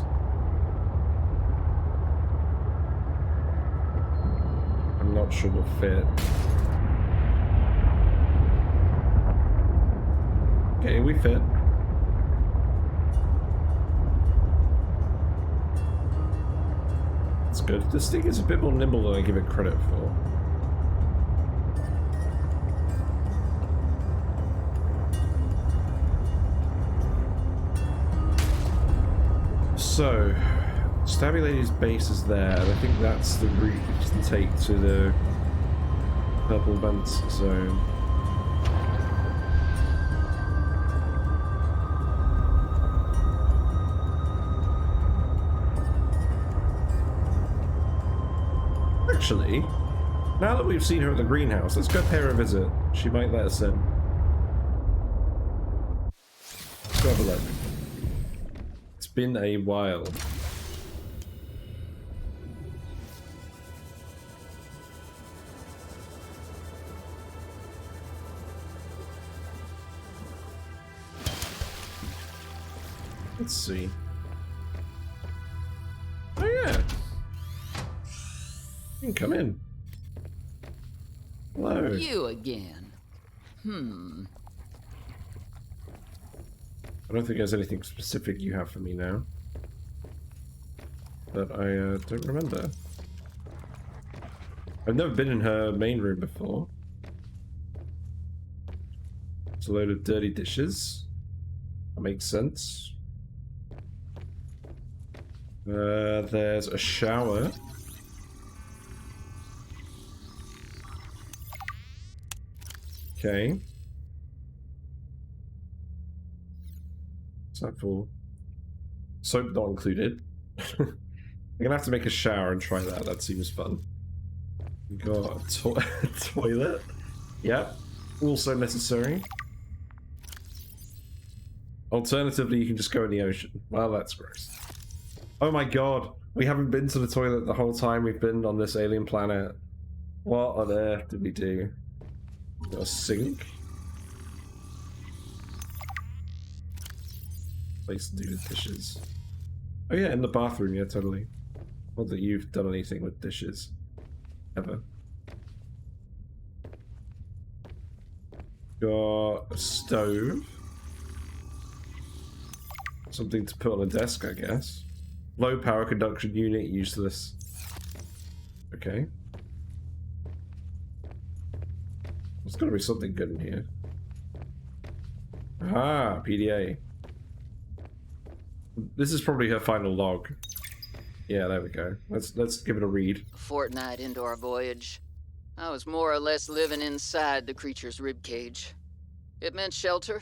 I'm not sure we'll fit. Okay, we fit. That's good. This thing is a bit more nimble than I give it credit for. So, Stabby Lady's base is there, and I think that's the route we can take to the Purple Vent Zone. Actually, now that we've seen her at the greenhouse, let's go pay her a visit. She might let us in. Let's go have a look. It's been a while. Let's see. Oh yeah. You can come in. Hello. You again. I don't think there's anything specific you have for me now. But I don't remember. I've never been in her main room before. It's a load of dirty dishes. That makes sense. There's a shower. Okay. What's that for? Soap not included. I'm gonna have to make a shower and try that. That seems fun. We got a toilet. Yep. Also necessary. Alternatively, you can just go in the ocean. Well, that's gross. Oh my god. We haven't been to the toilet the whole time we've been on this alien planet. What on earth did we do? Got a sink. Place to do the dishes. Oh yeah, in the bathroom, yeah, totally. Not that you've done anything with dishes. Ever. Got a stove. Something to put on a desk, I guess. Low power conduction unit, useless. Okay. There's gotta be something good in here. Ah, PDA. This is probably her final log. Yeah, there we go. Let's give it a read. A fortnight into our voyage, I was more or less living inside the creature's ribcage. It meant shelter,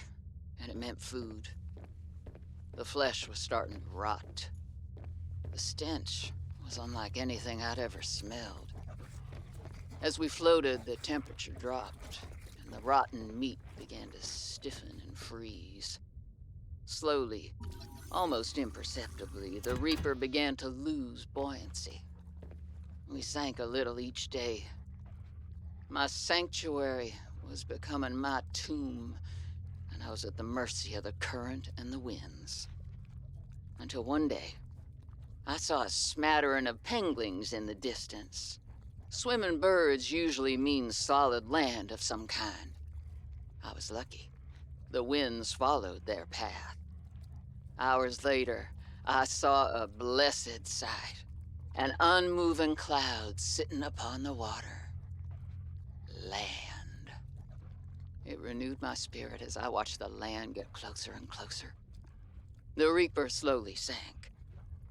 and it meant food. The flesh was starting to rot. The stench was unlike anything I'd ever smelled. As we floated, the temperature dropped, and the rotten meat began to stiffen and freeze. Slowly, almost imperceptibly, the Reaper began to lose buoyancy. We sank a little each day. My sanctuary was becoming my tomb, and I was at the mercy of the current and the winds. Until one day, I saw a smattering of penguins in the distance. Swimming birds usually mean solid land of some kind. I was lucky. The winds followed their path. Hours later, I saw a blessed sight. An unmoving cloud sitting upon the water. Land. It renewed my spirit as I watched the land get closer and closer. The Reaper slowly sank,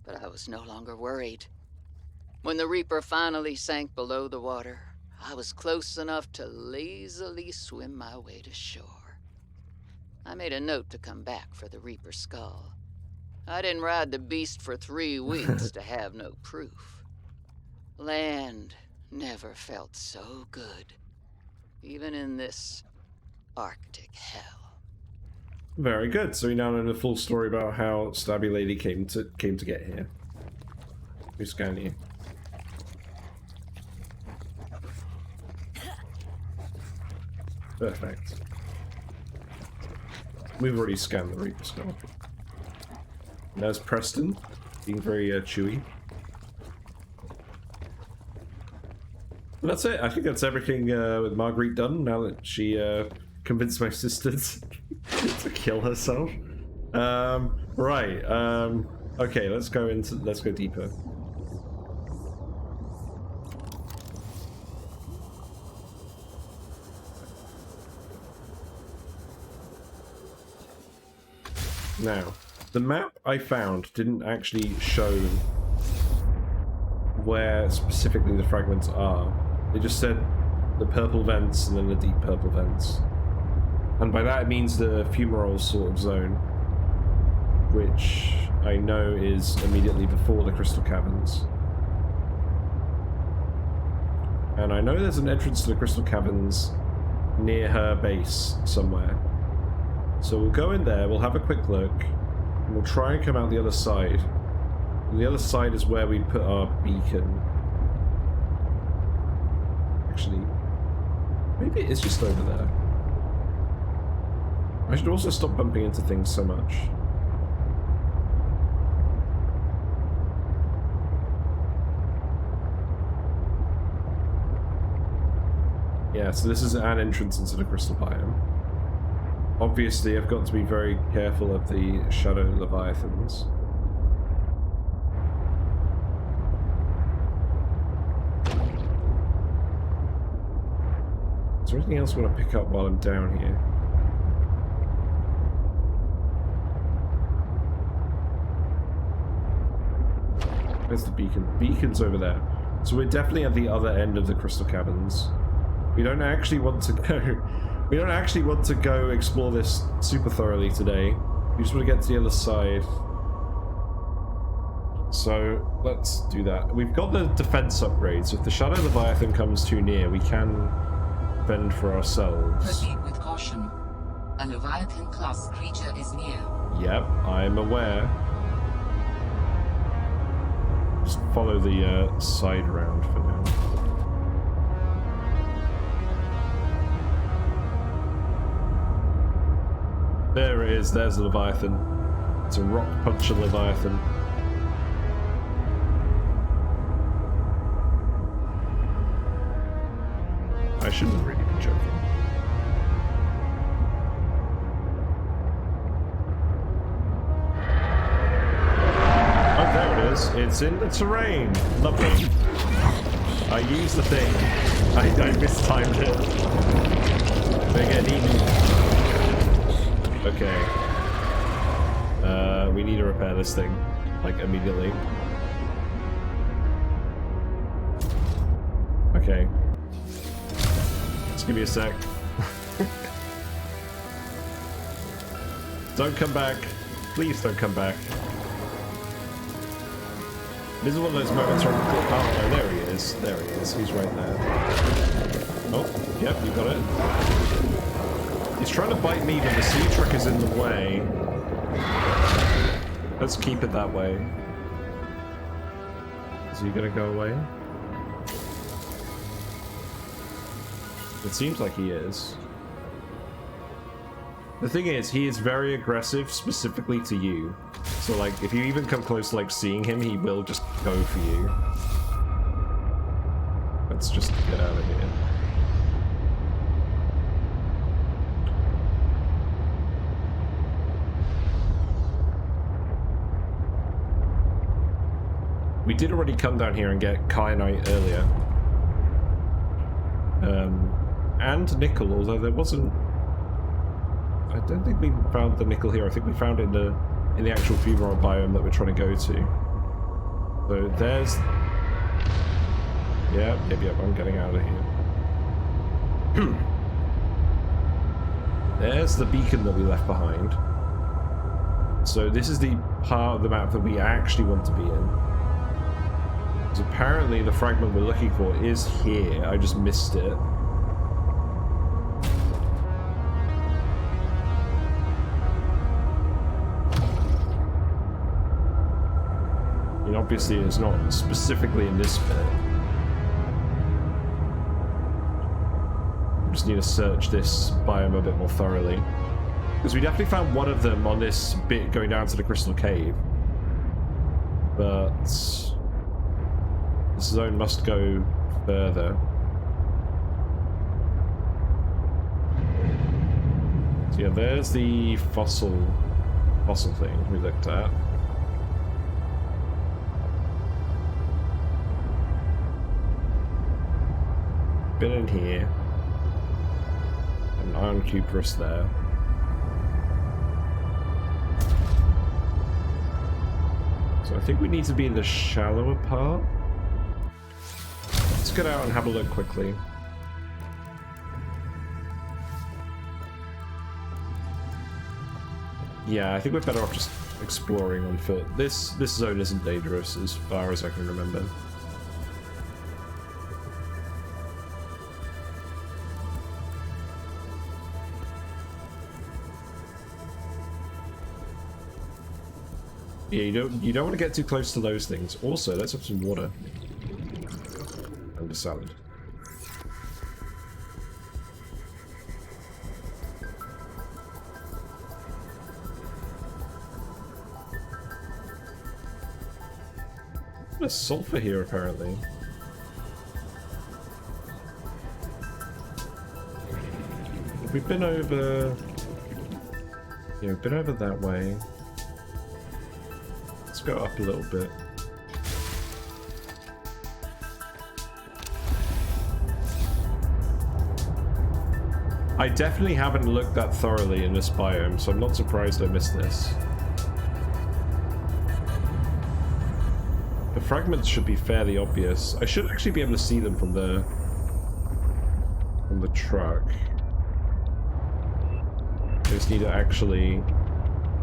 but I was no longer worried. When the Reaper finally sank below the water, I was close enough to lazily swim my way to shore. I made a note to come back for the Reaper's skull. I didn't ride the beast for 3 weeks to have no proof. Land never felt so good, even in this Arctic hell. Very good. So we now know the full story about how Stabby Lady came to get here. We scan you. Perfect. We've already scanned the Reaper skull. And there's Preston, being very chewy. And that's it. I think that's everything with Marguerite done, now that she convinced my sisters to kill herself. Right. Okay, let's go deeper. Now, the map I found didn't actually show where specifically the fragments are. It just said the purple vents and then the deep purple vents. And by that it means the fumarole sort of zone, which I know is immediately before the crystal caverns. And I know there's an entrance to the crystal caverns near her base somewhere. So we'll go in there, we'll have a quick look, and we'll try and come out the other side. And the other side is where we put our beacon. Actually, maybe it is just over there. I should also stop bumping into things so much. Yeah, so this is an entrance into the crystal biome. Obviously, I've got to be very careful of the shadow leviathans. Is there anything else I want to pick up while I'm down here? Where's the beacon? Beacon's over there. So we're definitely at the other end of the crystal caverns. We don't actually want to go... We don't actually want to go explore this super thoroughly today. We just want to get to the other side. So, let's do that. We've got the defense upgrades. If the Shadow Leviathan comes too near, we can fend for ourselves. Proceed with caution. A Leviathan-class creature is near. Yep, I'm aware. Just follow the side round for now. There it is, there's the Leviathan. It's a rock puncher Leviathan. I shouldn't really be joking. Oh, there it is. It's in the terrain. Lovely. I used the thing. I mistimed it. They get eaten. Okay. We need to repair this thing, like, immediately. Okay. Just give me a sec. Don't come back. Please don't come back. This is one of those moments where oh, no, there he is. There he is. He's right there. Oh, yep, you got it. He's trying to bite me, but the SeaTruck is in the way. Let's keep it that way. Is he gonna go away? It seems like he is. The thing is, he is very aggressive, specifically to you. So, like, if you even come close to, like, seeing him, he will just go for you. Let's just get out of here. We did already come down here and get kyanite earlier. And nickel, although there wasn't... I don't think we found the nickel here. I think we found it in the actual fumarole biome that we're trying to go to. So there's... Yep, I'm getting out of here. There's the beacon that we left behind. So this is the part of the map that we actually want to be in. Because apparently the fragment we're looking for is here. I just missed it. And obviously it's not specifically in this bit. We just need to search this biome a bit more thoroughly. Because we definitely found one of them on this bit going down to the Crystal Cave. But... this zone must go further. So yeah, there's the fossil thing we looked at. Been in here. An iron cuprous there. think we need to be in the shallower part. Let's get out and have a look quickly. Yeah, I think we're better off just exploring on foot. This zone isn't dangerous as far as I can remember. Yeah, you don't want to get too close to those things. Also, let's have some water. And a salad. There's sulfur here, apparently. We've been over... Yeah, we've been over that way. Let's go up a little bit. I definitely haven't looked that thoroughly in this biome, so I'm not surprised I missed this. The fragments should be fairly obvious. I should actually be able to see them from the truck. I just need to actually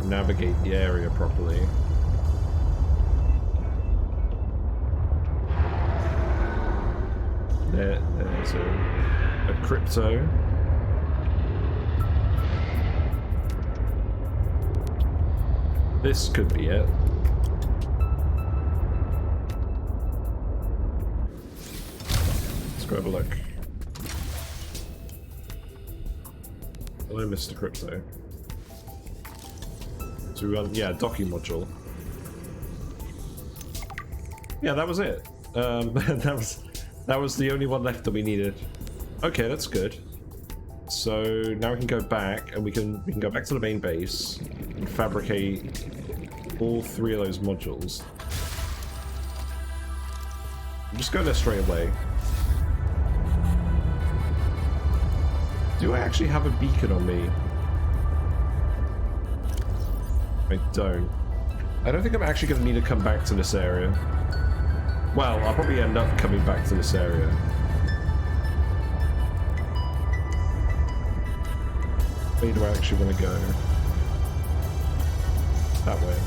navigate the area properly. There's a crypto. This could be it. Let's go have a look. Hello, Mr. Crypto. So we want, yeah, docking module. Yeah, that was it. That was the only one left that we needed. Okay, that's good. So now we can go back, and we can go back to the main base and fabricate all 3 of those modules. I'm just going there straight away. Do I actually have a beacon on me? I don't. I don't think I'm actually going to need to come back to this area. Well, I'll probably end up coming back to this area. Where do I actually want to go? That way.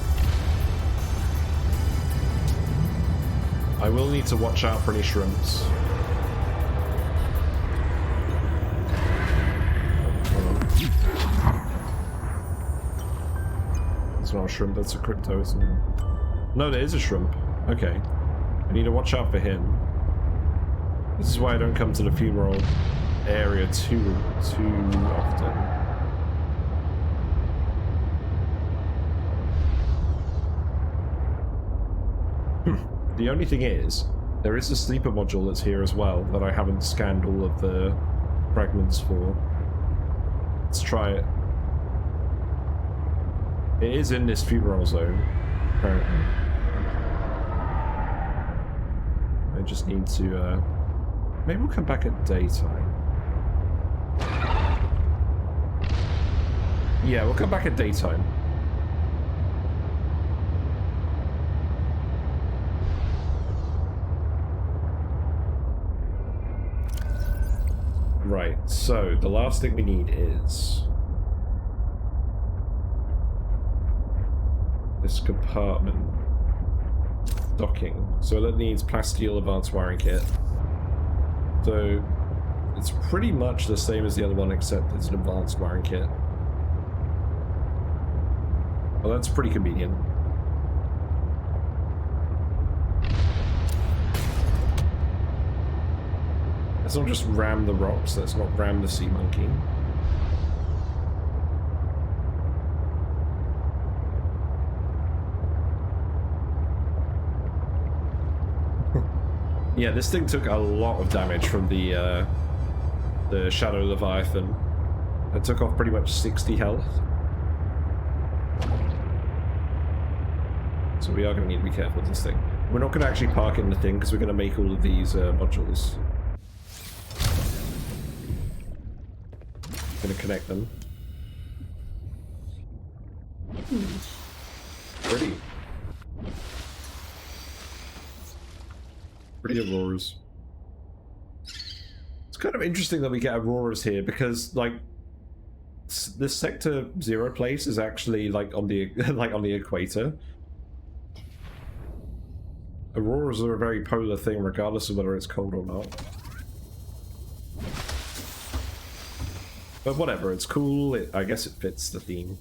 I will need to watch out for any shrimps. It's not a shrimp, that's a crypto, isn't it? No, there is a shrimp. Okay. I need to watch out for him. This is why I don't come to the funeral area too often. The only thing is, there is a sleeper module that's here as well that I haven't scanned all of the fragments for. Let's try it. It is in this funeral zone, apparently. I just need to, maybe we'll come back at daytime. Yeah, we'll come back at daytime. Right, so the last thing we need is this compartment. Docking. So that needs plasteel advanced wiring kit. So it's pretty much the same as the other one, except it's an advanced wiring kit. Well, that's pretty convenient. Let's not just ram the rocks, let's not ram the sea monkey. Yeah, this thing took a lot of damage from the Shadow Leviathan. It took off pretty much 60 health. So we are going to need to be careful with this thing. We're not going to actually park in the thing because we're going to make all of these modules. Going to connect them. Pretty. Pretty auroras. It's kind of interesting that we get auroras here because, like, this Sector 0 place is actually like on the like on the equator. Auroras are a very polar thing, regardless of whether it's cold or not. But whatever, it's cool. I guess it fits the theme.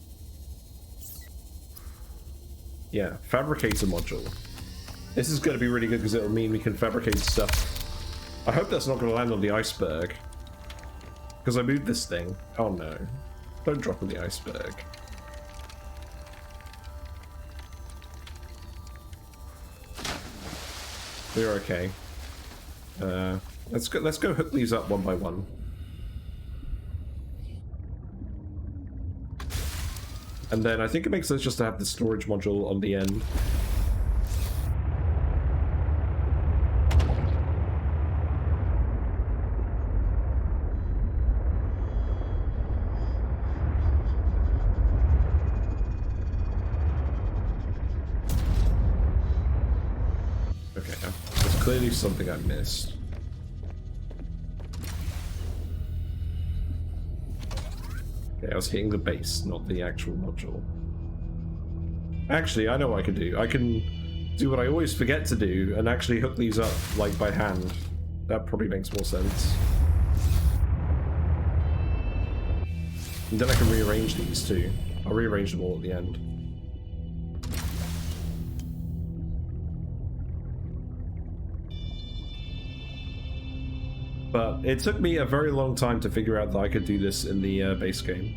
Yeah, fabricator module. This is going to be really good because it'll mean we can fabricate stuff. I hope that's not going to land on the iceberg. Because I moved this thing. Oh no. Don't drop on the iceberg. We're okay. Let's go hook these up one by one. And then I think it makes sense just to have the storage module on the end. Okay, there's clearly something I missed. Okay, I was hitting the base, not the actual module. Actually, I know what I can do. I can do what I always forget to do and actually hook these up, like, by hand. That probably makes more sense. And then I can rearrange these too. I'll rearrange them all at the end. But it took me a very long time to figure out that I could do this in the base game.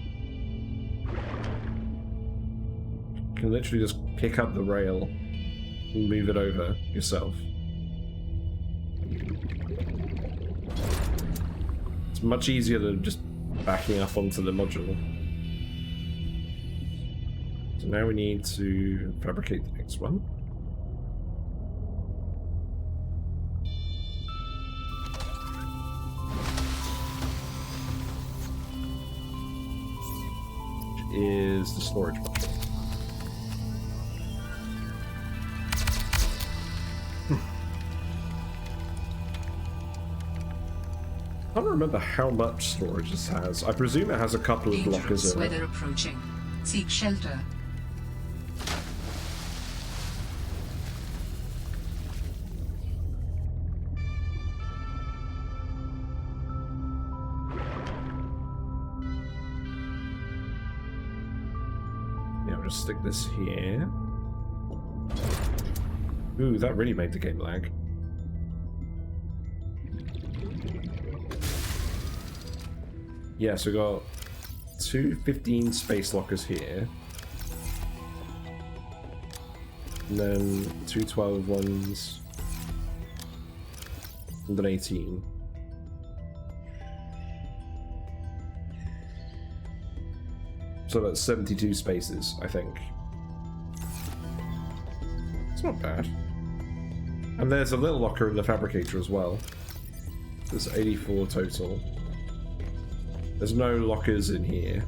You can literally just pick up the rail and move it over yourself. It's much easier than just backing up onto the module. So now we need to fabricate the next one. Is the storage module. I don't remember how much storage this has. I presume it has a couple of lockers in it. Weather approaching. Seek shelter. Stick this here. Ooh, that really made the game lag. Yeah, so we got two 15 space lockers here. And then two 12 ones. And an 18. So that's 72 spaces, I think. It's not bad. And there's a little locker in the fabricator as well. There's 84 total. There's no lockers in here.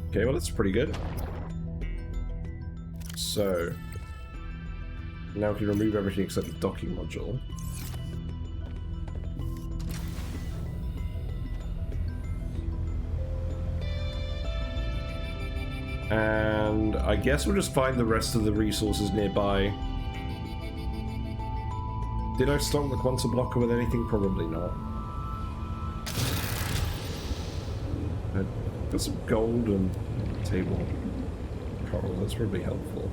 Okay, well that's pretty good. So now we can remove everything except the docking module. And I guess we'll just find the rest of the resources nearby. Did I stock the quantum blocker with anything? Probably not. I got some gold and table coral, that's probably helpful.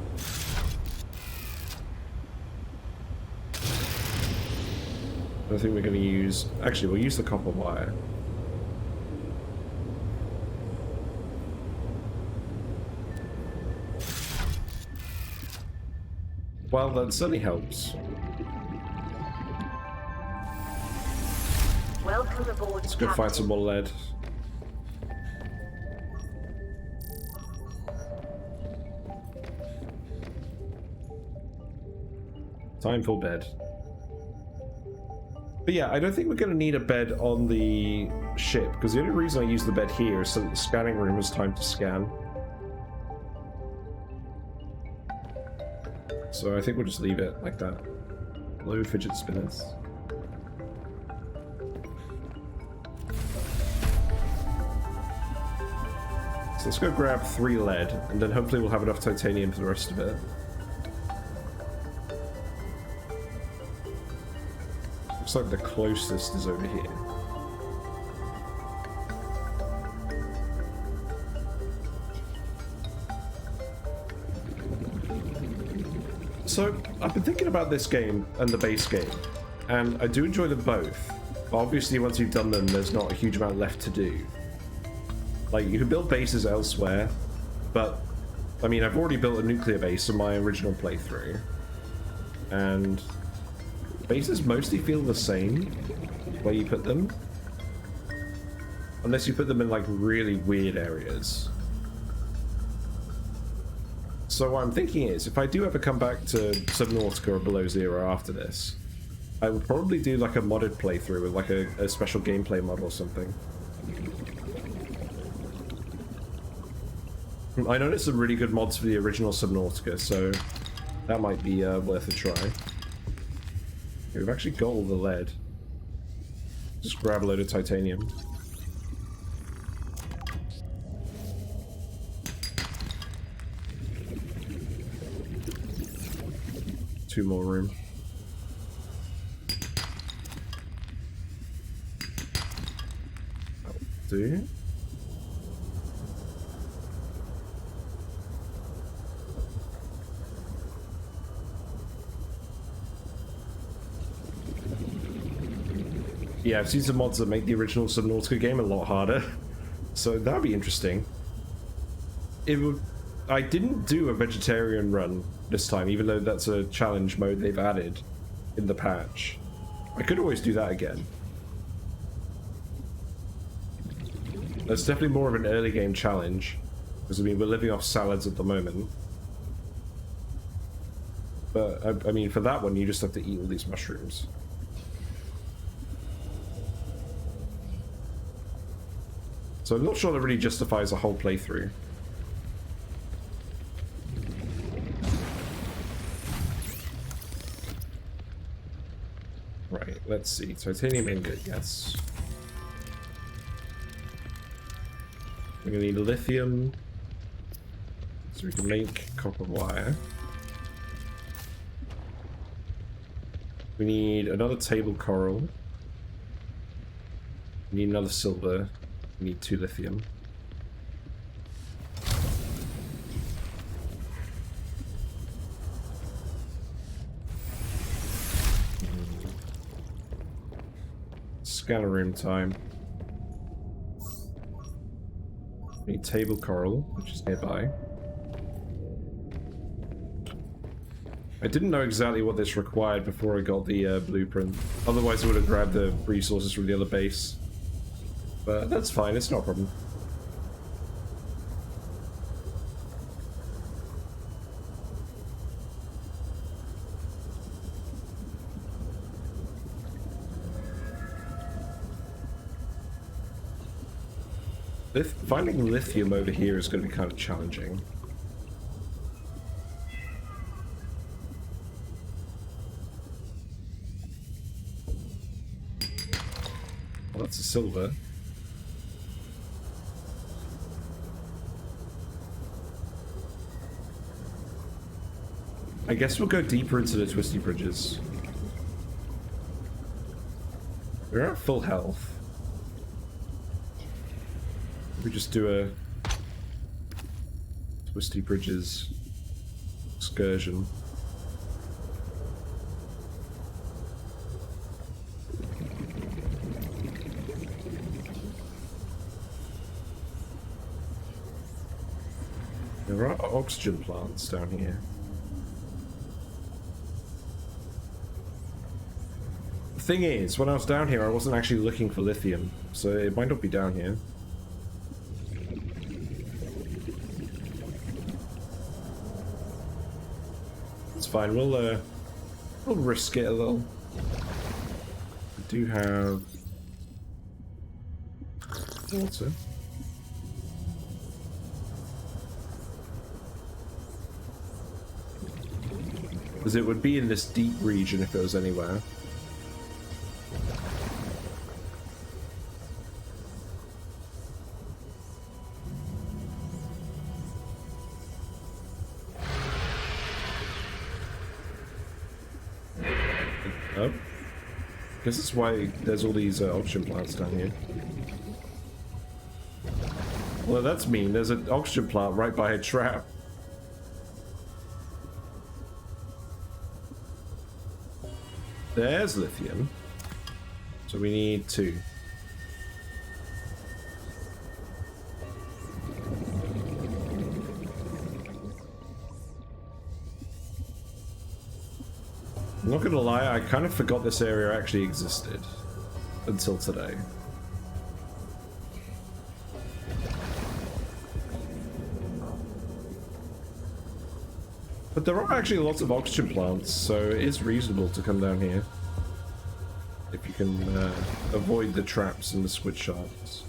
I think we're going to use... Actually, we'll use the copper wire. Well, that certainly helps. Welcome aboard. Let's go find some more lead. Time for bed. But yeah, I don't think we're going to need a bed on the ship, because the only reason I use the bed here is so that the scanning room has time to scan. So I think we'll just leave it like that. Low fidget spinners. So let's go grab 3 lead, and then hopefully we'll have enough titanium for the rest of it. Looks like the closest is over here. So, I've been thinking about this game and the base game, and I do enjoy them both. But obviously, once you've done them, there's not a huge amount left to do. Like, you can build bases elsewhere, but, I mean, I've already built a nuclear base in my original playthrough, and bases mostly feel the same where you put them, unless you put them in, like, really weird areas. So what I'm thinking is, if I do ever come back to Subnautica or Below Zero after this, I would probably do like a modded playthrough with like a special gameplay mod or something. I noticed some really good mods for the original Subnautica, so that might be worth a try. We've actually got all the lead. Just grab a load of titanium. Two more room. That'll do. Yeah, I've seen some mods that make the original Subnautica game a lot harder, so that'd be interesting. It would. I didn't do a vegetarian run this time, even though that's a challenge mode they've added in the patch. I could always do that again. That's definitely more of an early game challenge, because I mean we're living off salads at the moment. But I mean for that one you just have to eat all these mushrooms. So I'm not sure that really justifies a whole playthrough. Right, let's see. Titanium ingot, yes. We're gonna need lithium, so we can make copper wire. We need another table coral. We need another silver. We need 2 lithium. Scanner room time. We need table coral, which is nearby. I didn't know exactly what this required before I got the blueprint. Otherwise I would have grabbed the resources from the other base. But that's fine, it's not a problem. Finding lithium over here is going to be kind of challenging. Well, that's a silver. I guess we'll go deeper into the twisty bridges. We're at full health. We just do a twisty bridges excursion. There are oxygen plants down here. The thing is, when I was down here, I wasn't actually looking for lithium, so it might not be down here. It's fine. We'll risk it a little. We do have water. Because it would be in this deep region if it was anywhere. Oh. I guess that's why there's all these oxygen plants down here. Well, that's mean. There's an oxygen plant right by a trap. There's lithium. So we need 2. I'm not gonna lie, I kind of forgot this area actually existed until today. But there are actually lots of oxygen plants, so it is reasonable to come down here. If you can avoid the traps and the squid sharks.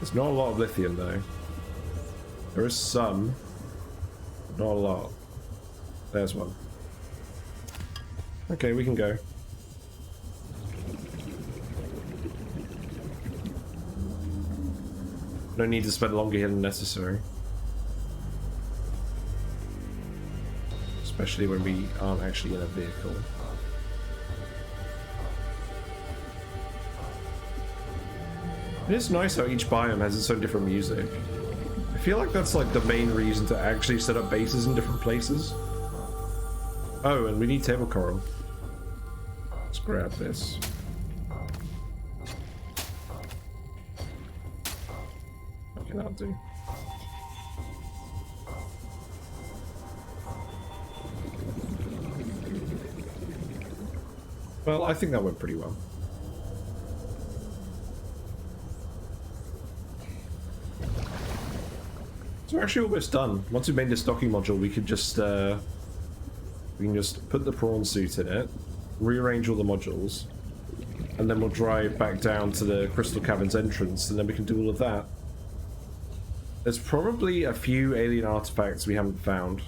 There's not a lot of lithium though. There is some, but not a lot. There's one. Okay, we can go. No need to spend longer here than necessary. Especially when we aren't actually in a vehicle. It is nice how each biome has its own different music. I feel like that's like the main reason to actually set up bases in different places. Oh, and we need table coral. Let's grab this. Okay, that'll do. Well, I think that went pretty well. So we're actually almost done. Once we've made this docking module, we can just put the prawn suit in it, rearrange all the modules, and then we'll drive back down to the Crystal Caverns entrance, and then we can do all of that. There's probably a few alien artifacts we haven't found.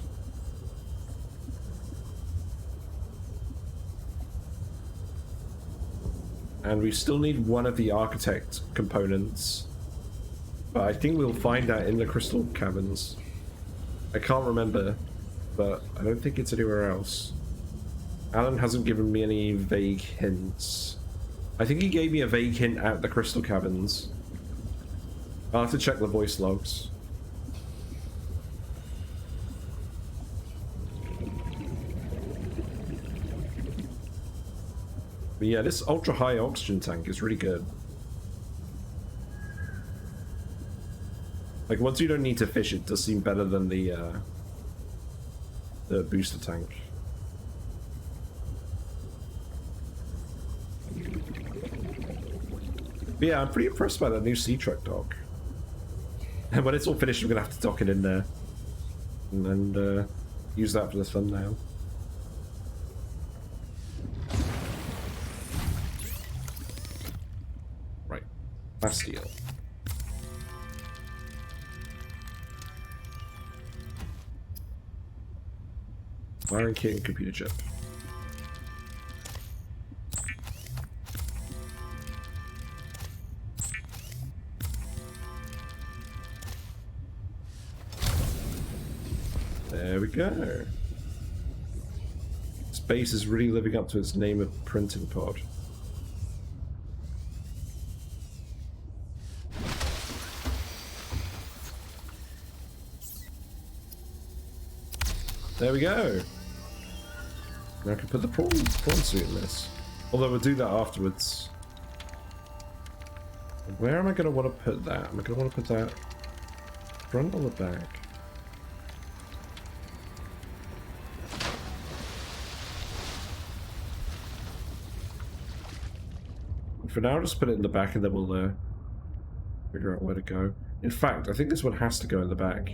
And we still need one of the architect components. But I think we'll find that in the Crystal Caverns. I can't remember, but I don't think it's anywhere else. Alan hasn't given me any vague hints. I think he gave me a vague hint at the Crystal Caverns. I'll have to check the voice logs. But yeah, this ultra-high oxygen tank is really good. Like, once you don't need to fish, it does seem better than the booster tank. But yeah, I'm pretty impressed by that new SeaTruck dock. And when it's all finished, I'm gonna have to dock it in there. And use that for the thumbnail. Right. Bastille. Iron kit and computer chip. There we go. Space is really living up to its name of printing pod. There we go. Now I can put the prawn suit in this. Although we'll do that afterwards. Where am I going to want to put that? Am I going to want to put that front or the back? For now, I'll just put it in the back and then we'll figure out where to go. In fact, I think this one has to go in the back.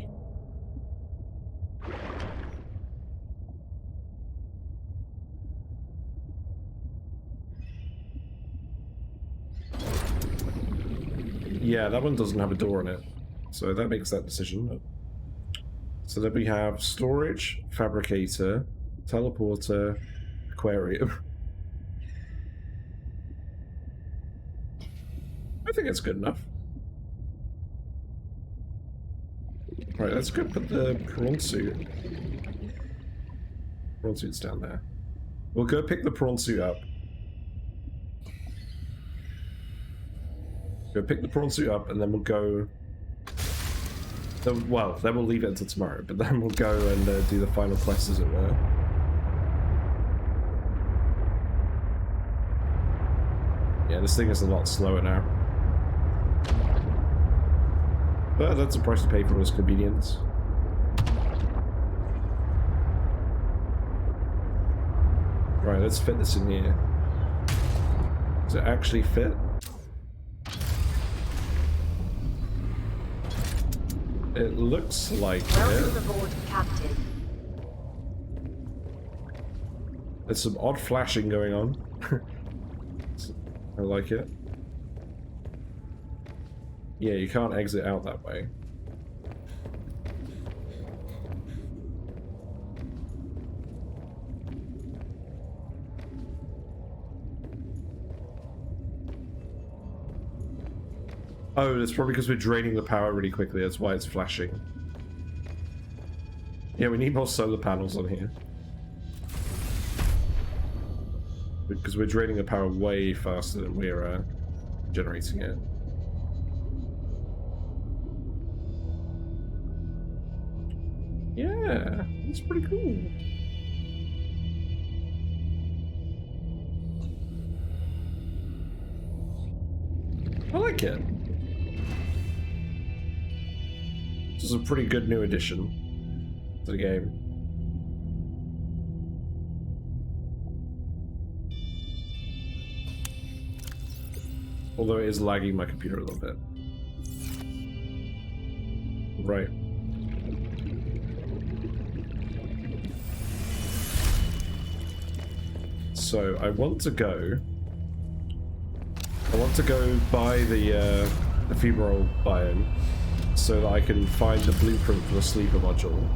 Yeah, that one doesn't have a door on it, so that makes that decision. So then we have storage, fabricator, Teleporter, aquarium. I think it's good enough. Right, let's go put the prawn suit. Prawn suit's down there. We'll go pick the prawn suit up. Go pick the prawn suit up, and then we'll go... Well, then we'll leave it until tomorrow, but then we'll go and do the final quest, as it were. Yeah, this thing is a lot slower now. But that's the price to pay for this convenience. Right, let's fit this in here. Does it actually fit? It looks like Welcome it. aboard, Captain. There's some odd flashing going on. I like it. Yeah, you can't exit out that way. Oh, that's probably because we're draining the power really quickly, that's why it's flashing. Yeah, we need more solar panels on here. Because we're draining the power way faster than we're generating it. Yeah, that's pretty cool. I like it. This is a pretty good new addition to the game. Although it is lagging my computer a little bit. Right. So I want to go buy the ephemeral biome so that I can find the blueprint for the sleeper module.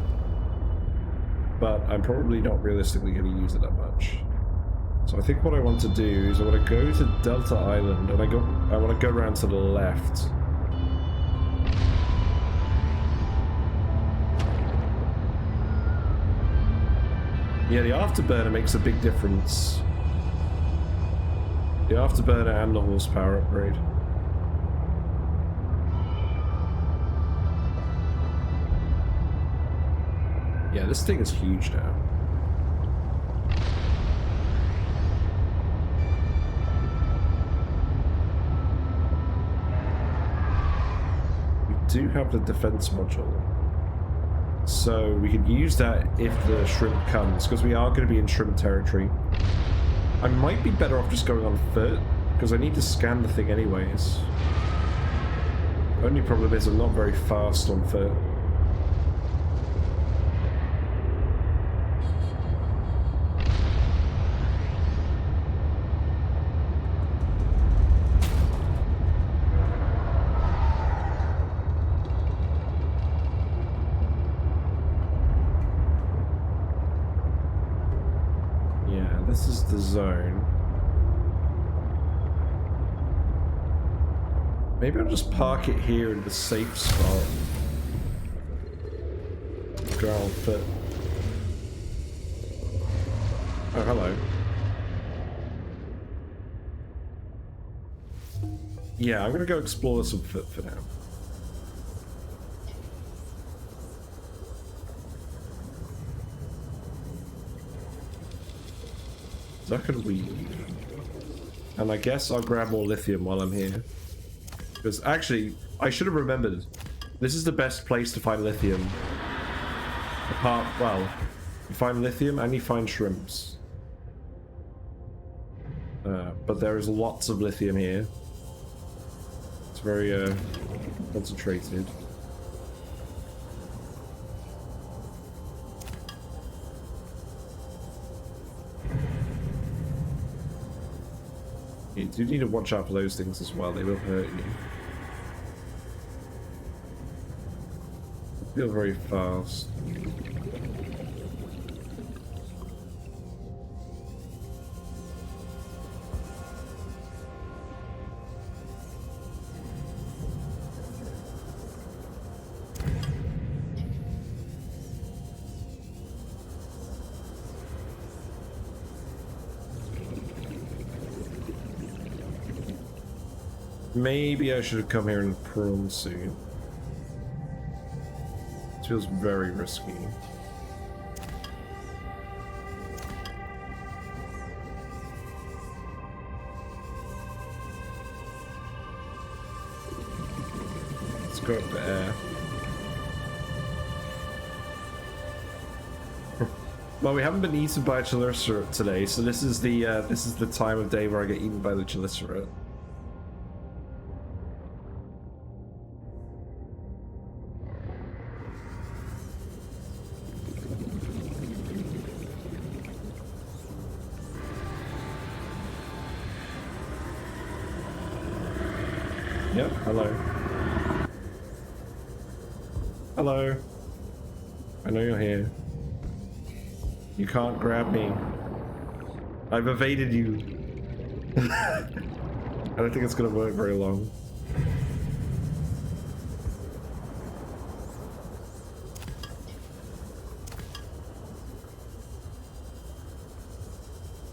But I'm probably not realistically going to use it that much. So I think what I want to do is I want to go to Delta Island and I want to go around to the left. Yeah, the afterburner makes a big difference. The afterburner and the horsepower upgrade. Yeah, this thing is huge now. We do have the defense module. So we could use that if the shrimp comes, because we are going to be in shrimp territory. I might be better off just going on foot, because I need to scan the thing anyways. Only problem is I'm not very fast on foot. This is the zone. Maybe I'll just park it here in the safe spot. Go on foot. Oh, hello. Yeah, I'm gonna go explore some foot for now. Duck and weed. And I guess I'll grab more lithium while I'm here. Because actually, I should have remembered, this is the best place to find lithium. Apart, well, you find lithium and you find shrimps. But there is lots of lithium here. It's very concentrated. You do need to watch out for those things as well, they will hurt you. I feel very fast. Maybe I should have come here in a prawn suit. This feels very risky. Let's go up to air. Well, we haven't been eaten by a cheliceraate today, so this is the time of day where I get eaten by the cheliceraate. Yep, hello. Hello. I know you're here. You can't grab me. I've evaded you. I don't think it's gonna work very long.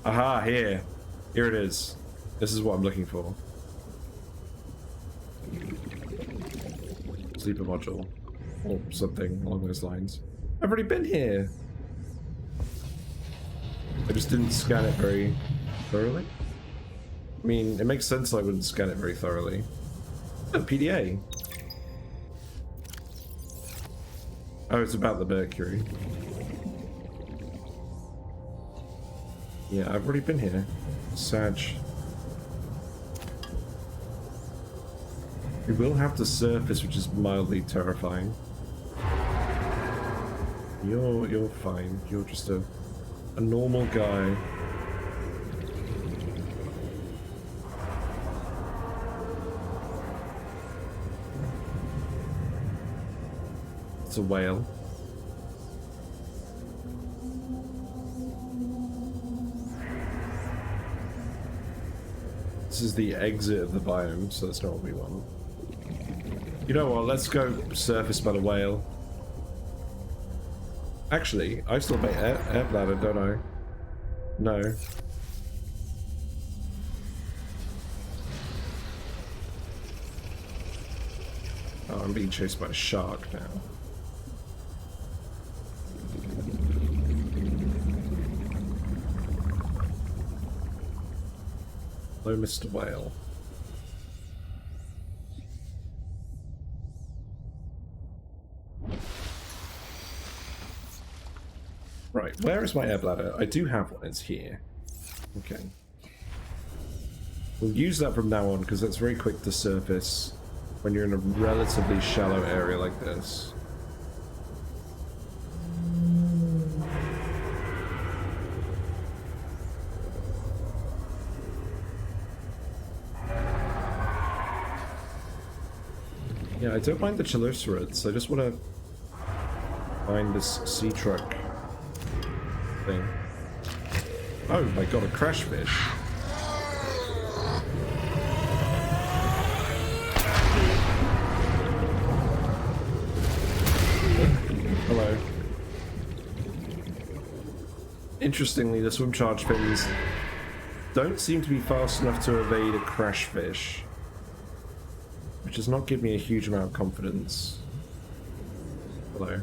Aha, here. Here it is. This is what I'm looking for. Sleeper module. Or something along those lines. I've already been here. I just didn't scan it very thoroughly. I mean, it makes sense I wouldn't scan it very thoroughly. Oh, PDA. Oh, it's about the Mercury. Yeah, I've already been here. Sag. We will have to surface, which is mildly terrifying. You're fine. You're just a normal guy. It's a whale. This is the exit of the biome, so that's not what we want. You know what, let's go surface by the whale. Actually, I still make air bladder, don't I? No. Oh, I'm being chased by a shark now. Hello, Mr. Whale. Right, where is my air bladder? I do have one, it's here. Okay. We'll use that from now on because that's very quick to surface when you're in a relatively shallow area like this. Yeah, I don't mind the chelicerates, I just want to find this SeaTruck thing. Oh my god, a crash fish. Hello. Interestingly, the swim charge fins don't seem to be fast enough to evade a crash fish, which does not give me a huge amount of confidence. Hello.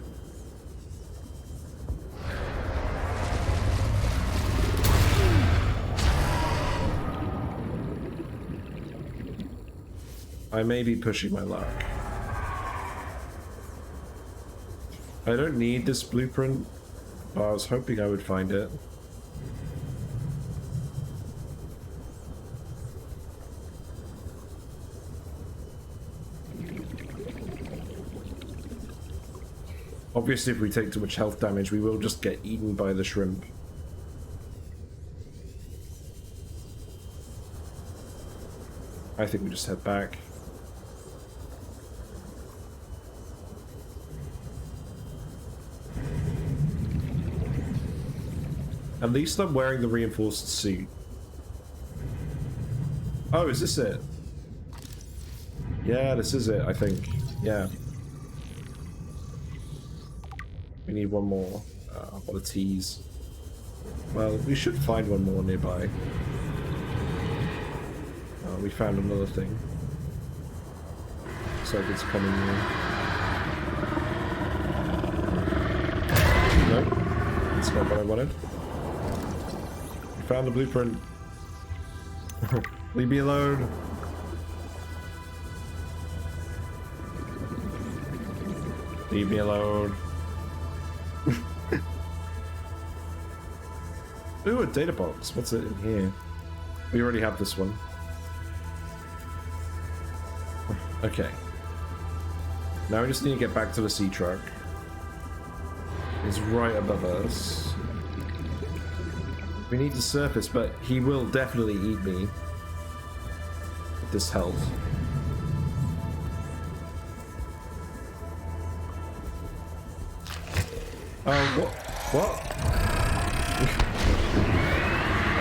I may be pushing my luck. I don't need this blueprint, but I was hoping I would find it. Obviously, if we take too much health damage, we will just get eaten by the shrimp. I think we just head back. At least I'm wearing the reinforced suit. Oh, is this it? Yeah, this is it, I think. Yeah. We need one more. What a tease. Well, we should find one more nearby. We found another thing. looks like it's coming in. No, that's not what I wanted. We found the blueprint. Leave me alone. Leave me alone. Ooh, a data box. What's it in here? We already have this one. Okay. Now we just need to get back to the SeaTruck. It's right above us. We need to surface, but he will definitely eat me. With this health. Oh, what?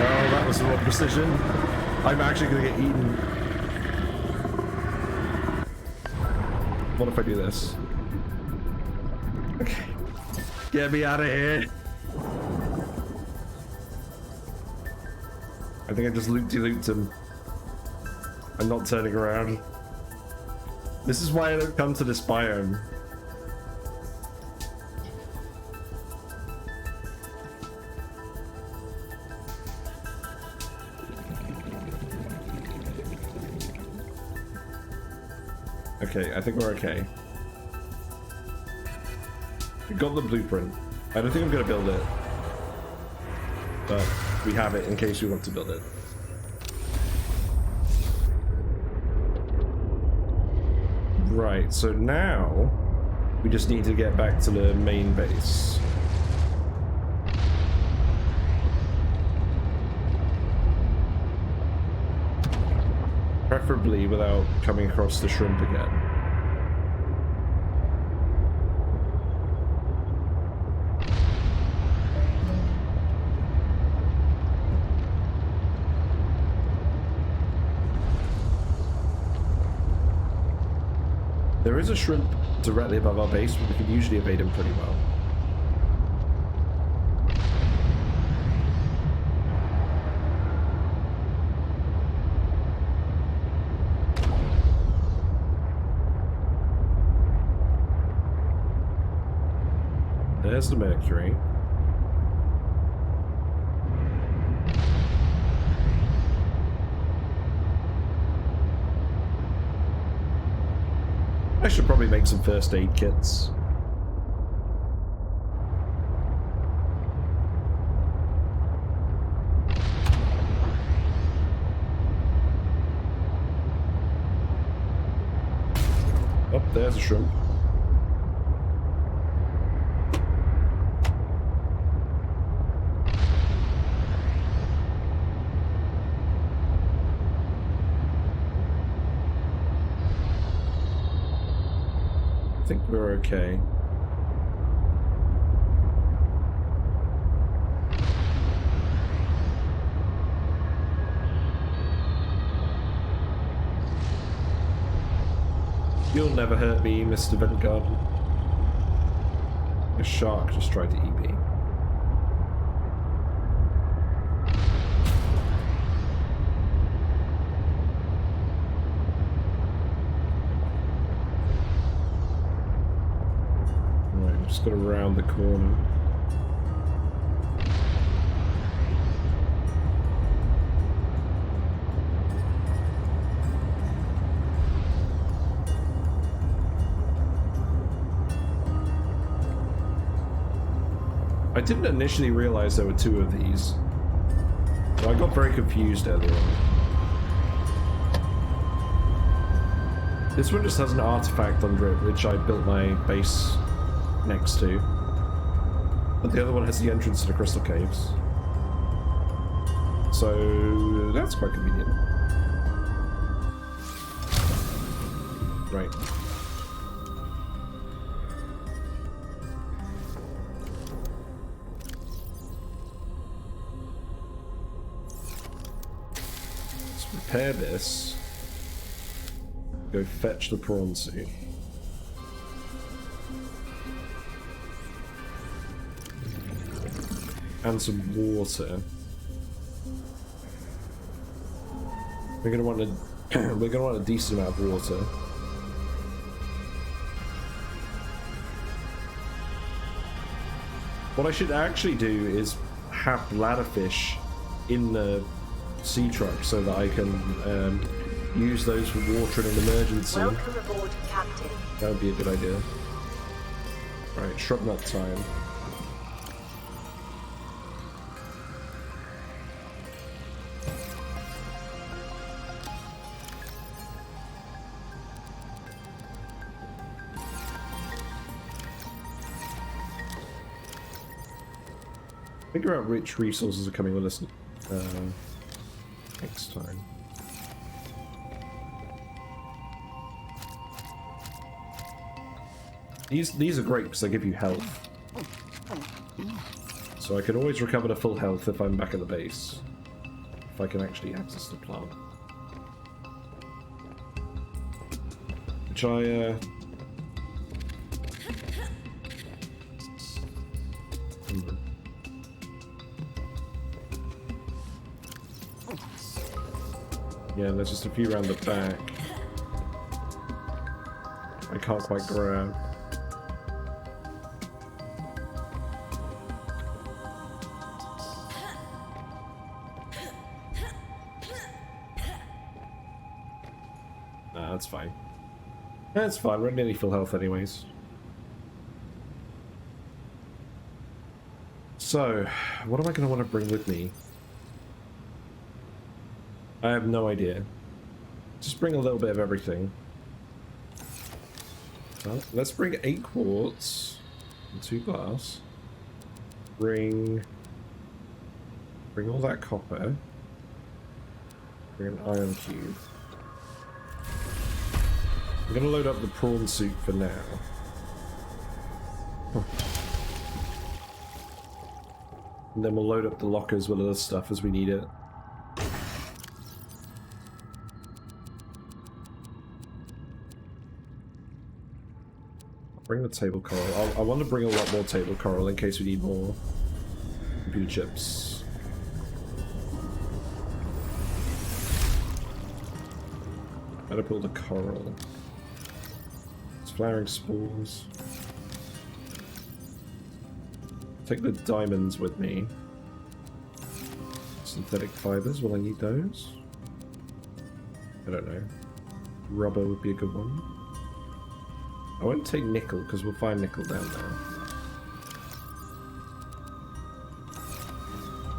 Oh, that was the wrong precision. I'm actually gonna get eaten. What if I do this? Okay. Get me out of here. I think I just looped him. I'm not turning around. This is why I don't come to this biome. Okay, I think we're okay. We got the blueprint. I don't think I'm gonna build it. But we have it in case we want to build it. Right, so now we just need to get back to the main base. Preferably without coming across the shrimp again. There is a shrimp directly above our base, but we can usually evade him pretty well. There's the Mercury. I should probably make some first aid kits. Oh, there's a shrimp. I think we're okay. You'll never hurt me, Mr. Vanguard. A shark just tried to eat me. Just got around the corner. I didn't initially realize there were two of these. So I got very confused earlier on. This one just has an artifact under it, which I built my base next to, but the other one has the entrance to the crystal caves, so that's quite convenient. Right. Let's repair this. Go fetch the prawn suit. And some water. We're gonna want a decent amount of water. What I should actually do is have ladderfish in the SeaTruck so that I can use those for water in an emergency. Welcome aboard, Captain. That would be a good idea. Right, shrub nut time. Figure out which resources are coming with us next time. These are great because they give you health. So I can always recover to full health if I'm back at the base. If I can actually access the plant. Which I yeah, there's just a few around the back. I can't quite grab. Nah, that's fine. That's fine, we're at nearly full health anyways. So, what am I going to want to bring with me? I have no idea. Just bring a little bit of everything. Well, let's bring 8 quartz and 2 glass. Bring all that copper. Bring an iron cube. I'm gonna load up the prawn suit for now. Huh. And then we'll load up the lockers with other stuff as we need it. Bring the table coral. I want to bring a lot more table coral in case we need more computer chips. Better pull the coral. It's flowering spores. Take the diamonds with me. Synthetic fibers, will I need those? I don't know. Rubber would be a good one. I won't take nickel because we'll find nickel down there.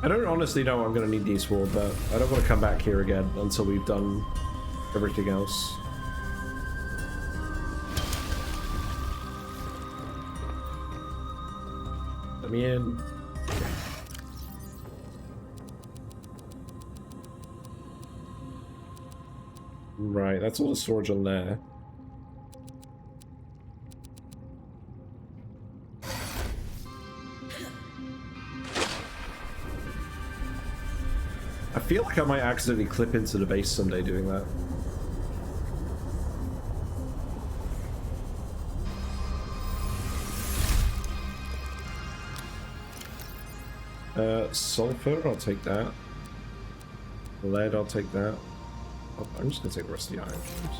I don't honestly know what I'm going to need these for, but I don't want to come back here again until we've done everything else. Let me in. Right, that's all the storage on there. I feel like I might accidentally clip into the base someday doing that. Sulfur, I'll take that. Lead, I'll take that. Oh, I'm just gonna take the rest of the iron cubes.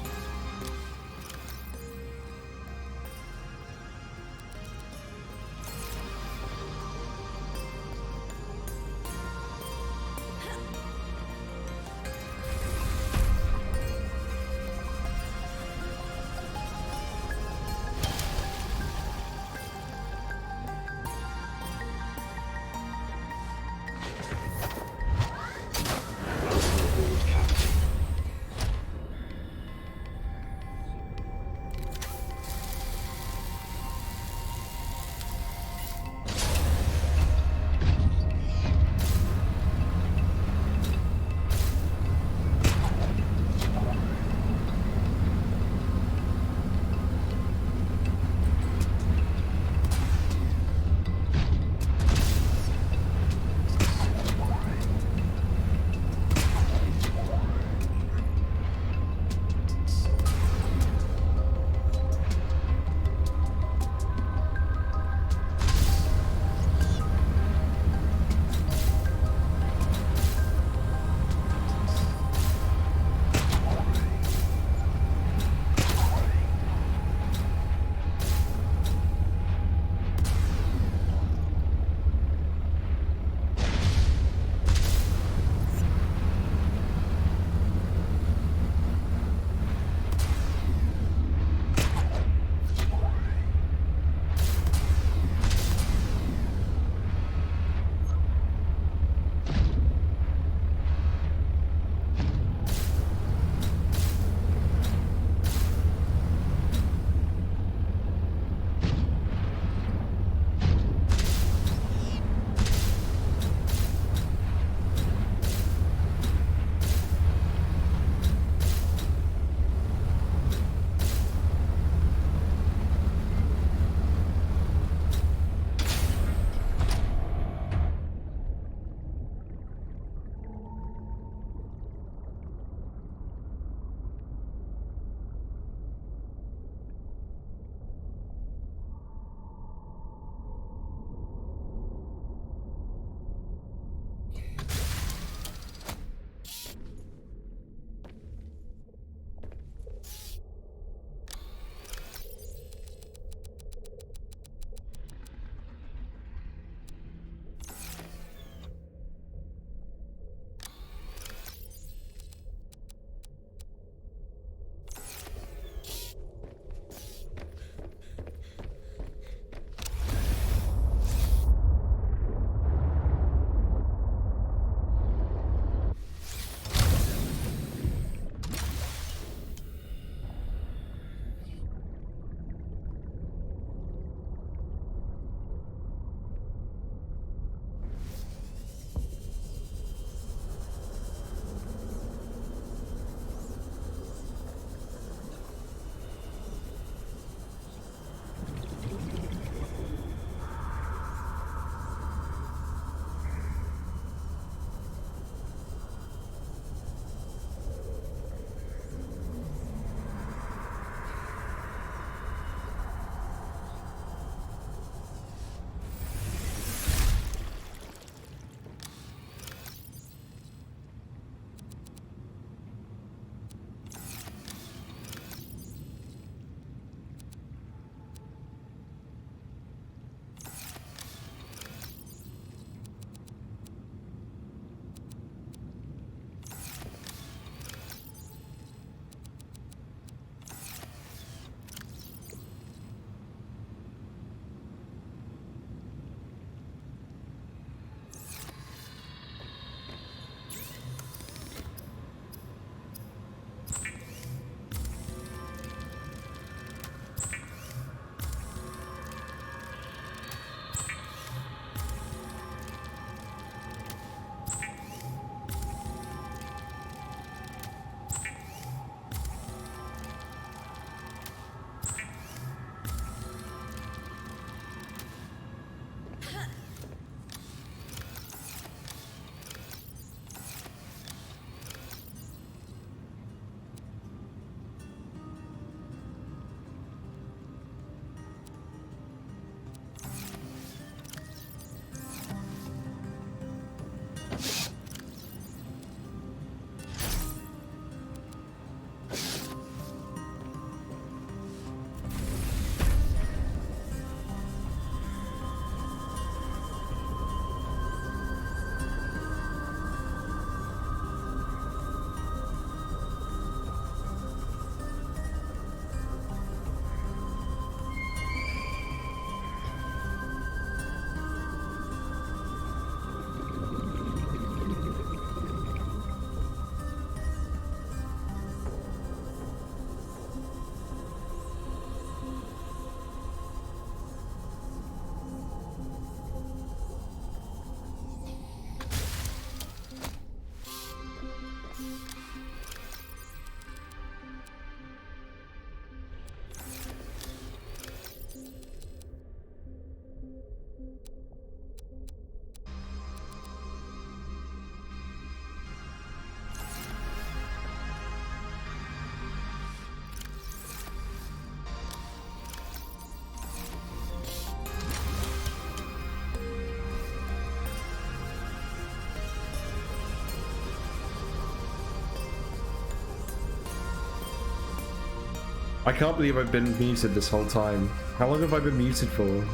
I can't believe I've been muted this whole time. How long have I been muted for?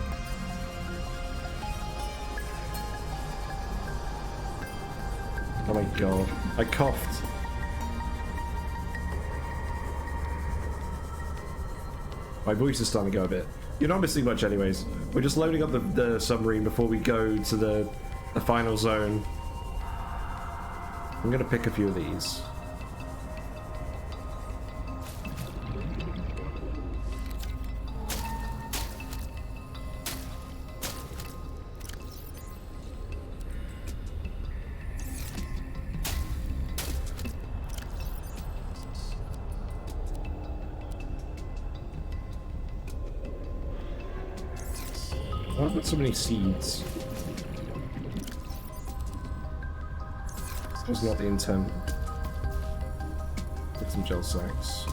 Oh my god. I coughed. My voice is starting to go a bit. You're not missing much anyways. We're just loading up the submarine before we go to the final zone. I'm gonna pick a few of these. Why have I got so many seeds? That was not the intent. Get some gel sacks.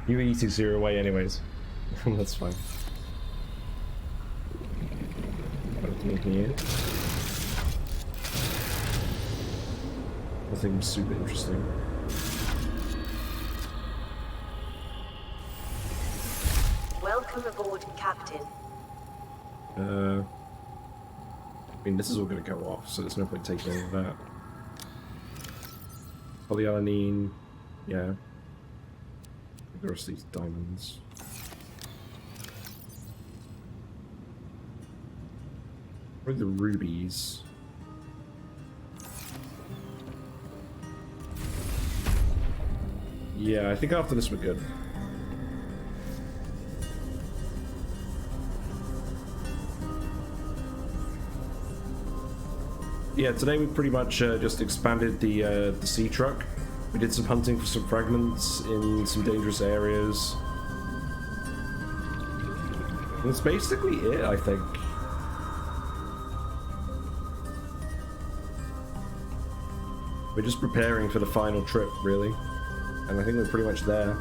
You eating zero away anyways. That's fine. Nothing here. Nothing super interesting. Welcome aboard, Captain. I mean, this is all going to go off, so there's no point taking any of that. Polyalanine, yeah. The rest of these diamonds. Where are the rubies? Yeah, I think after this we're good. Yeah, today we pretty much just expanded the SeaTruck. We did some hunting for some fragments in some dangerous areas. And that's basically it, I think. We're just preparing for the final trip, really. And I think we're pretty much there.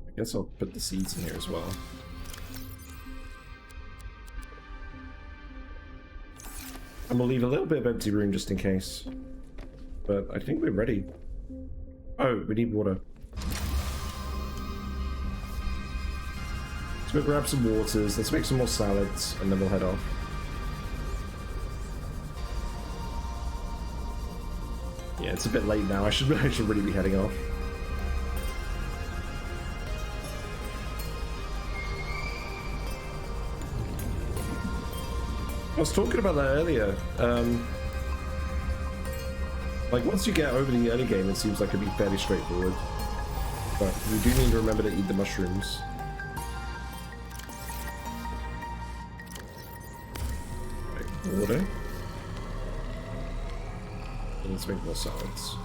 I guess I'll put the seeds in here as well. And we'll leave a little bit of empty room just in case. But I think we're ready. Oh, we need water. So we'll grab some waters, let's make some more salads, and then we'll head off. Yeah, it's a bit late now, I should really be heading off. I was talking about that earlier. Like, once you get over the early game, it seems like it'd be fairly straightforward. But you do need to remember to eat the mushrooms. Right, water. And let's make more salads.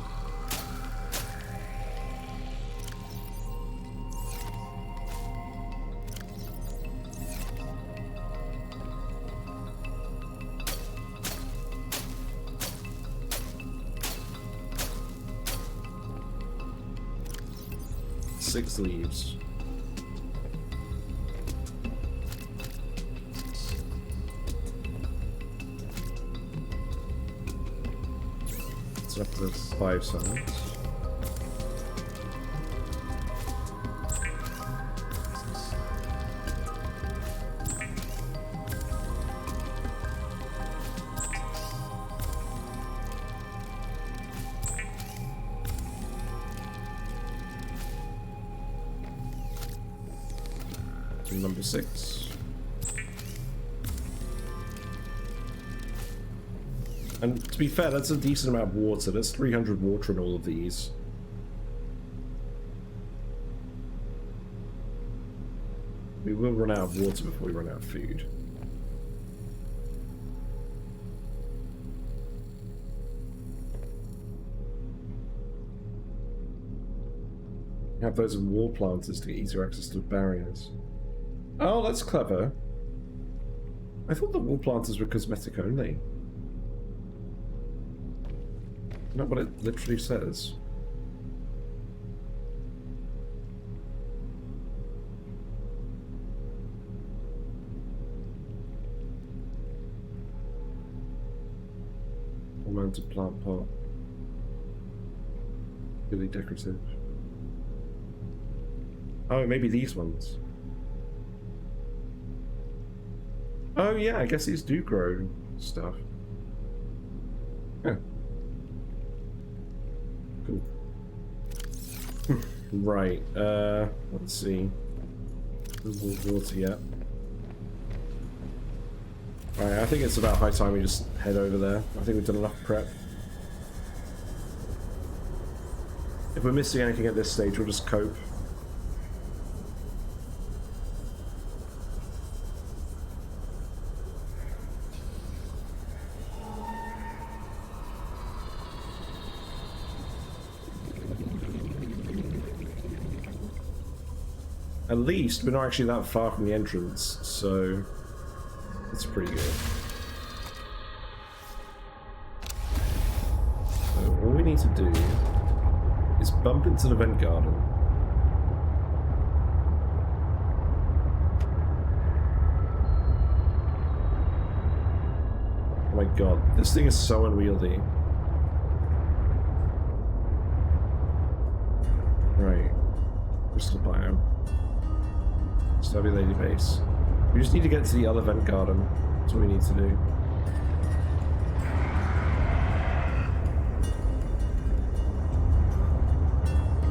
Six leaves. It's up to 5 salads. Number 6. And to be fair, that's a decent amount of water. There's 300 water in all of these. We will run out of water before we run out of food. Have those in wall planters to get easier access to barriers. Oh, that's clever. I thought the wall planters were cosmetic only. Not what it literally says. Mounted plant pot. Really decorative. Oh, maybe these ones. Oh yeah, I guess these do grow stuff. Yeah. Cool. Right, let's see. There's no water yet. Alright, I think it's about high time we just head over there. I think we've done enough prep. If we're missing anything at this stage, we'll just cope. At least we're not actually that far from the entrance, so it's pretty good. So all we need to do is bump into the vent garden. Oh my god, this thing is so unwieldy. Right, crystal biome. Stubby lady base. We just need to get to the other vent garden. That's what we need to do.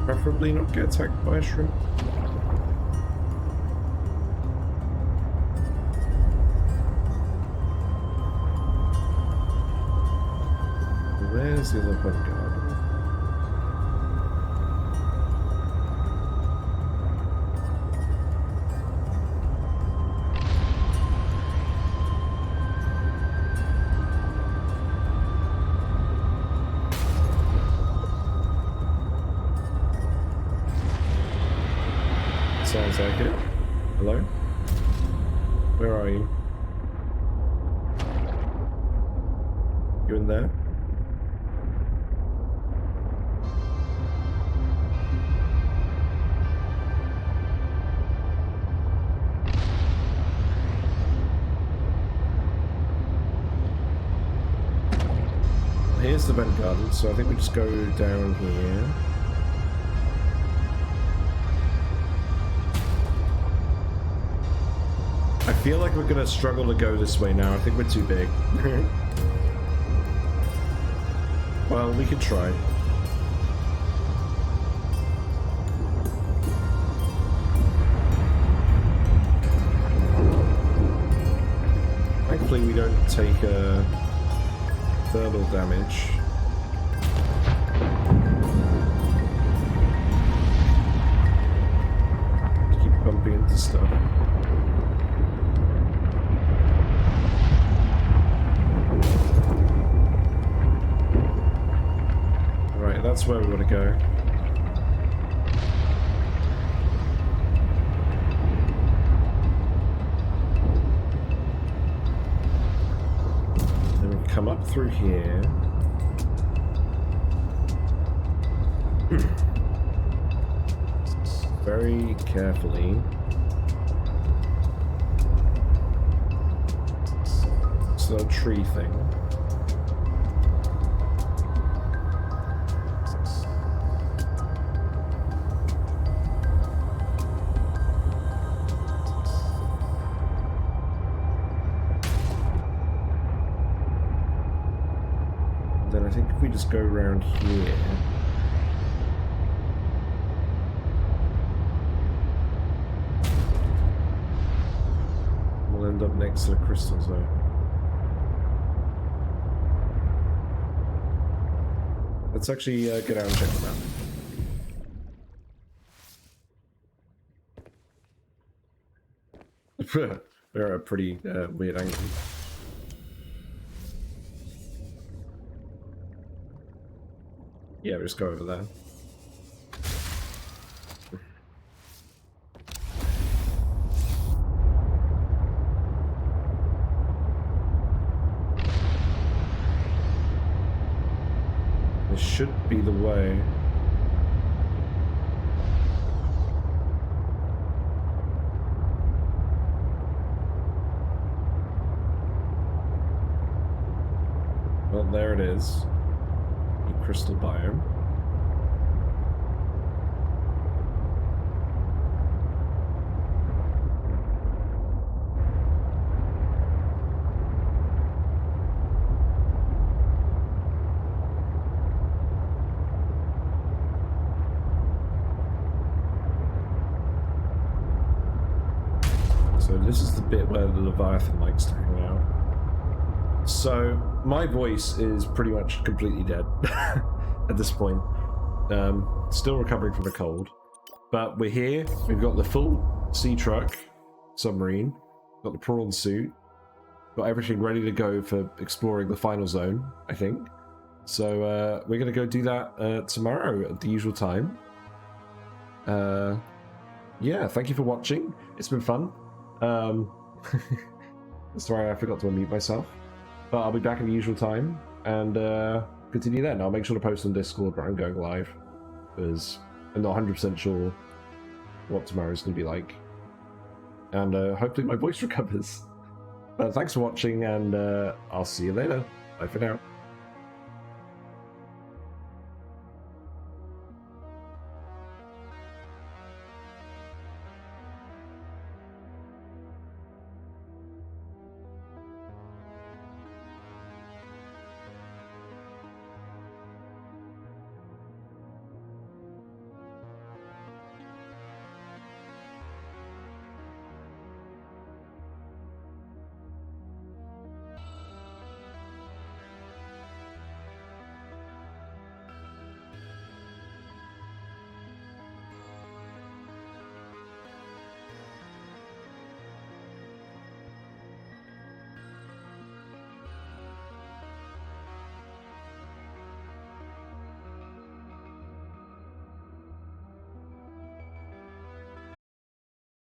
Preferably not get attacked by a shrimp. Where's the other vent garden? Sounds like it. Hello? Where are you? You in there? Here's the vent garden, so I think we just go down here. I feel like we're gonna struggle to go this way now. I think we're too big. Well, we could try. Thankfully, we don't take thermal damage. Keep bumping into stuff. That's where we want to go. Then we come up through here. Very carefully. It's the tree thing. I think if we just go around here, we'll end up next to the crystal zone. Let's actually get out and check them out. We're at a pretty weird angle. Yeah, we'll just go over there. This should be the way. Well, there it is. The crystal biome. So this is the bit where the Leviathan likes to hang out. So my voice is pretty much completely dead at this point. Still recovering from the cold, but we're here. We've got the full SeaTruck submarine, got the prawn suit, got everything ready to go for exploring the final zone, I think. So we're gonna go do that tomorrow at the usual time. Yeah, thank you for watching. It's been fun. Sorry, I forgot to unmute myself. But I'll be back at the usual time and continue then. I'll make sure to post on Discord where I'm going live, because I'm not 100% sure what tomorrow's going to be like. And hopefully my voice recovers. But thanks for watching, and I'll see you later. Bye for now.